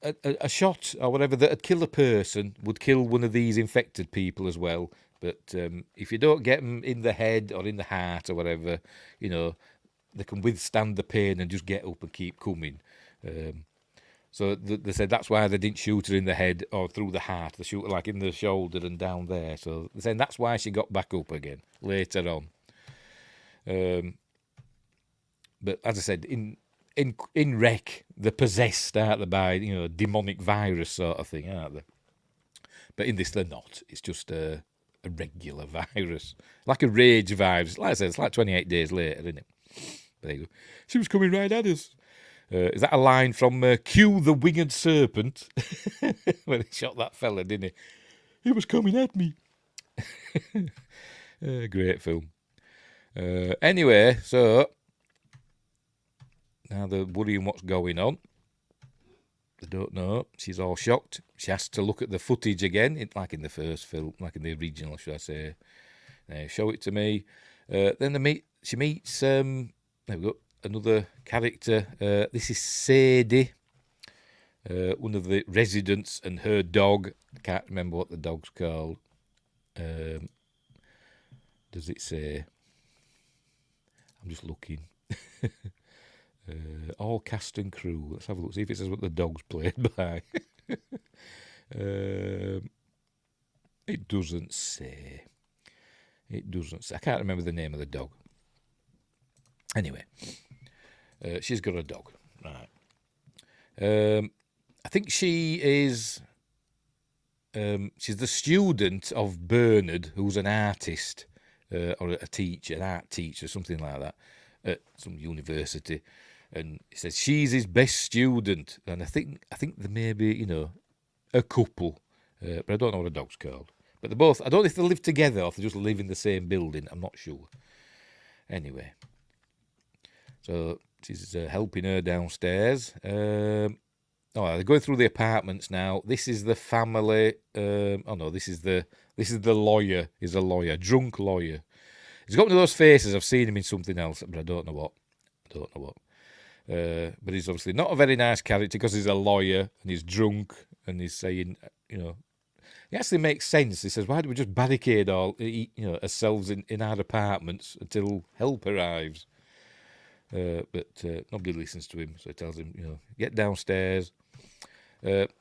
a shot or whatever that would kill a person would kill one of these infected people as well. But if you don't get them in the head or in the heart or whatever, they can withstand the pain and just get up and keep coming. So they said that's why they didn't shoot her in the head or through the heart. They shoot her like in the shoulder and down there. So they're saying that's why she got back up again later on. But as I said, in Wreck, they're possessed, aren't they, by demonic virus sort of thing, aren't they? But in this, they're not. It's just a regular virus, like a rage virus. Like I said, it's like 28 days later, isn't it? There you go. She was coming right at us. Is that a line from Q the Winged Serpent? When he shot that fella, didn't he? He was coming at me. Great film. Anyway, so now they're worrying what's going on. They don't know. She's all shocked. She has to look at the footage again, like in the first film, like in the original, should I say. Show it to me. Then she meets, there we go, another character. This is Sadie, one of the residents, and her dog. I can't remember what the dog's called. Does it say? I'm just looking. All cast and crew. Let's have a look, see if it says what the dog's played by. It doesn't say. I can't remember the name of the dog. Anyway, she's got a dog, right? I think she is. She's the student of Bernard, who's an artist or a teacher, an art teacher, something like that, at some university. And he says she's his best student, and I think there may be a couple, but I don't know what a dog's called. But they're both. I don't know if they live together or if they just live in the same building. I'm not sure. Anyway. So she's helping her downstairs. They're going through the apartments now. This is the family. This is the lawyer. He's a lawyer, drunk lawyer. He's got one of those faces. I've seen him in something else, but I don't know what. But he's obviously not a very nice character because he's a lawyer and he's drunk and he's saying, it actually makes sense. He says, why do we just barricade all, ourselves in our apartments until help arrives? But nobody listens to him, so he tells him, get downstairs.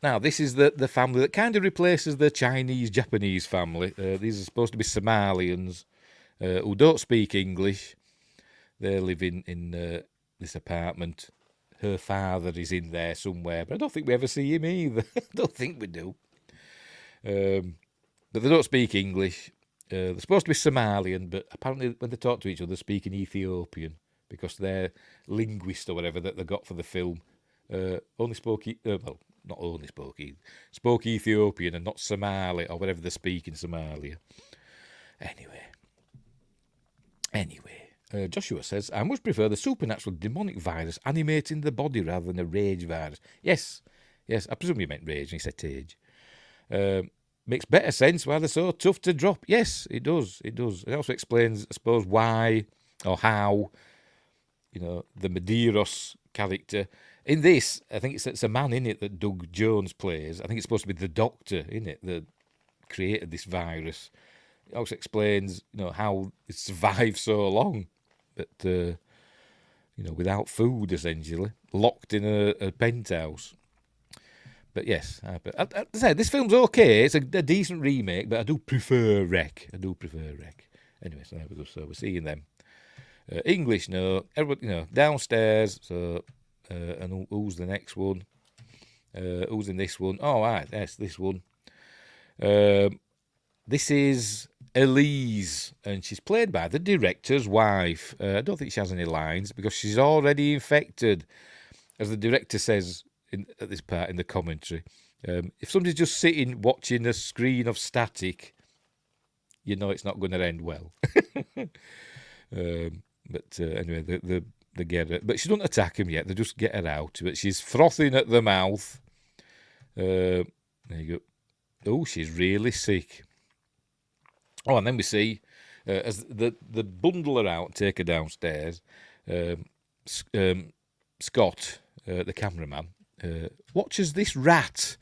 Now, this is the family that kind of replaces the Chinese-Japanese family. These are supposed to be Somalians who don't speak English. They're living in this apartment. Her father is in there somewhere, but I don't think we ever see him either. I don't think we do. But they don't speak English. they're supposed to be Somalian, but apparently when they talk to each other, they speak in Ethiopian because their linguist or whatever that they got for the film only spoke, well, not only spoke Ethiopian and not Somali or whatever they speak in Somalia. Anyway, Joshua says, I much prefer the supernatural demonic virus animating the body rather than a rage virus. Yes, I presume you meant rage and he said tage. Makes better sense why they're so tough to drop. Yes, it does. It also explains, I suppose, why or how, the Medeiros character. In this, I think it's a man in it that Doug Jones plays. I think it's supposed to be the doctor in it that created this virus. It also explains, how it survived so long, but without food essentially, locked in a penthouse. But yes, I say this film's okay. It's a decent remake, but I do prefer Wreck. Anyway, so there we go. So we're seeing them. English, no. Everybody, downstairs. So, and who's the next one? Who's in this one? Oh, right, yes, this one. This is Elise, and she's played by the director's wife. I don't think she has any lines because she's already infected, as the director says at this part in the commentary. If somebody's just sitting watching a screen of static, it's not going to end well. But anyway, they get her. But she doesn't attack him yet. They just get her out. But she's frothing at the mouth. There you go. Oh, she's really sick. Oh, and then we see, as the bundle her out, take her downstairs, Scott, the cameraman, watches this rat.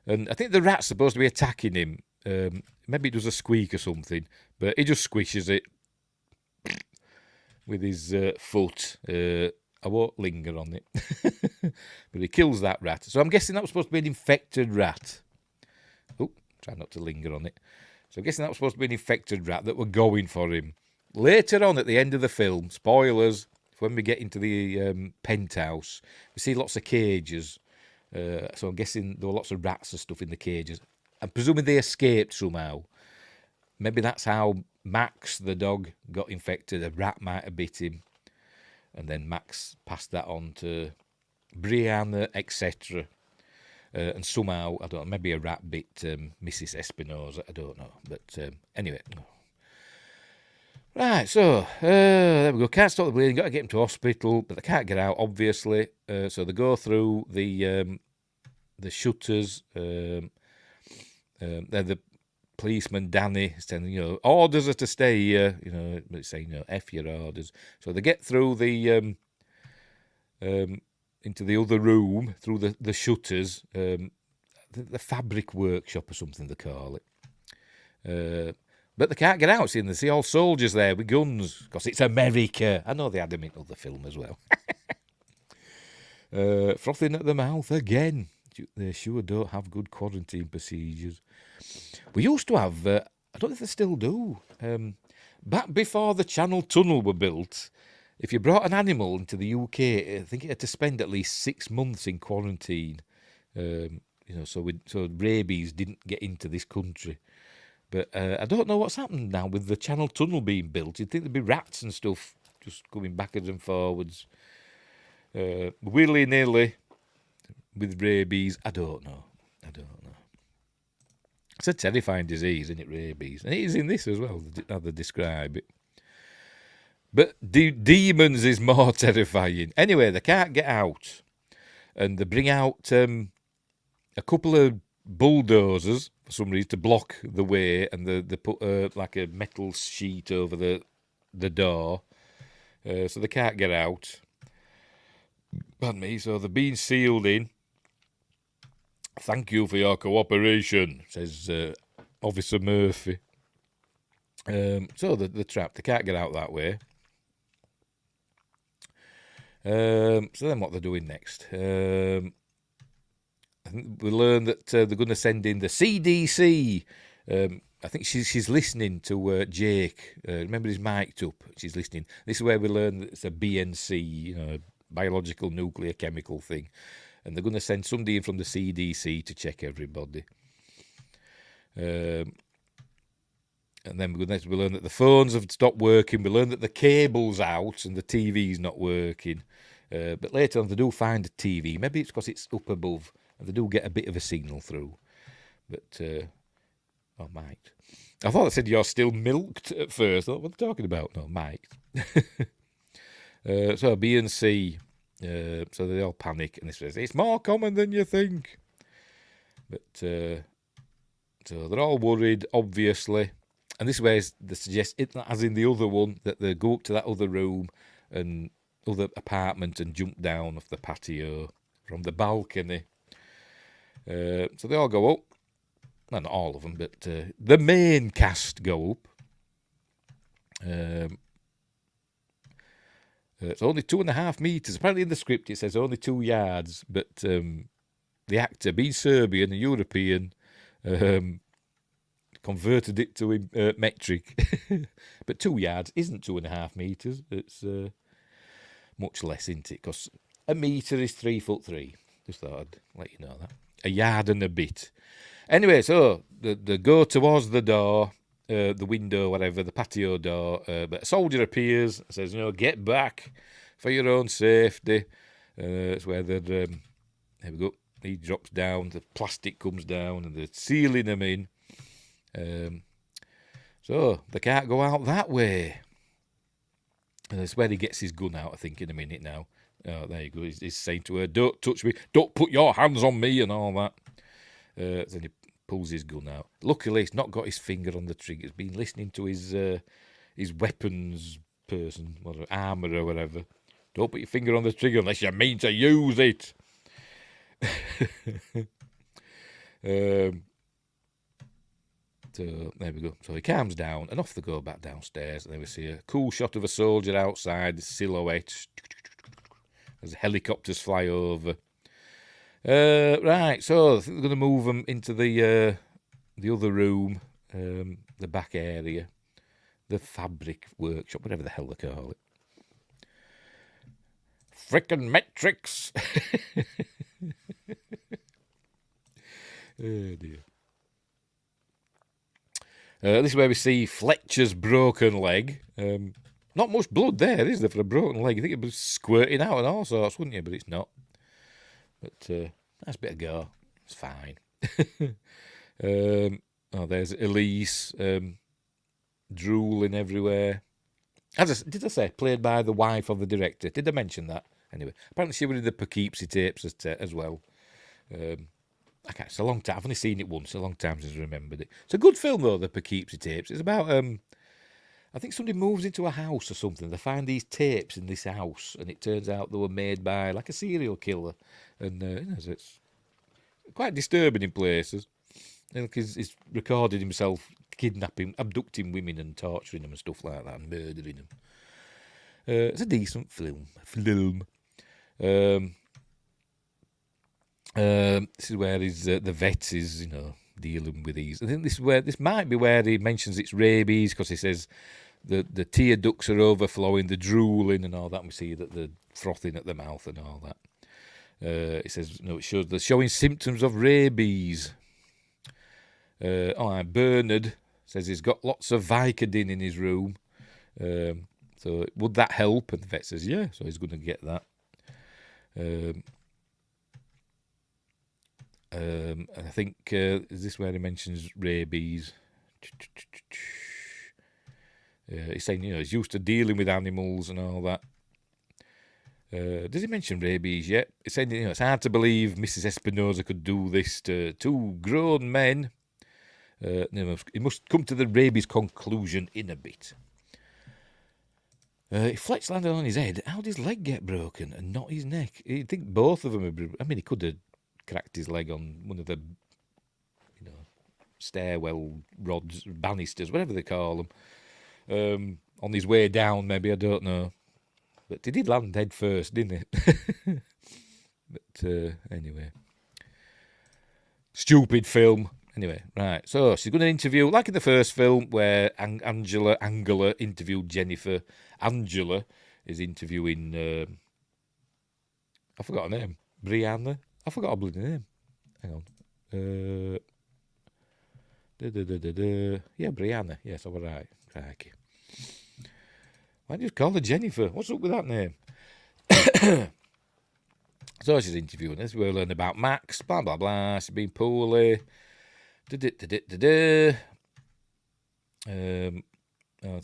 And I think the rat's supposed to be attacking him. Maybe it does a squeak or something, but he just squishes it with his foot. I won't linger on it. But he kills that rat. So I'm guessing that was supposed to be an infected rat. Oh, try not to linger on it. So I'm guessing that was supposed to be an infected rat that were going for him. Later on at the end of the film, spoilers, when we get into the penthouse, we see lots of cages. So I'm guessing there were lots of rats and stuff in the cages. I'm presuming they escaped somehow. Maybe that's how Max, the dog, got infected. A rat might have bit him. And then Max passed that on to Brianna, etc. And somehow, I don't know, maybe a rat bit Mrs. Espinosa, I don't know. But anyway. Right, so there we go. Can't stop the bleeding, got to get him to hospital, but they can't get out, obviously. So they go through the shutters. They're the policeman, Danny, saying, orders are to stay here, but saying, F your orders. So they get through the into the other room through the shutters, the fabric workshop or something they call it. But they can't get out. See, they see all soldiers there with guns because it's America. I know they had them in other film as well. Frothing at the mouth again. They sure don't have good quarantine procedures. We used to have, I don't know if they still do, back before the Channel Tunnel were built, if you brought an animal into the UK, I think it had to spend at least 6 months in quarantine. So rabies didn't get into this country. But I don't know what's happened now with the Channel Tunnel being built. You'd think there'd be rats and stuff just coming backwards and forwards, willy-nilly with rabies. I don't know. It's a terrifying disease, isn't it, rabies? And it is in this as well, how they describe it. But demons is more terrifying. Anyway, they can't get out. And they bring out a couple of bulldozers, for some reason, to block the way. And they put like a metal sheet over the door. So they can't get out. Pardon me. So they're being sealed in. Thank you for your cooperation, says Officer Murphy. So they're trapped. They can't get out that way. So then what they're doing next? I think we learn that they're going to send in the CDC. I think she's listening to Jake. Remember, he's mic'd up. She's listening. This is where we learn that it's a BNC, biological nuclear chemical thing. And they're going to send somebody in from the CDC to check everybody. And And then we learn that the phones have stopped working. We learn that the cable's out and the TV's not working. But later on, they do find a TV. Maybe it's because it's up above, and they do get a bit of a signal through. But, oh, Mike. I thought I said you're still milked at first. I thought, what are they talking about? No, Mike. So B and C, so they all panic, and they says, it's more common than you think. But, so they're all worried, obviously. And this way they suggest, as in the other one, that they go up to that other room and other apartment and jump down off the patio from the balcony. So they all go up. Well, not all of them, but the main cast go up. It's only 2.5 meters. Apparently in the script it says only 2 yards, but the actor, being Serbian and European, converted it to metric. But 2 yards isn't 2.5 meters. It's much less, isn't it? Because a meter is 3'3". Just thought I'd let you know that. A yard and a bit. Anyway, so they go towards the door, the window, whatever, the patio door. But a soldier appears and says, get back for your own safety. It's where they're, there we go. He drops down, the plastic comes down, and they're sealing him in. So they can't go out that way. And that's where he gets his gun out, I think, in a minute now. Oh, there you go. He's saying to her, don't touch me, don't put your hands on me, and all that. Then he pulls his gun out. Luckily, he's not got his finger on the trigger. He's been listening to his weapons person, armour or whatever. Don't put your finger on the trigger unless you mean to use it. So there we go. So he calms down, and off they go back downstairs. And then we see a cool shot of a soldier outside, silhouette, as helicopters fly over. Right, so I think they're going to move them into the other room, the back area, the fabric workshop, whatever the hell they call it. Frickin' metrics. Oh dear. This is where we see Fletcher's broken leg. Not much blood there, is there, for a broken leg? You think it'd be squirting out and all sorts, wouldn't you? But it's not. But nice bit of go. It's fine. There's Elise drooling everywhere. Did I say played by the wife of the director? Did I mention that? Anyway, apparently she was in the Poughkeepsie tapes as well. It's a long time. I've only seen it once. A long time since I remembered it. It's a good film though, the Poughkeepsie tapes. It's about I think somebody moves into a house or something. They find these tapes in this house, and it turns out they were made by like a serial killer, and so it's quite disturbing in places. He's recorded himself kidnapping, abducting women, and torturing them and stuff like that, and murdering them. It's a decent film. This is where the vet is, dealing with these. I think this might be where he mentions it's rabies, because he says the tear ducts are overflowing, the drooling and all that. And we see that they're frothing at the mouth and all that. It says, it shows they're showing symptoms of rabies. Bernard says he's got lots of Vicodin in his room. So would that help? And the vet says, yeah, so he's going to get that. And I think, is this where he mentions rabies? He's saying, he's used to dealing with animals and all that. Does he mention rabies yet? He's saying, it's hard to believe Mrs. Espinosa could do this to 2 grown men. He must come to the rabies conclusion in a bit. If Fletch landed on his head, how did his leg get broken and not his neck? You'd think both of them he could have cracked his leg on one of the, stairwell rods, banisters, whatever they call them. On his way down, maybe, I don't know. But he did land head first, didn't he? But anyway. Stupid film. Anyway, right. So she's going to interview, like in the first film, where Angela interviewed Jennifer. Angela is interviewing, I forgot her name. Brianna? I forgot her bloody name. Hang on. Yeah, Brianna. Yes, all right. Crikey. Why do you call her Jennifer? What's up with that name? So she's interviewing us. We'll learn about Max. Blah, blah, blah. She's been poorly. Let's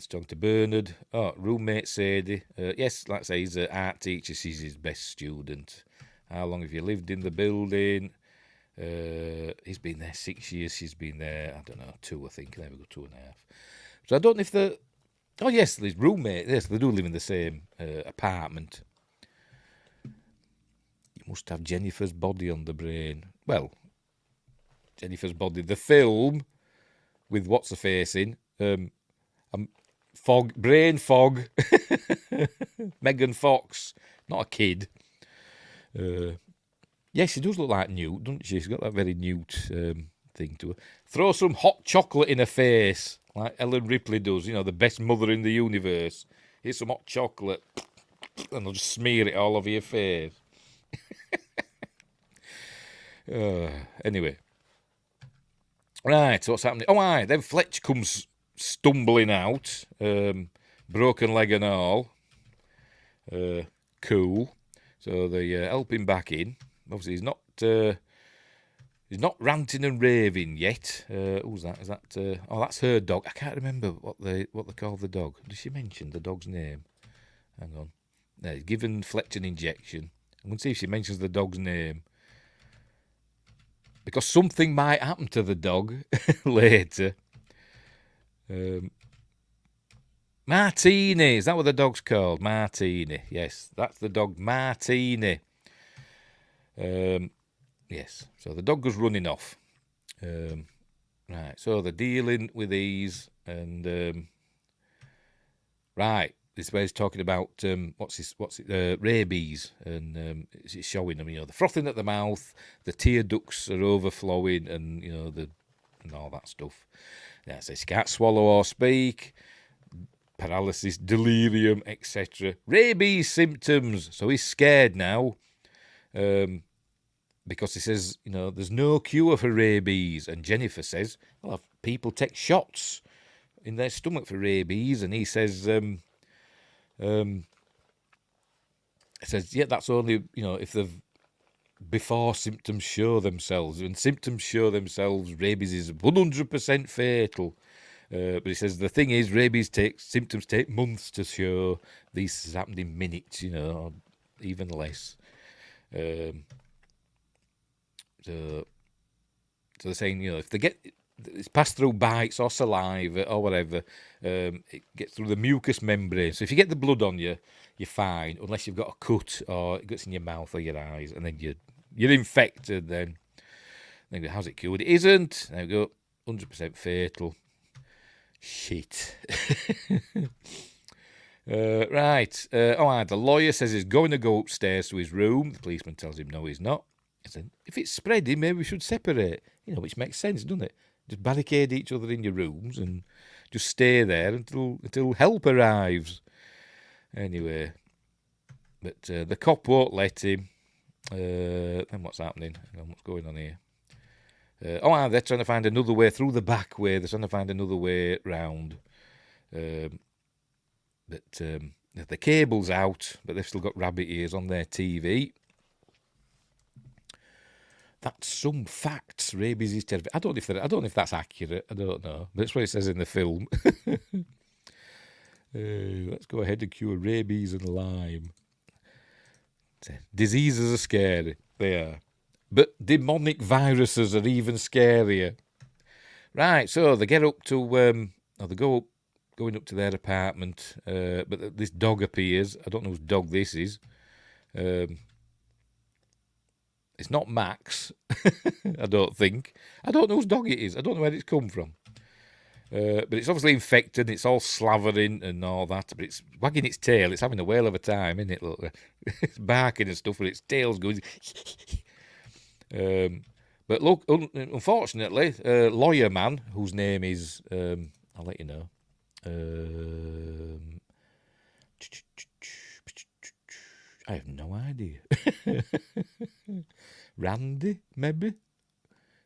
talk to Bernard. Roommate Sadie. Yes, like I say, he's an art teacher. She's his best student. How long have you lived in the building? He's been there 6 years. She's been there, I don't know, 2, I think. There we go, 2.5. So I don't know if the... Oh, yes, there's roommate. Yes, they do live in the same apartment. You must have Jennifer's body on the brain. Well, Jennifer's body. The film with what's-her-face in... brain fog. Megan Fox, not a kid. Yeah, she does look like Newt, doesn't she? She's got that very Newt thing to her. Throw some hot chocolate in her face, like Ellen Ripley does. You know, the best mother in the universe. Here's some hot chocolate, and they'll just smear it all over your face. Anyway, right. So what's happening? Oh, aye. Then Fletch comes stumbling out, broken leg and all. Cool. So they help him back in. Obviously, he's not ranting and raving yet. Who's that? Is that? That's her dog. I can't remember what they call the dog. Did she mention the dog's name? Hang on. No, he's given Fletch an injection. I'm going to see if she mentions the dog's name. Because something might happen to the dog later. Martini, is that what the dog's called? Martini, yes, that's the dog, Martini. Yes, so the dog was running off. Right, so they're dealing with these, and right, this is where he's talking about rabies, and it's showing them, the frothing at the mouth, the tear ducts are overflowing, and and all that stuff. Yeah, so she can't swallow or speak. Paralysis, delirium, etc. Rabies symptoms. So he's scared now because he says, there's no cure for rabies. And Jennifer says, well, have people take shots in their stomach for rabies? And he says, yeah, that's only, if they've, before symptoms show themselves. When symptoms show themselves, rabies is 100% fatal. But he says the thing is, rabies symptoms take months to show. These has happened in minutes, or even less. So they're saying, if they it's passed through bites or saliva or whatever, it gets through the mucous membrane. So if you get the blood on you, you're fine, unless you've got a cut or it gets in your mouth or your eyes, and then you're infected. Then how's it cured? It isn't. There we go. 100% fatal. Shit. Right. The lawyer says he's going to go upstairs to his room. The policeman tells him no, he's not. He said, if it's spreading, maybe we should separate. Which makes sense, doesn't it? Just barricade each other in your rooms and just stay there until help arrives. Anyway, but the cop won't let him. Then what's happening? What's going on here? They're trying to find another way through the back way. They're trying to find another way round. But the cable's out, but they've still got rabbit ears on their TV. That's some facts. Rabies is terrible. I don't know if that's accurate. I don't know. But that's what it says in the film. Let's go ahead and cure rabies and Lyme. Diseases are scary. They are. But demonic viruses are even scarier. Right, so they get up to, they going up to their apartment, but this dog appears. I don't know whose dog this is. It's not Max, I don't think. I don't know whose dog it is. I don't know where it's come from. But it's obviously infected. It's all slavering and all that. But it's wagging its tail. It's having a whale of a time, isn't it? Look, it's barking and stuff, but its tail's going... But look, unfortunately, lawyer man, whose name is, I'll let you know. I have no idea. Randy, maybe?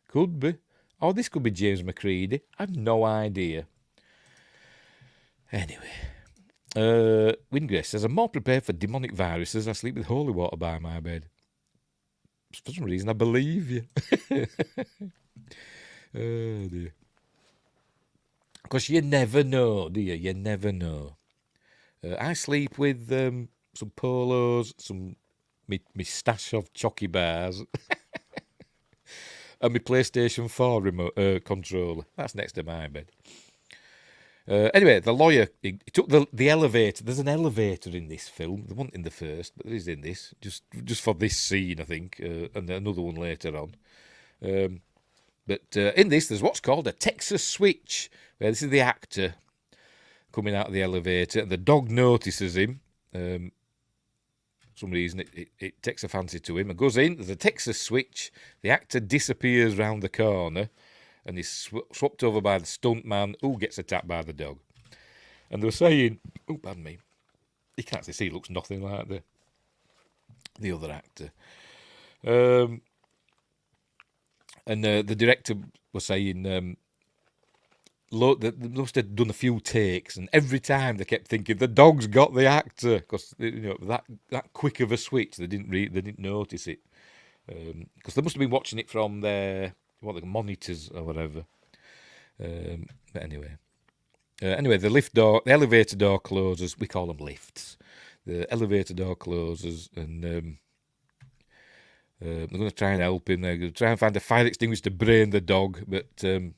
Could be. Or this could be James McCready. I've no idea. Anyway. Windgrace says, I'm more prepared for demonic viruses. I sleep with holy water by my bed. For some reason, I believe you. Oh, dear. Because you never know, do you? You never know. I sleep with some polos, me stash of chocky bars, and my PlayStation 4 remote controller. That's next to my bed. Anyway, the lawyer, he took the elevator. There's an elevator in this film. There wasn't in the first, but there is in this. Just for this scene, I think, and another one later on. But in this, there's what's called a Texas switch, where this is the actor coming out of the elevator, and the dog notices him. For some reason, it takes a fancy to him and goes in. There's a Texas switch. The actor disappears round the corner, and he's swapped over by the stuntman, who gets attacked by the dog. And they were saying, oh, pardon me, you can actually see he looks nothing like the other actor. And the director was saying, they must have done a few takes, and every time they kept thinking the dog's got the actor, because that quick of a switch, they didn't notice it, because they must have been watching it from their monitors or whatever. But anyway, the elevator door closes. We call them lifts. The elevator door closes, and they're going to try and help him. They're going to try and find a fire extinguisher to brain the dog, but they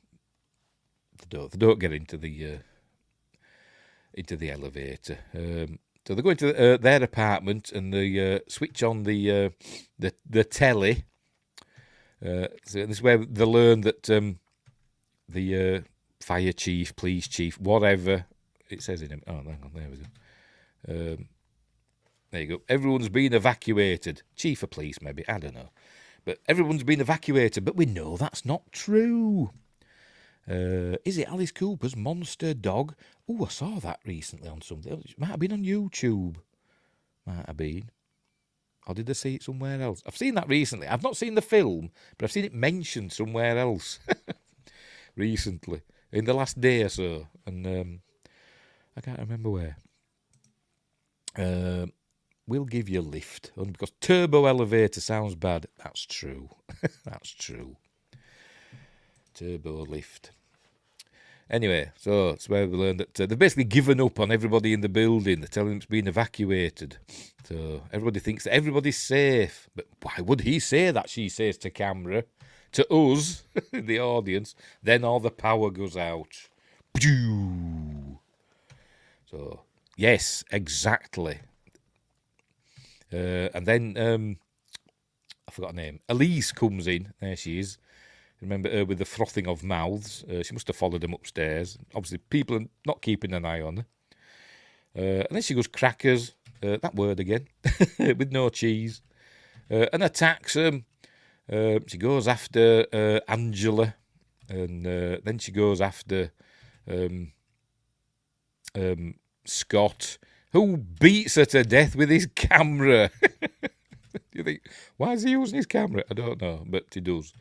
don't get into the elevator. So they go into their apartment, and they switch on the telly. So this is where they learn that the fire chief, police chief, whatever it says in him. Oh, hang on, there we go. There you go. Everyone's been evacuated. Chief of police, maybe, I don't know. But everyone's been evacuated, but we know that's not true. Is it Alice Cooper's monster dog? Oh, I saw that recently on something. It might have been on YouTube. Might have been. Or did I see it somewhere else? I've seen that recently. I've not seen the film, but I've seen it mentioned somewhere else recently, in the last day or so. And I can't remember where. We'll give you a lift. Only because turbo elevator sounds bad. That's true. That's true. Turbo lift. Anyway, so it's where we learned that they've basically given up on everybody in the building. They're telling them it's been evacuated. So everybody thinks that everybody's safe. But why would he say that, she says to camera, to us, the audience? Then all the power goes out. So, yes, exactly. And then, I forgot her name. Elise comes in. There she is. Remember her with the frothing of mouths. She must have followed them upstairs. Obviously, people are not keeping an eye on her. And then she goes crackers, that word again, with no cheese, and attacks them. She goes after Angela, and then she goes after Scott, who beats her to death with his camera. You think, why is he using his camera? I don't know, but he does.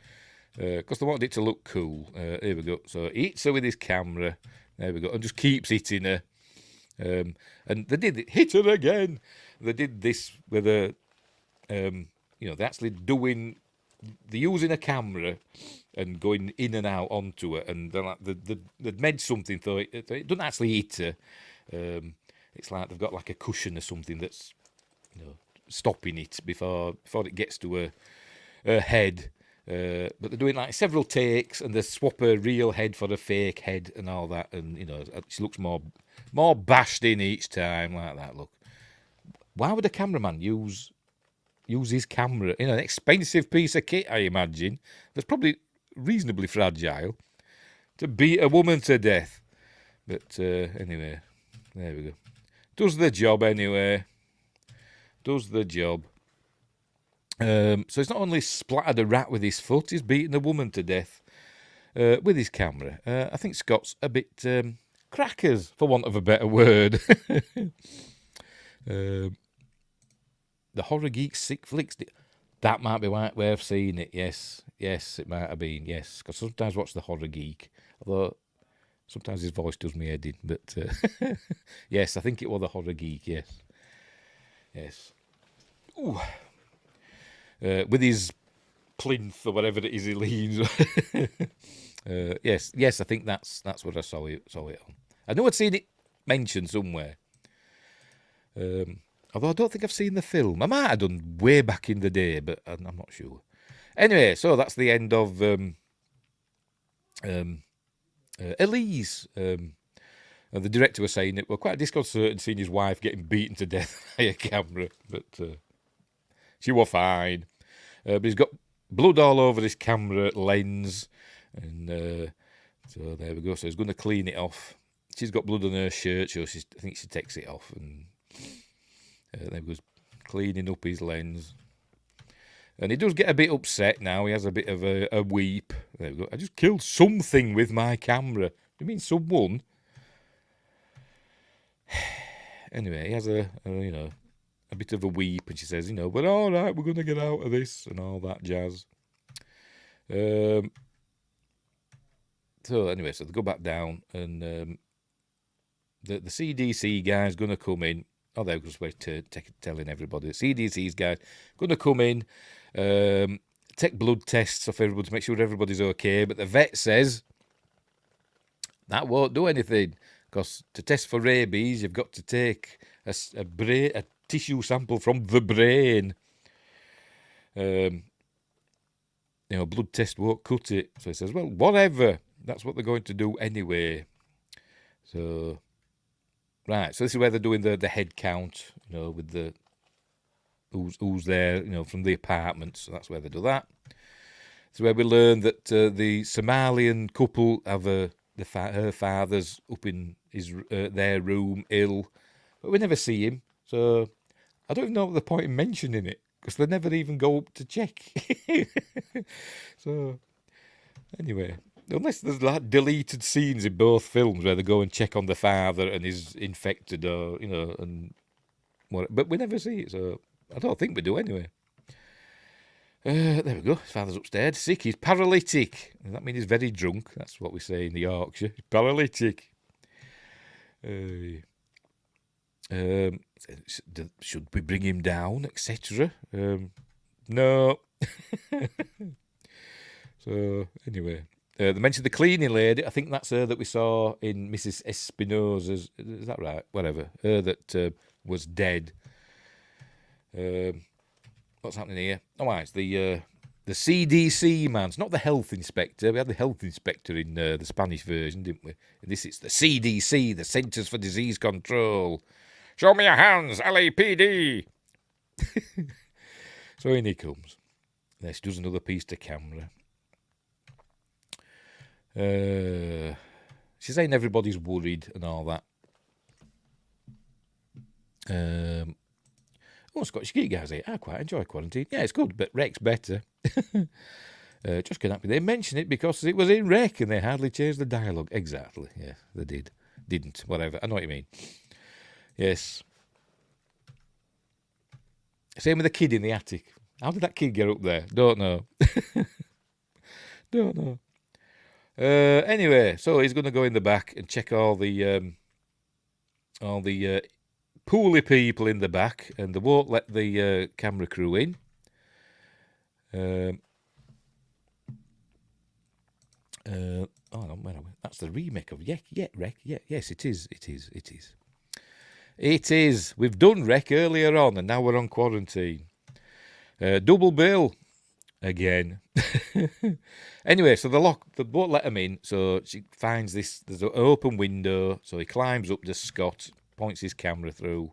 Because they wanted it to look cool. Here we go. So he hits her with his camera. There we go. And just keeps hitting her. And they did it. Hit her again. They did this with a, they're actually doing, they're using a camera and going in and out onto her. And they'd made something so it doesn't actually hit her. It's like they've got like a cushion or something that's, stopping it before it gets to her head. But they're doing like several takes, and they swap a real head for a fake head and all that, and she looks more bashed in each time like that. Look, why would a cameraman use his camera? An expensive piece of kit, I imagine, that's probably reasonably fragile, to beat a woman to death. But anyway, there we go. Does the job anyway. Does the job. So he's not only splattered a rat with his foot, he's beaten a woman to death with his camera. I think Scott's a bit crackers, for want of a better word. The Horror Geek Sick Flicks. That might be right way of seeing it, yes. Yes, it might have been, yes. Because sometimes I watch the Horror Geek. Although, sometimes his voice does me head in. But, yes, I think it was the Horror Geek, yes. Yes. Ooh. With his plinth or whatever it is he leans. Yes, I think that's what I saw it on. I know I'd seen it mentioned somewhere. Although I don't think I've seen the film. I might have done way back in the day, but I'm not sure. Anyway, so that's the end of Elise. And the director was saying it was quite disconcerting seeing his wife getting beaten to death by a camera, but she was fine. But he's got blood all over his camera lens, and so there we go. So he's going to clean it off. She's got blood on her shirt, so I think she takes it off, and there goes cleaning up his lens. And he does get a bit upset now. He has a bit of a weep. There we go. I just killed something with my camera. You mean someone? Anyway, he has a bit of a weep, and she says, we're all right, we're going to get out of this, and all that jazz. So anyway, so they go back down, and the CDC guy's going to come in. Oh, they're just telling everybody. The CDC's guy's going to come in, take blood tests off everybody to make sure everybody's okay, but the vet says that won't do anything. Because to test for rabies, you've got to take a tissue sample from the brain. Blood test won't cut it. So he says, well, whatever. That's what they're going to do anyway. So, right. So this is where they're doing the head count, with the who's there, from the apartment. So that's where they do that. It's where we learn that the Somalian couple have her father's up in their room, ill, but we never see him. So I don't even know what the point in mentioning it, because they never even go up to check. So anyway, unless there's like deleted scenes in both films where they go and check on the father and he's infected, or and what, but we never see it. So I don't think we do anyway. There we go. His father's upstairs, sick. He's paralytic. Does that mean he's very drunk? That's what we say in the Yorkshire. He's paralytic. Should we bring him down, etc.? No. So anyway, they mentioned the cleaning lady. I think that's her that we saw in Mrs. Espinosa's. Is that right? Whatever. Her that was dead. What's happening here? Oh, it's the CDC man. It's not the health inspector. We had the health inspector in the Spanish version, didn't we? In this, it's the CDC, the Centers for Disease Control. Show me your hands, LAPD. So in he comes. There she does another piece to camera. She's saying everybody's worried and all that. Scottish Geek guys here. I quite enjoy quarantine. Yeah, it's good, but Rec's better. Just can't be. They mention it because it was in Rec and they hardly changed the dialogue. Exactly. Yeah, they did. Didn't. Whatever. I know what you mean. Yes. Same with the kid in the attic. How did that kid get up there? Don't know. Don't know. Anyway, so he's going to go in the back and check all the poorly people in the back, and they won't let the camera crew in. Where are we? That's the remake of Rec. Yes, it is. It is. We've done Rec earlier on, and now we're on quarantine. Double bill again. Anyway, so they won't let him in. So she finds there's an open window. So he climbs up to Scott, points his camera through.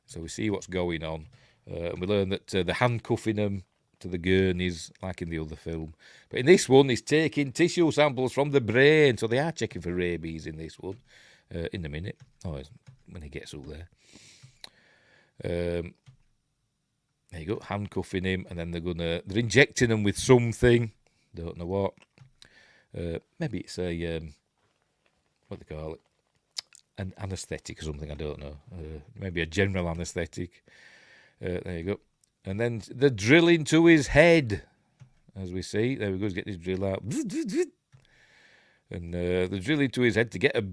So we see what's going on. And we learn that they're handcuffing him to the gurneys, like in the other film. But in this one, he's taking tissue samples from the brain. So they are checking for rabies in this one. In a minute. When he gets up there. There you go, handcuffing him, and then they're injecting him with something. Don't know what. Maybe it's a what do they call it? An anaesthetic or something. I don't know. Maybe a general anaesthetic. There you go. And then they're drilling to his head. as we see. There we go, he's getting his drill out. And they're drilling into his head to get a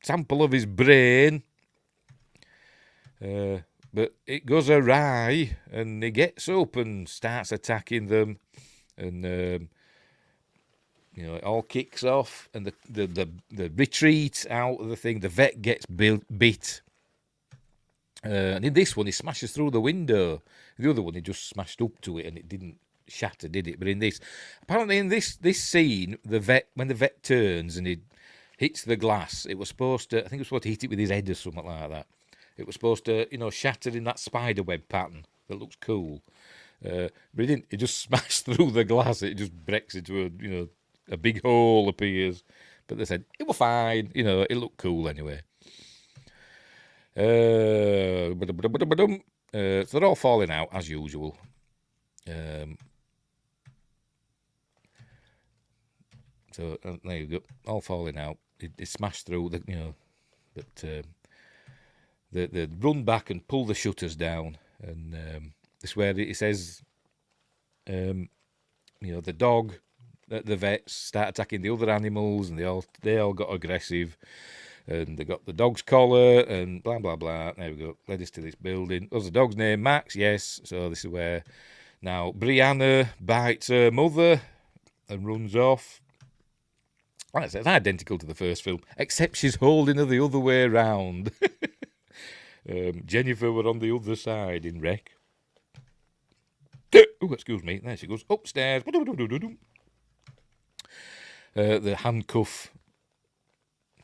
sample of his brain. But it goes awry, and he gets up and starts attacking them. And, it all kicks off, and the retreat out of the thing. The vet gets bit. And in this one, he smashes through the window. The other one, he just smashed up to it, and it didn't shatter, did it? But in this, apparently in this scene, when the vet turns and he hits the glass, it was supposed to, I think it was supposed to hit it with his head or something like that. It was supposed to, shatter in that spider web pattern that looks cool. But it didn't. It just smashed through the glass. It just breaks into a big hole appears. But they said it was fine. It looked cool anyway. So they're all falling out as usual. So there you go, all falling out. It smashed through but they run back and pull the shutters down, and this is where it says, the dog, the vets start attacking the other animals, and they all got aggressive. And they got the dog's collar and blah, blah, blah. There we go. Led us to this building. Was the dog's name Max? Yes. So this is where now Brianna bites her mother and runs off. It's identical to the first film, except she's holding her the other way around. Jennifer were on the other side in Wreck. Oh, excuse me. There she goes. Upstairs. The handcuff.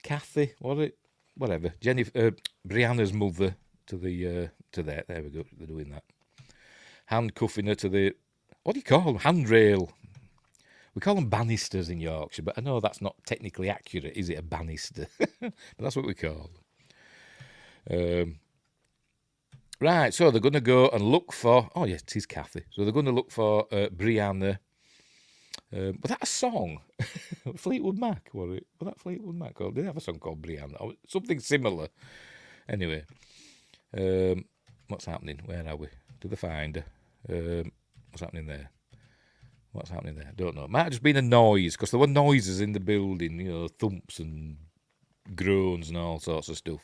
Kathy, was it? Whatever. Jennifer, Brianna's mother to there. There we go. They're doing that. Handcuffing her to the, what do you call them? Handrail. We call them banisters in Yorkshire, but I know that's not technically accurate, is it? A banister, but that's what we call them. Right. So they're going to go and look for. Oh yes, it is Kathy. So they're going to look for Brianna. Was that a song? Fleetwood Mac, was it? Was that Fleetwood Mac? Or did they have a song called Brianna? Or something similar. Anyway, what's happening? Where are we? To the finder. What's happening there? What's happening there? Don't know. Might have just been a noise, because there were noises in the building, thumps and groans and all sorts of stuff.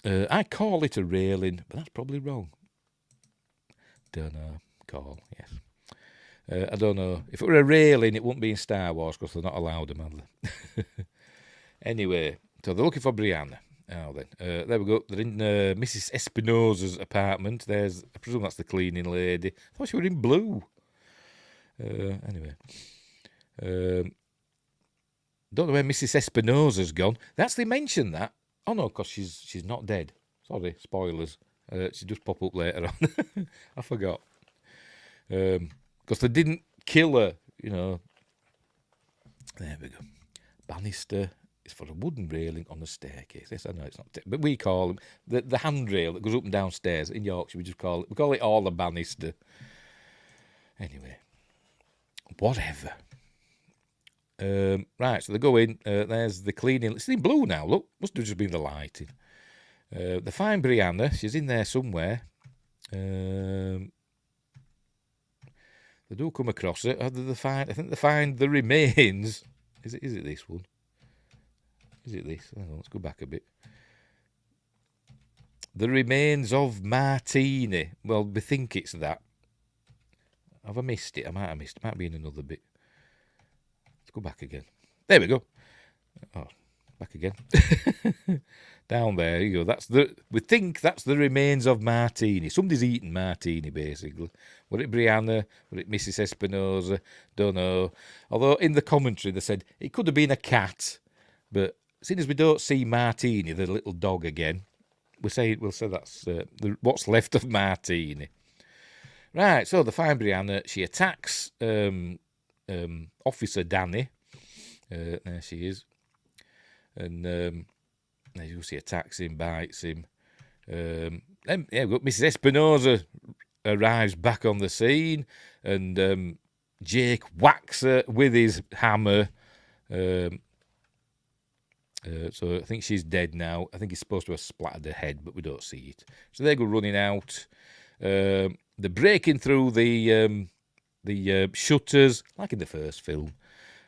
I call it a railing, but that's probably wrong. Don't know. Call, yes. I don't know. If it were a railing, it wouldn't be in Star Wars, because they're not allowed them, are they? Anyway, so they're looking for Brianna. Now then, there we go. They're in Mrs. Espinosa's apartment. I presume that's the cleaning lady. I thought she were in blue. Anyway. Don't know where Mrs. Espinosa's gone. They actually mentioned that. Oh no, because she's not dead. Sorry, spoilers. She just pop up later on. I forgot. Because they didn't kill her, There we go. Banister is for a wooden railing on a staircase. Yes, I know it's not, but we call them the handrail that goes up and down stairs. In Yorkshire, we call it all a banister. Anyway, whatever. Right, so they go in. There's the cleaning. It's in blue now. Look, must have just been the lighting. They find Brianna. She's in there somewhere. They do come across her. I think they find the remains. Is it this one? Is it this? Hang on, let's go back a bit. The remains of Martini. Well, we think it's that. Have I missed it? I might have missed it. Might be in another bit. Let's go back again. There we go. Oh, back again. Down there you go. We think that's the remains of Martini. Somebody's eaten Martini, basically. Was it Brianna? Was it Mrs. Espinosa? Don't know. Although in the commentary they said it could have been a cat, but seeing as we don't see Martini, the little dog again, we'll say that's what's left of Martini. Right. So they find Brianna. She attacks Officer Danny. There she is, and. As you see, attacks him, bites him. Then, we've got Mrs. Espinosa arrives back on the scene, and Jake whacks her with his hammer. So I think she's dead now. I think he's supposed to have splattered her head, but we don't see it. So they go running out. They're breaking through the shutters, like in the first film.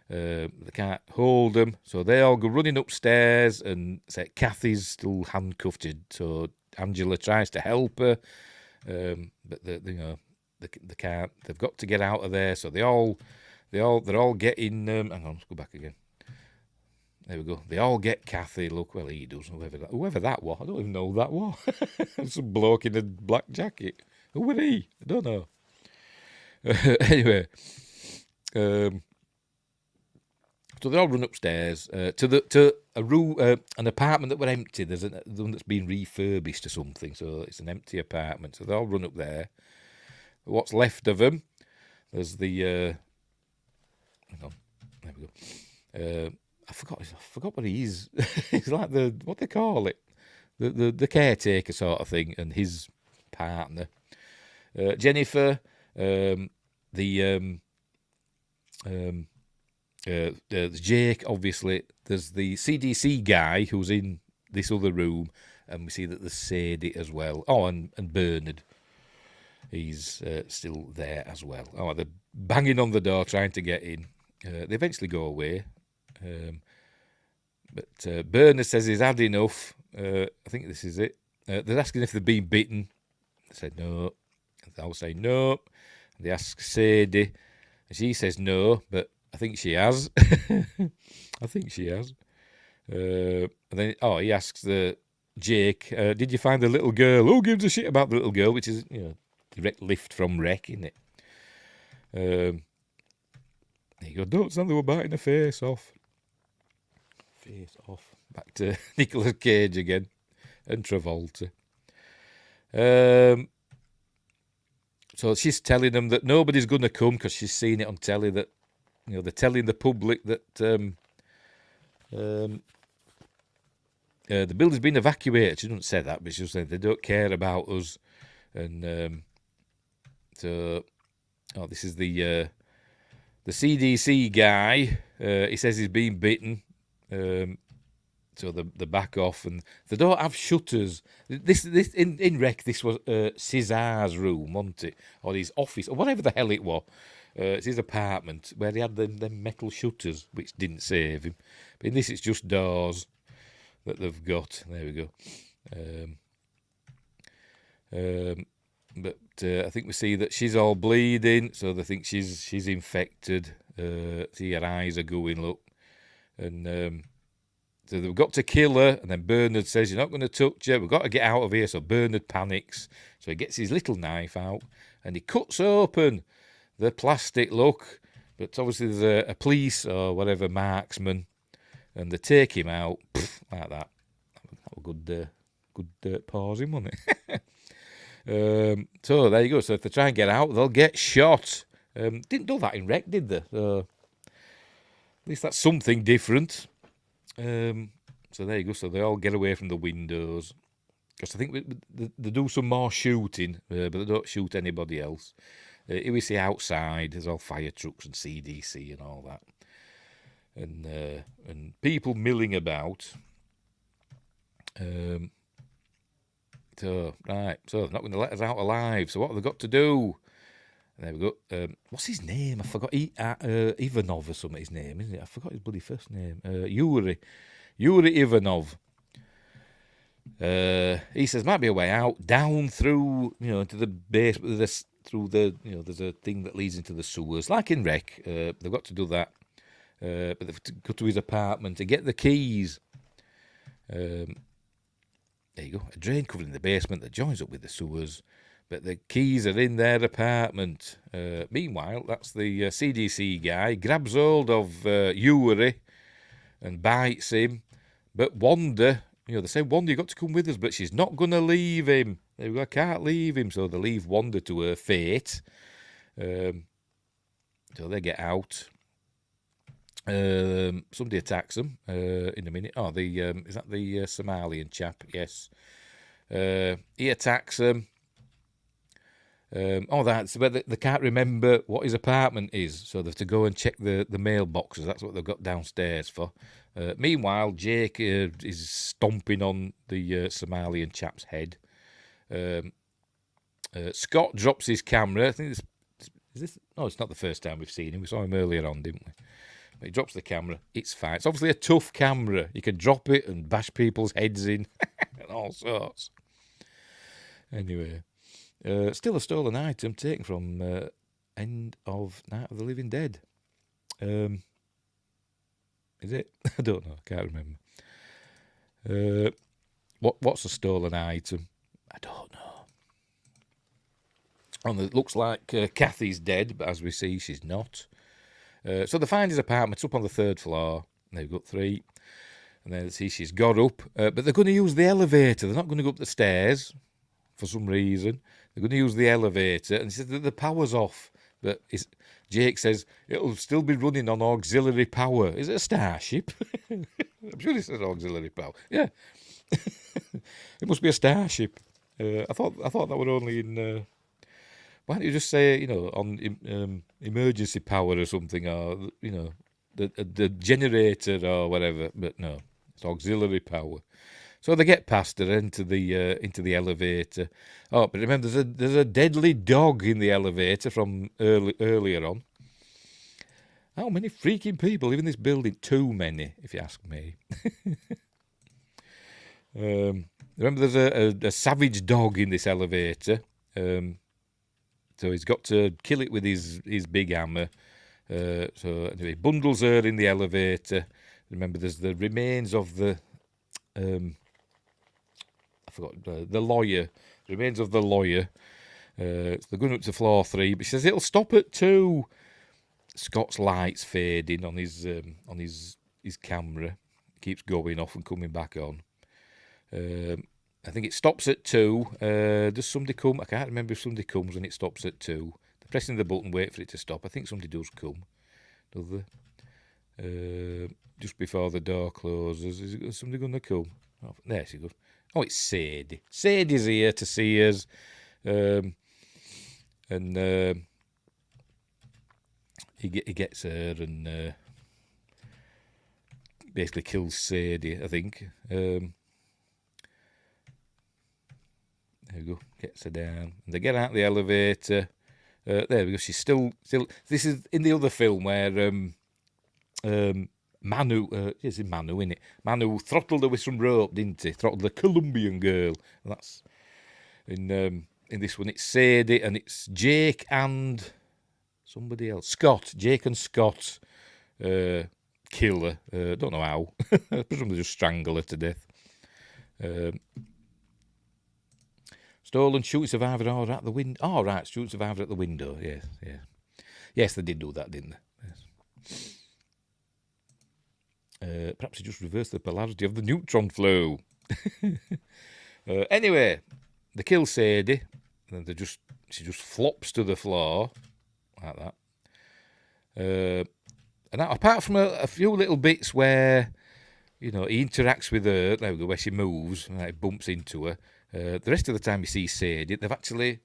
They can't hold them, so they all go running upstairs, and say Kathy's still handcuffed, so Angela tries to help her, but they can't. They've got to get out of there, so they're all getting. Hang on, let's go back again. There we go. They all get Kathy. Look, well, he does. Whoever that was, I don't even know who that was. Some bloke in a black jacket. Who was he? I don't know. Anyway, so they all run upstairs to a room, an apartment that were empty. There's one that's been refurbished or something, so it's an empty apartment. So they all run up there. What's left of them? There's the. Hang on, there we go. I forgot what he is. He's like what they call it, the caretaker sort of thing, and his partner, Jennifer, there's Jake, obviously. There's the CDC guy who's in this other room, and we see that there's Sadie as well. Oh, and Bernard, he's still there as well. Oh, they're banging on the door trying to get in. They eventually go away. But Bernard says he's had enough. I think this is it. They're asking if they've been bitten. They said no. They all say no. They ask Sadie, and she says no, but I think she has. I think she has. And then, he asks Jake, did you find the little girl? Who gives a shit about the little girl? Which is, direct lift from Wreck, isn't it? There you go. Don't stand there with biting her face off. Face off. Back to Nicolas Cage again. And Travolta. So she's telling them that nobody's going to come because she's seen it on telly that, they're telling the public that the building's been evacuated. She doesn't say that, but she'll say they don't care about us. And this is the CDC guy. He says he's been bitten. So they back off, and they don't have shutters. This in Wreck, this was Cesar's room, wasn't it? Or his office, or whatever the hell it was. It's his apartment where he had them metal shutters, which didn't save him. But in this, it's just doors that they've got. There we go. But I think we see that she's all bleeding, so they think she's infected. See her eyes are going, look. And so they've got to kill her, and then Bernard says, you're not going to touch her, we've got to get out of here. So Bernard panics, so he gets his little knife out, and he cuts open the plastic, look. But obviously there's a police or whatever marksman, and they take him out, like that. That was good pausing, wasn't it? So there you go. So if they try and get out, they'll get shot. Didn't do that in Wreck, did they? At least that's something different. So there you go. So they all get away from the windows. Because I think they do some more shooting, but they don't shoot anybody else. Here we see outside, there's all fire trucks and CDC and all that. And people milling about. So they're not going to let us out alive. So what have they got to do? There we go. What's his name? I forgot. Ivanov or something. His name, isn't it? I forgot his bloody first name. Yuri Ivanov. He says might be a way out down through into the base. Through the there's a thing that leads into the sewers, like in Wreck. They've got to do that. But they've to go to his apartment to get the keys. There you go. A drain covered in the basement that joins up with the sewers. But the keys are in their apartment. Meanwhile, that's the CDC guy. Grabs hold of Yuri and bites him. But Wanda, they say, Wanda, you got to come with us. But she's not going to leave him. I can't leave him. So they leave Wanda to her fate. So they get out. Somebody attacks them in a minute. Oh, is that the Somalian chap? Yes. He attacks them. That's where they can't remember what his apartment is, so they have to go and check the mailboxes. That's what they've got downstairs for. Meanwhile, Jake is stomping on the Somalian chap's head. Scott drops his camera. I think is this? No, it's not the first time we've seen him. We saw him earlier on, didn't we? But he drops the camera. It's fine. It's obviously a tough camera. You can drop it and bash people's heads in and all sorts. Anyway, still a stolen item taken from End of Night of the Living Dead. Is it? I don't know. I can't remember. What's a stolen item? I don't know. It looks like Kathy's dead, but as we see, she's not. So they find his apartment. It's up on the 3rd floor. They've got 3. And then see she's got up. But they're going to use the elevator. They're not going to go up the stairs for some reason. They're going to use the elevator. And he says that the power's off. But Jake says it'll still be running on auxiliary power. Is it a starship? I'm sure it says auxiliary power. Yeah. It must be a starship. I thought that were only in... why don't you just say, on emergency power or something, or, the generator or whatever? But no, it's auxiliary power. So they get past her into the elevator. Oh, but remember, there's a deadly dog in the elevator from earlier on. How many freaking people live in this building? Too many, if you ask me. Remember, there's a savage dog in this elevator. So he's got to kill it with his big hammer. So anyway, he bundles her in the elevator. Remember, there's the remains of the... I forgot, the lawyer. Remains of the lawyer. So they're going up to floor 3, but she says it'll stop at 2. Scott's light's fading on his camera. Keeps going off and coming back on. I think it stops at 2. Does somebody come? I can't remember if somebody comes and it stops at 2. They're pressing the button, wait for it to stop. I think somebody does come. Does they? Just before the door closes. Is somebody going to come? Oh, there she goes. Oh, it's Sadie. Sadie's here to see us. And he gets her and basically kills Sadie, I think. There we go. Gets her down. And they get out the elevator. There we go. She's still. This is in the other film where Manu. It's in Manu, isn't it? Manu throttled her with some rope, didn't he? Throttled the Colombian girl. And that's in this one. It's Sadie and it's Jake and somebody else. Scott. Jake and Scott kill her. Don't know how. I presume they just strangle her to death. Stolen shooting survivor or at the window. Oh, right, shooting survivor at the window. Yes, yeah. Yes, they did do that, didn't they? Yes. Perhaps he just reversed the polarity of the neutron flow. Anyway, they kill Sadie. And she just flops to the floor like that. And now, apart from a few little bits where, he interacts with her, there we go, where she moves, and it bumps into her. The rest of the time you see Sadie, they've actually,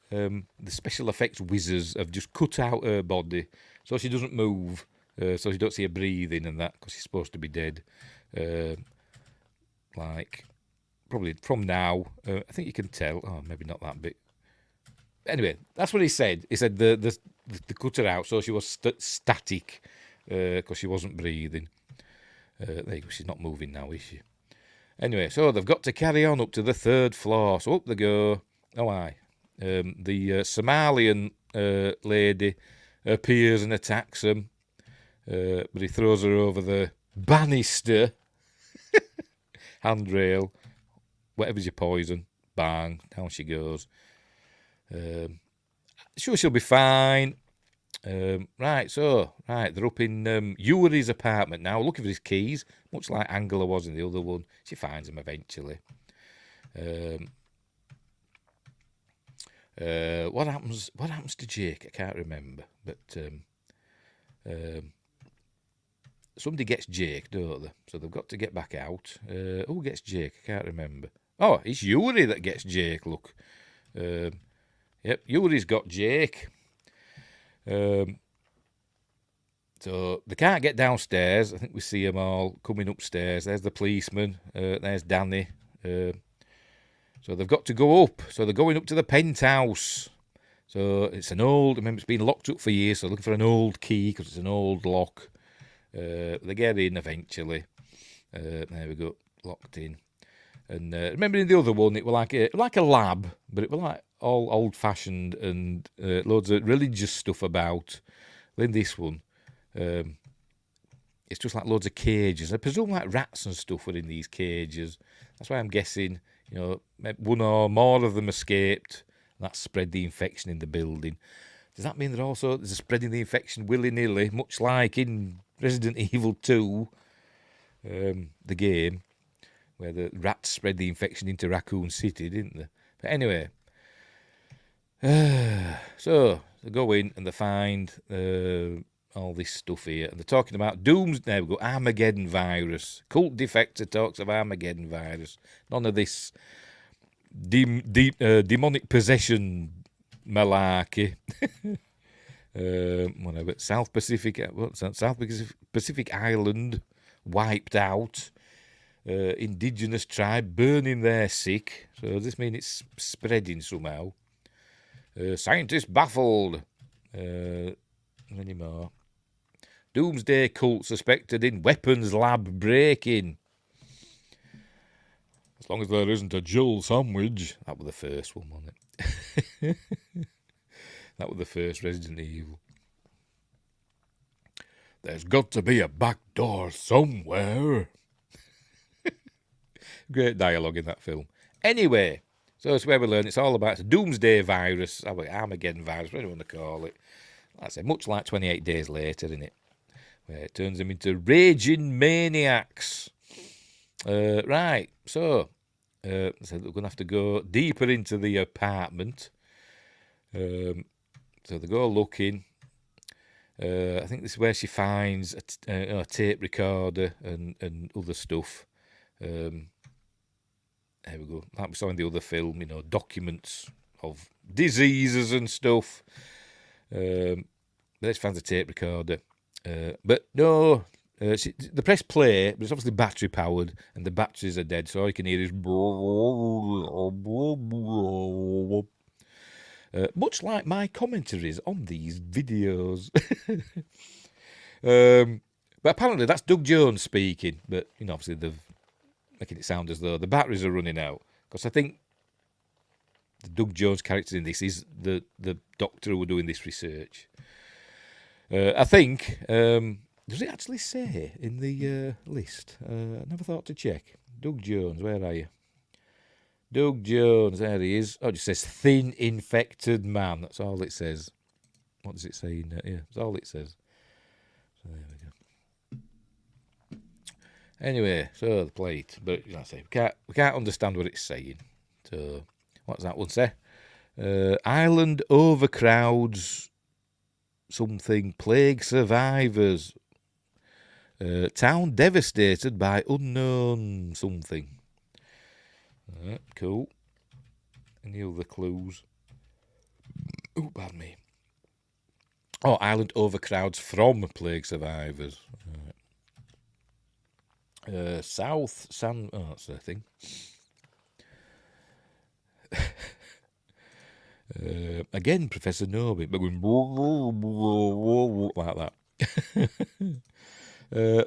the special effects whizzers have just cut out her body so she doesn't move, so you don't see her breathing and that, because she's supposed to be dead. Probably from now, I think you can tell. Oh, maybe not that bit. Anyway, that's what he said. He said they cut her out so she was static, because she wasn't breathing. There you go, she's not moving now, is she? Anyway, so they've got to carry on up to the 3rd floor. So up they go. Oh, aye. The Somalian lady appears and attacks them. But he throws her over the banister. Handrail. Whatever's your poison. Bang. Down she goes. Sure, she'll be fine. Right, they're up in Yuri's apartment now, looking for his keys, much like Angela was in the other one. She finds them eventually. What happens to Jake? I can't remember, but somebody gets Jake, don't they? So they've got to get back out. Who gets Jake? I can't remember. Oh, it's Yuri that gets Jake, look. Yep, Yuri's got Jake. So they can't get downstairs. I think we see them all coming upstairs. There's the policeman. There's Danny. So they've got to go up. So they're going up to the penthouse. So it's an old, remember it's been locked up for years, so looking for an old key because it's an old lock. They get in eventually. There we go, locked in. And remember in the other one, it was like a lab, but it was like all old-fashioned and loads of religious stuff about. Then this one, it's just like loads of cages. I presume like rats and stuff were in these cages. That's why I'm guessing, you know, one or more of them escaped. And that spread the infection in the building. Does that mean there's spreading the infection willy-nilly, much like in Resident Evil 2, the game, where the rats spread the infection into Raccoon City, didn't they? But anyway, so they go in and they find all this stuff here, and they're talking about There we go, Armageddon virus. Cult Defector talks of Armageddon virus. None of this demonic possession malarkey. Whatever. South Pacific Island wiped out. Indigenous tribe burning their sick. So does this mean it's spreading somehow? Scientists baffled. Any more? Doomsday cult suspected in weapons lab break-in. As long as there isn't a Jill sandwich. That was the first one, wasn't it? That was the first Resident Evil. There's got to be a back door somewhere. Great dialogue in that film. Anyway, so that's where we learn it's all about. It's a doomsday virus, Armageddon virus, whatever you want to call it. Like I say, much like 28 Days Later, isn't it? Where it turns them into raging maniacs. Right, so they're going to have to go deeper into the apartment. So they go looking. I think this is where she finds a tape recorder and other stuff. There we go. Like we saw in the other film, you know, documents of diseases and stuff. But let's find the tape recorder. But no, they press play, but it's obviously battery powered, and the batteries are dead, so all you can hear is much like my commentaries on these videos. But apparently that's Doug Jones speaking, but you know, obviously they've making it sound as though the batteries are running out, because I think the Doug Jones character in this is the doctor who were doing this research. I think, does it actually say in the list? I never thought to check. Doug Jones, where are you? Doug Jones, there he is. Oh, it just says thin infected man. That's all it says. What does it say in there? Yeah, that's all it says. So there we go. Anyway, so the plate, but you know, we can't understand what it's saying. So what's that one say? Island overcrowds something, plague survivors. Town devastated by unknown something. Cool. Any other clues? Oh, pardon me. Oh, island overcrowds from plague survivors. South San. Oh, that's the thing. Again, Professor Nobi, but going like that.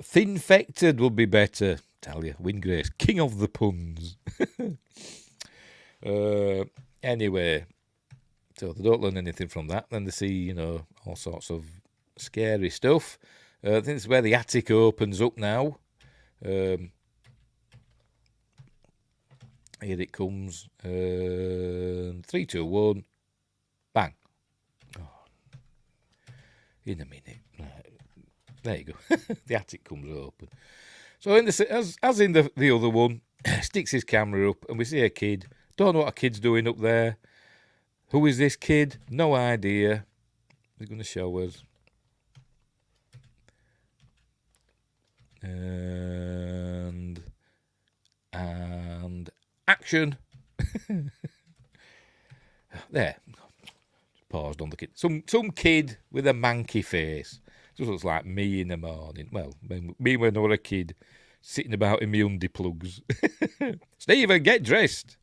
Thin-fected would be better. Tell you, Wingrace, king of the puns. Anyway, so they don't learn anything from that. Then they see, you know, all sorts of scary stuff. I think this is where the attic opens up now. Here it comes. 3, 2, 1. Bang. Oh. In a minute. Right. There you go. The attic comes open. So in as in the other one, sticks his camera up and we see a kid. Don't know what a kid's doing up there. Who is this kid? No idea. He's going to show us. And action. There. Paused on the kid. Some kid with a manky face. Just looks like me in the morning. Well, me when I was a kid, sitting about in my undie plugs. Stephen, get dressed.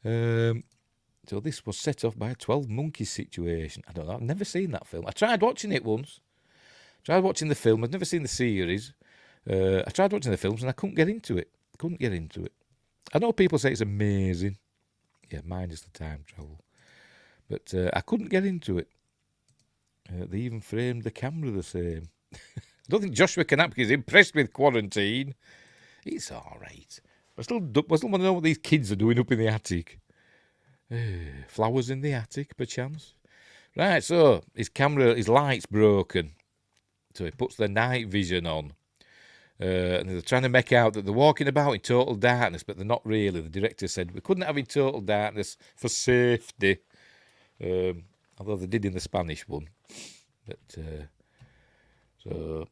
So this was set off by a 12 Monkeys situation. I don't know. I've never seen that film. I tried watching it once. Tried watching the film. I've never seen the series. I tried watching the films and I couldn't get into it. I know people say it's amazing. Yeah, minus the time travel. But I couldn't get into it. They even framed the camera the same. I don't think Joshua Kanapke is impressed with Quarantine. It's all right. I still want to know what these kids are doing up in the attic. Flowers in the attic, perchance. Right, so his light's broken. So he puts the night vision on. And they're trying to make out that they're walking about in total darkness, but they're not really. The director said we couldn't have in total darkness for safety. Although they did in the Spanish one. But so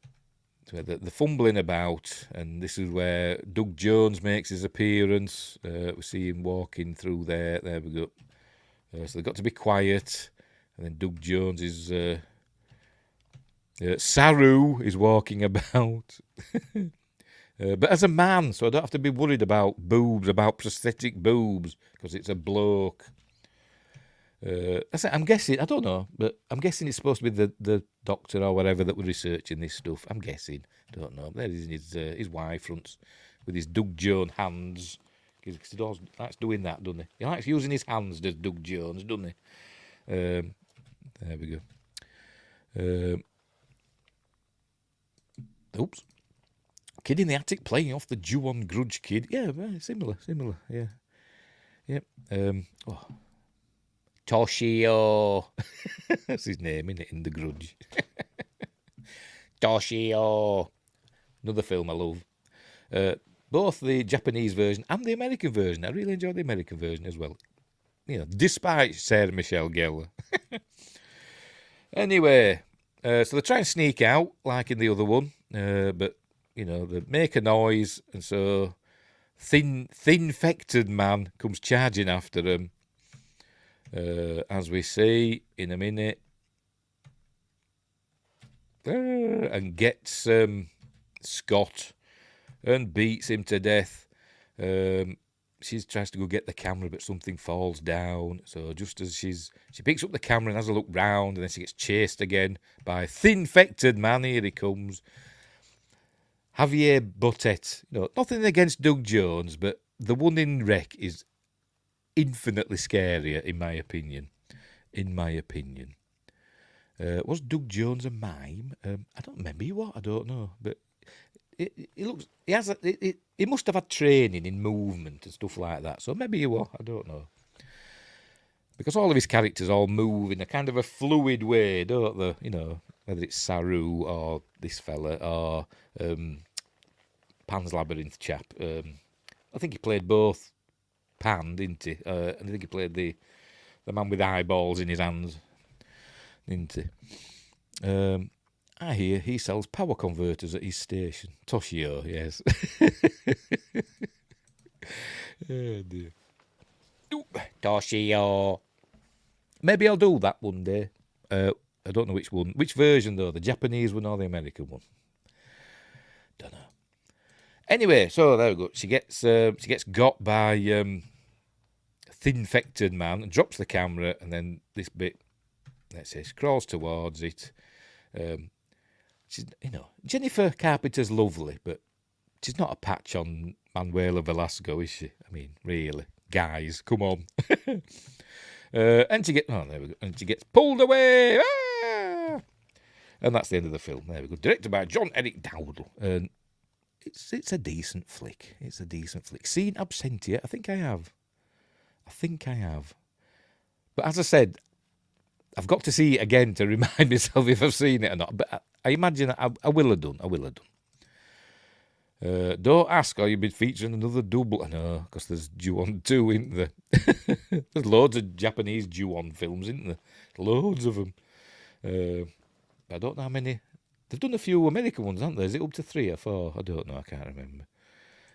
they're fumbling about, and this is where Doug Jones makes his appearance. We see him walking through there. There we go. So they've got to be quiet. And then Doug Jones is... Saru is walking about. But as a man, so I don't have to be worried about boobs, about prosthetic boobs, because it's a bloke. I'm guessing, I don't know, but I'm guessing it's supposed to be the doctor or whatever that was researching this stuff. I'm guessing. Don't know. There is his Y fronts with his Doug Jones hands. Because he likes doing that, doesn't he? He likes using his hands, does Doug Jones, doesn't he? There we go. Oops. Kid in the attic playing off the Ju-on Grudge kid. Yeah, similar, yeah. Yep. Toshio. That's his name, isn't it, in The Grudge? Toshio. Another film I love. Both the Japanese version and the American version. I really enjoyed the American version as well. You know, despite Sarah Michelle Gellar. Anyway, so they try and sneak out, like in the other one. But, you know, they make a noise, and so thin-fected man comes charging after them. As we see in a minute, and gets Scott and beats him to death. She tries to go get the camera, but something falls down. So just as she picks up the camera and has a look round, and then she gets chased again by a thin-fected man. Here he comes. Javier Botet. You know, nothing against Doug Jones, but the one in Wreck is infinitely scarier, in my opinion. Was Doug Jones a mime? I don't remember what. I don't know, but it looks. He must have had training in movement and stuff like that. So maybe he was. I don't know. Because all of his characters all move in a kind of a fluid way, don't they? You know, whether it's Saru or this fella or Pan's Labyrinth chap. I think he played both Pan, didn't he? And I think he played the man with eyeballs in his hands, didn't he? I hear he sells power converters at his station. Toshio, yes. Oh dear. Toshio. Maybe I'll do that one day. I don't know which one. Which version, though? The Japanese one or the American one? Don't know. Anyway, so there we go. She gets got by a thin-fected man and drops the camera, and then this bit, let's say, she crawls towards it. She's, you know, Jennifer Carpenter's lovely, but she's not a patch on Manuela Velasco, is she? I mean, really, guys, come on. And she gets pulled away, and that's the end of the film. There we go. Directed by John Eric Dowdle, and it's a decent flick. Seen Absentia? I think I have. But as I said, I've got to see it again to remind myself if I've seen it or not. But I imagine I will have done. Don't ask, or you'll be featuring another double. I know, because there's Ju-on 2, isn't there? There's loads of Japanese Ju-on films, isn't there? Loads of them. I don't know how many. They've done a few American ones, haven't they? Is it up to 3 or 4? I don't know. I can't remember.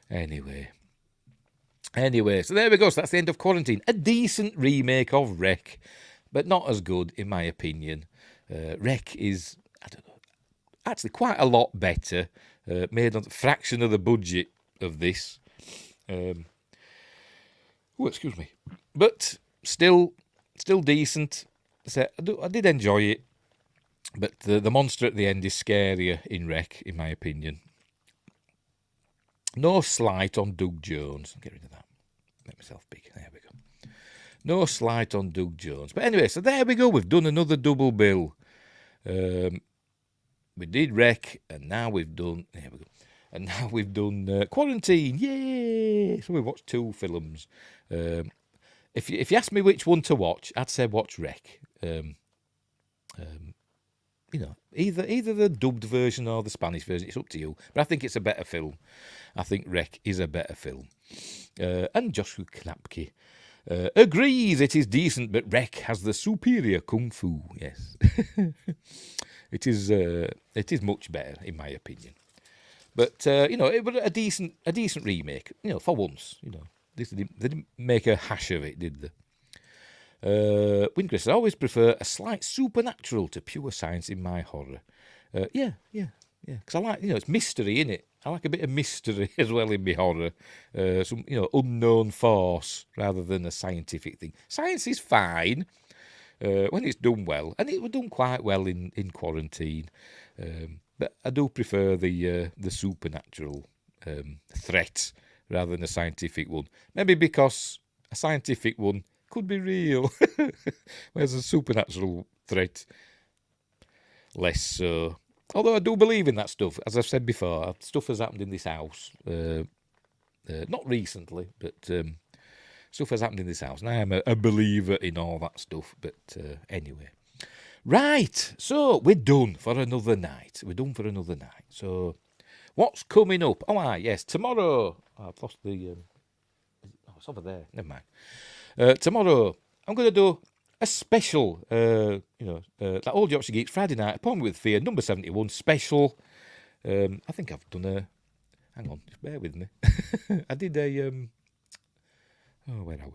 Anyway, so there we go. So that's the end of Quarantine. A decent remake of Wreck, but not as good, in my opinion. Wreck is, I don't know, actually quite a lot better. Made on a fraction of the budget of this. Oh, excuse me. But still decent. So I did enjoy it. But the monster at the end is scarier in Wreck, in my opinion. No slight on Doug Jones. Get rid of that. Make myself big. There we go. No slight on Doug Jones. But anyway, so there we go. We've done another double bill. We did Wreck, and now we've done... There we go. And now we've done Quarantine. Yay! So we watched 2 films. If you ask me which one to watch, I'd say watch Wreck. Either the dubbed version or the Spanish version. It's up to you. But I think it's a better film. I think Wreck is a better film. And Joshua Knapke agrees it is decent, but Wreck has the superior kung fu. Yes, it is much better in my opinion. But it was a decent remake. For once. They didn't make a hash of it, did they? Windcrest, I always prefer a slight supernatural to pure science in my horror. Yeah. Because I like, it's mystery, innit? I like a bit of mystery as well in my horror. Some, unknown force rather than a scientific thing. Science is fine when it's done well, and it was done quite well in Quarantine. But I do prefer the supernatural threat rather than a scientific one. Maybe because a scientific one could be real, whereas a supernatural threat, less so. Although I do believe in that stuff, as I've said before, stuff has happened in this house. Not recently, but stuff has happened in this house. And I am a believer in all that stuff. But anyway. Right, so we're done for another night. So what's coming up? Oh, yes, tomorrow. Oh, I've lost the... it's over there. Never mind. Tomorrow, I'm going to do a special, that Old Yorkshire Geeks Friday Night Appointment with Fear, number 71 special. I think I've done a... Hang on, just bear with me. I did a... where are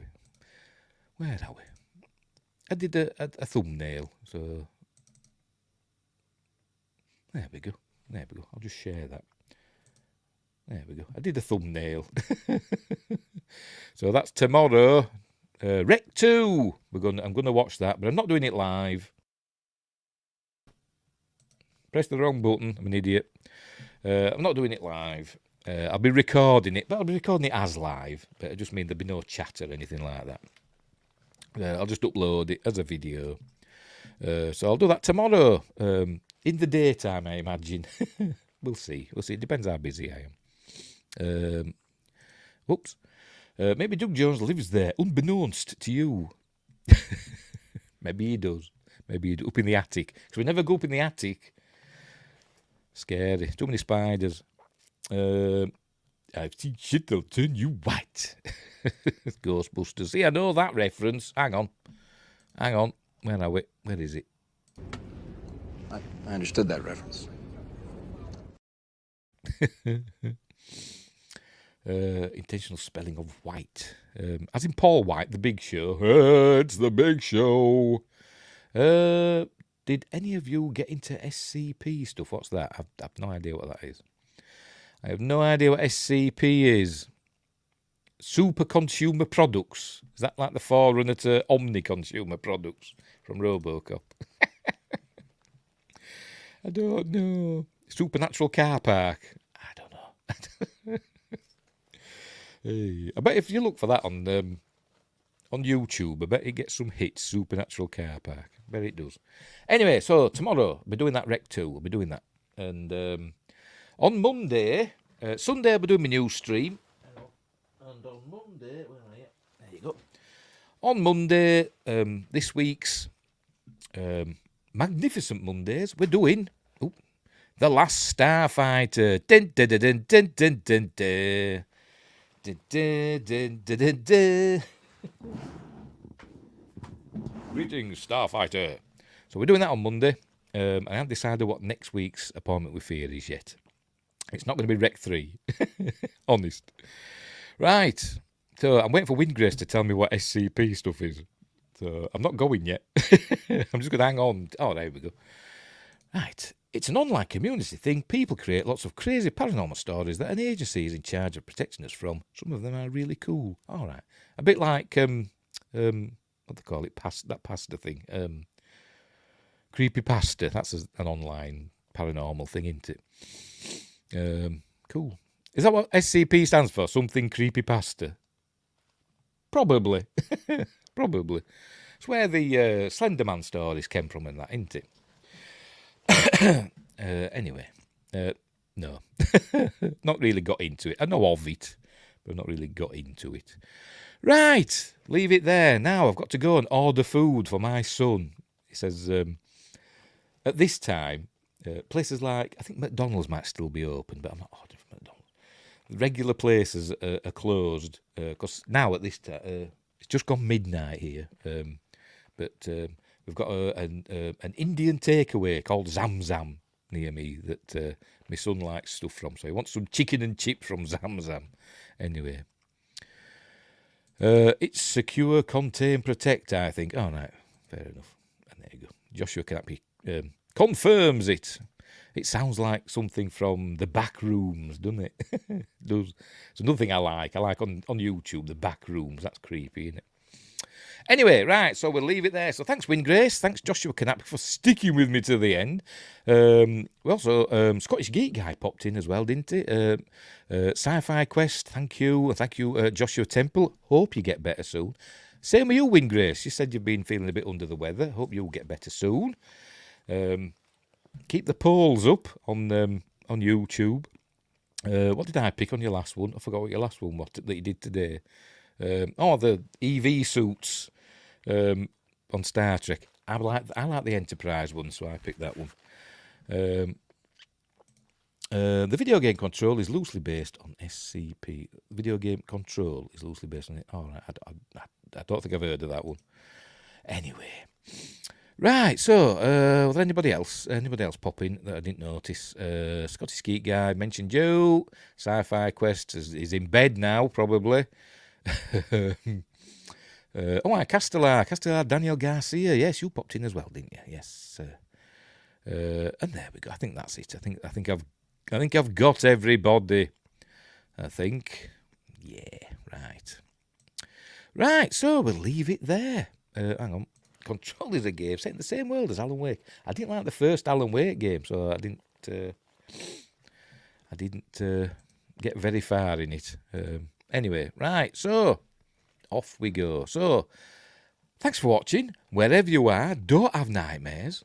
we? I did a thumbnail, so... There we go. I'll just share that. There we go. I did a thumbnail. So that's tomorrow. Rec 2. I'm going to watch that, but I'm not doing it live. Press the wrong button. I'm an idiot. I'm not doing it live. I'll be recording it, but I'll be recording it as live. But it just means there'll be no chat or anything like that. I'll just upload it as a video. So I'll do that tomorrow. In the daytime, I imagine. We'll see. It depends how busy I am. Whoops. Maybe Doug Jones lives there, unbeknownst to you. Maybe he does. Up in the attic. Because we never go up in the attic. Scary. Too many spiders. I've seen shit that'll turn you white. Ghostbusters. See, I know that reference. Hang on. Where are we? Where is it? I understood that reference. Intentional spelling of white. As in Paul White, The Big Show. It's The Big Show. Did any of you get into SCP stuff? What's that? I've no idea what that is. I have no idea what SCP is. Super Consumer Products. Is that like the forerunner to Omni Consumer Products from RoboCop? I don't know. Supernatural Car Park. I don't know. Hey, I bet if you look for that on YouTube, I bet it gets some hits. Supernatural Car Park. I bet it does. Anyway, so tomorrow I'll be doing that Rec 2. We'll be doing that. And on Monday, Sunday I'll be doing my news stream. And on Monday, where are you? There you go. On Monday, this week's Magnificent Mondays, we're doing The Last Starfighter. Dun, dun, dun, dun, dun, dun, dun, dun. Dun, dun, dun, dun, dun. Greetings, Starfighter. So we're doing that on Monday. I haven't decided what next week's Appointment with Fear is yet. It's not going to be Rec 3. Honest. Right. So I'm waiting for Windgrace to tell me what SCP stuff is. So I'm not going yet. I'm just going to hang on. Oh, there we go. Right. It's an online community thing. People create lots of crazy paranormal stories that an agency is in charge of protecting us from. Some of them are really cool. All right. A bit like, what do they call it? That pasta thing. Creepypasta. That's an online paranormal thing, isn't it? Cool. Is that what SCP stands for? Something creepypasta? Probably. Probably. It's where the Slender Man stories came from and that, isn't it? Anyway. No. Not really got into it. I know of it, but not really got into it. Right. Leave it there. Now I've got to go and order food for my son. He says, at this time, places like, I think McDonald's might still be open, but I'm not ordering from McDonald's. Regular places are closed, because now at this time, it's just gone midnight here, but we've got an Indian takeaway called Zam Zam near me that my son likes stuff from, so he wants some chicken and chips from Zam Zam. Anyway. It's secure, contain, protect, I think. Oh, no, fair enough. And there you go. Joshua Canappi confirms it. It sounds like something from the back rooms, doesn't it? Does. It's another thing I like. I like on YouTube, the back rooms. That's creepy, isn't it? Anyway, right, so we'll leave it there. So thanks, Wingrace. Thanks, Joshua Canappi, for sticking with me to the end. We also, Scottish Geek Guy popped in as well, didn't he? Sci-Fi Quest, thank you. Thank you, Joshua Temple. Hope you get better soon. Same with you, Wingrace. You said you've been feeling a bit under the weather. Hope you'll get better soon. Keep the polls up on YouTube. What did I pick on your last one? I forgot what your last one was that you did today. The EV suits on Star Trek. I like the Enterprise one, so I picked that one. The video game Control is loosely based on SCP. Video game Control is loosely based on it. All right, I don't think I've heard of that one. Anyway. Right, so, was there anybody else pop in that I didn't notice? Scottish Geek Guy mentioned you. Sci-Fi Quest is in bed now, probably. Castellar, Daniel Garcia. Yes, you popped in as well, didn't you? Yes. And there we go. I think that's it. I think I've got everybody. I think. Yeah, right. Right, so we'll leave it there. Hang on. Control is a game set in the same world as Alan Wake. I didn't like the first Alan Wake game, so I didn't get very far in it. Anyway, right, so off we go. So, thanks for watching. Wherever you are, don't have nightmares.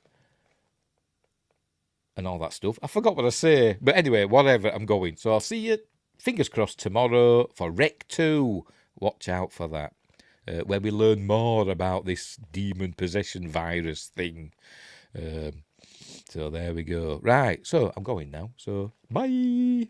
And all that stuff. I forgot what I say. But anyway, whatever, I'm going. So I'll see you, fingers crossed, tomorrow for Rec 2. Watch out for that. Where we learn more about this demon possession virus thing. So there we go. Right, so I'm going now. So, bye.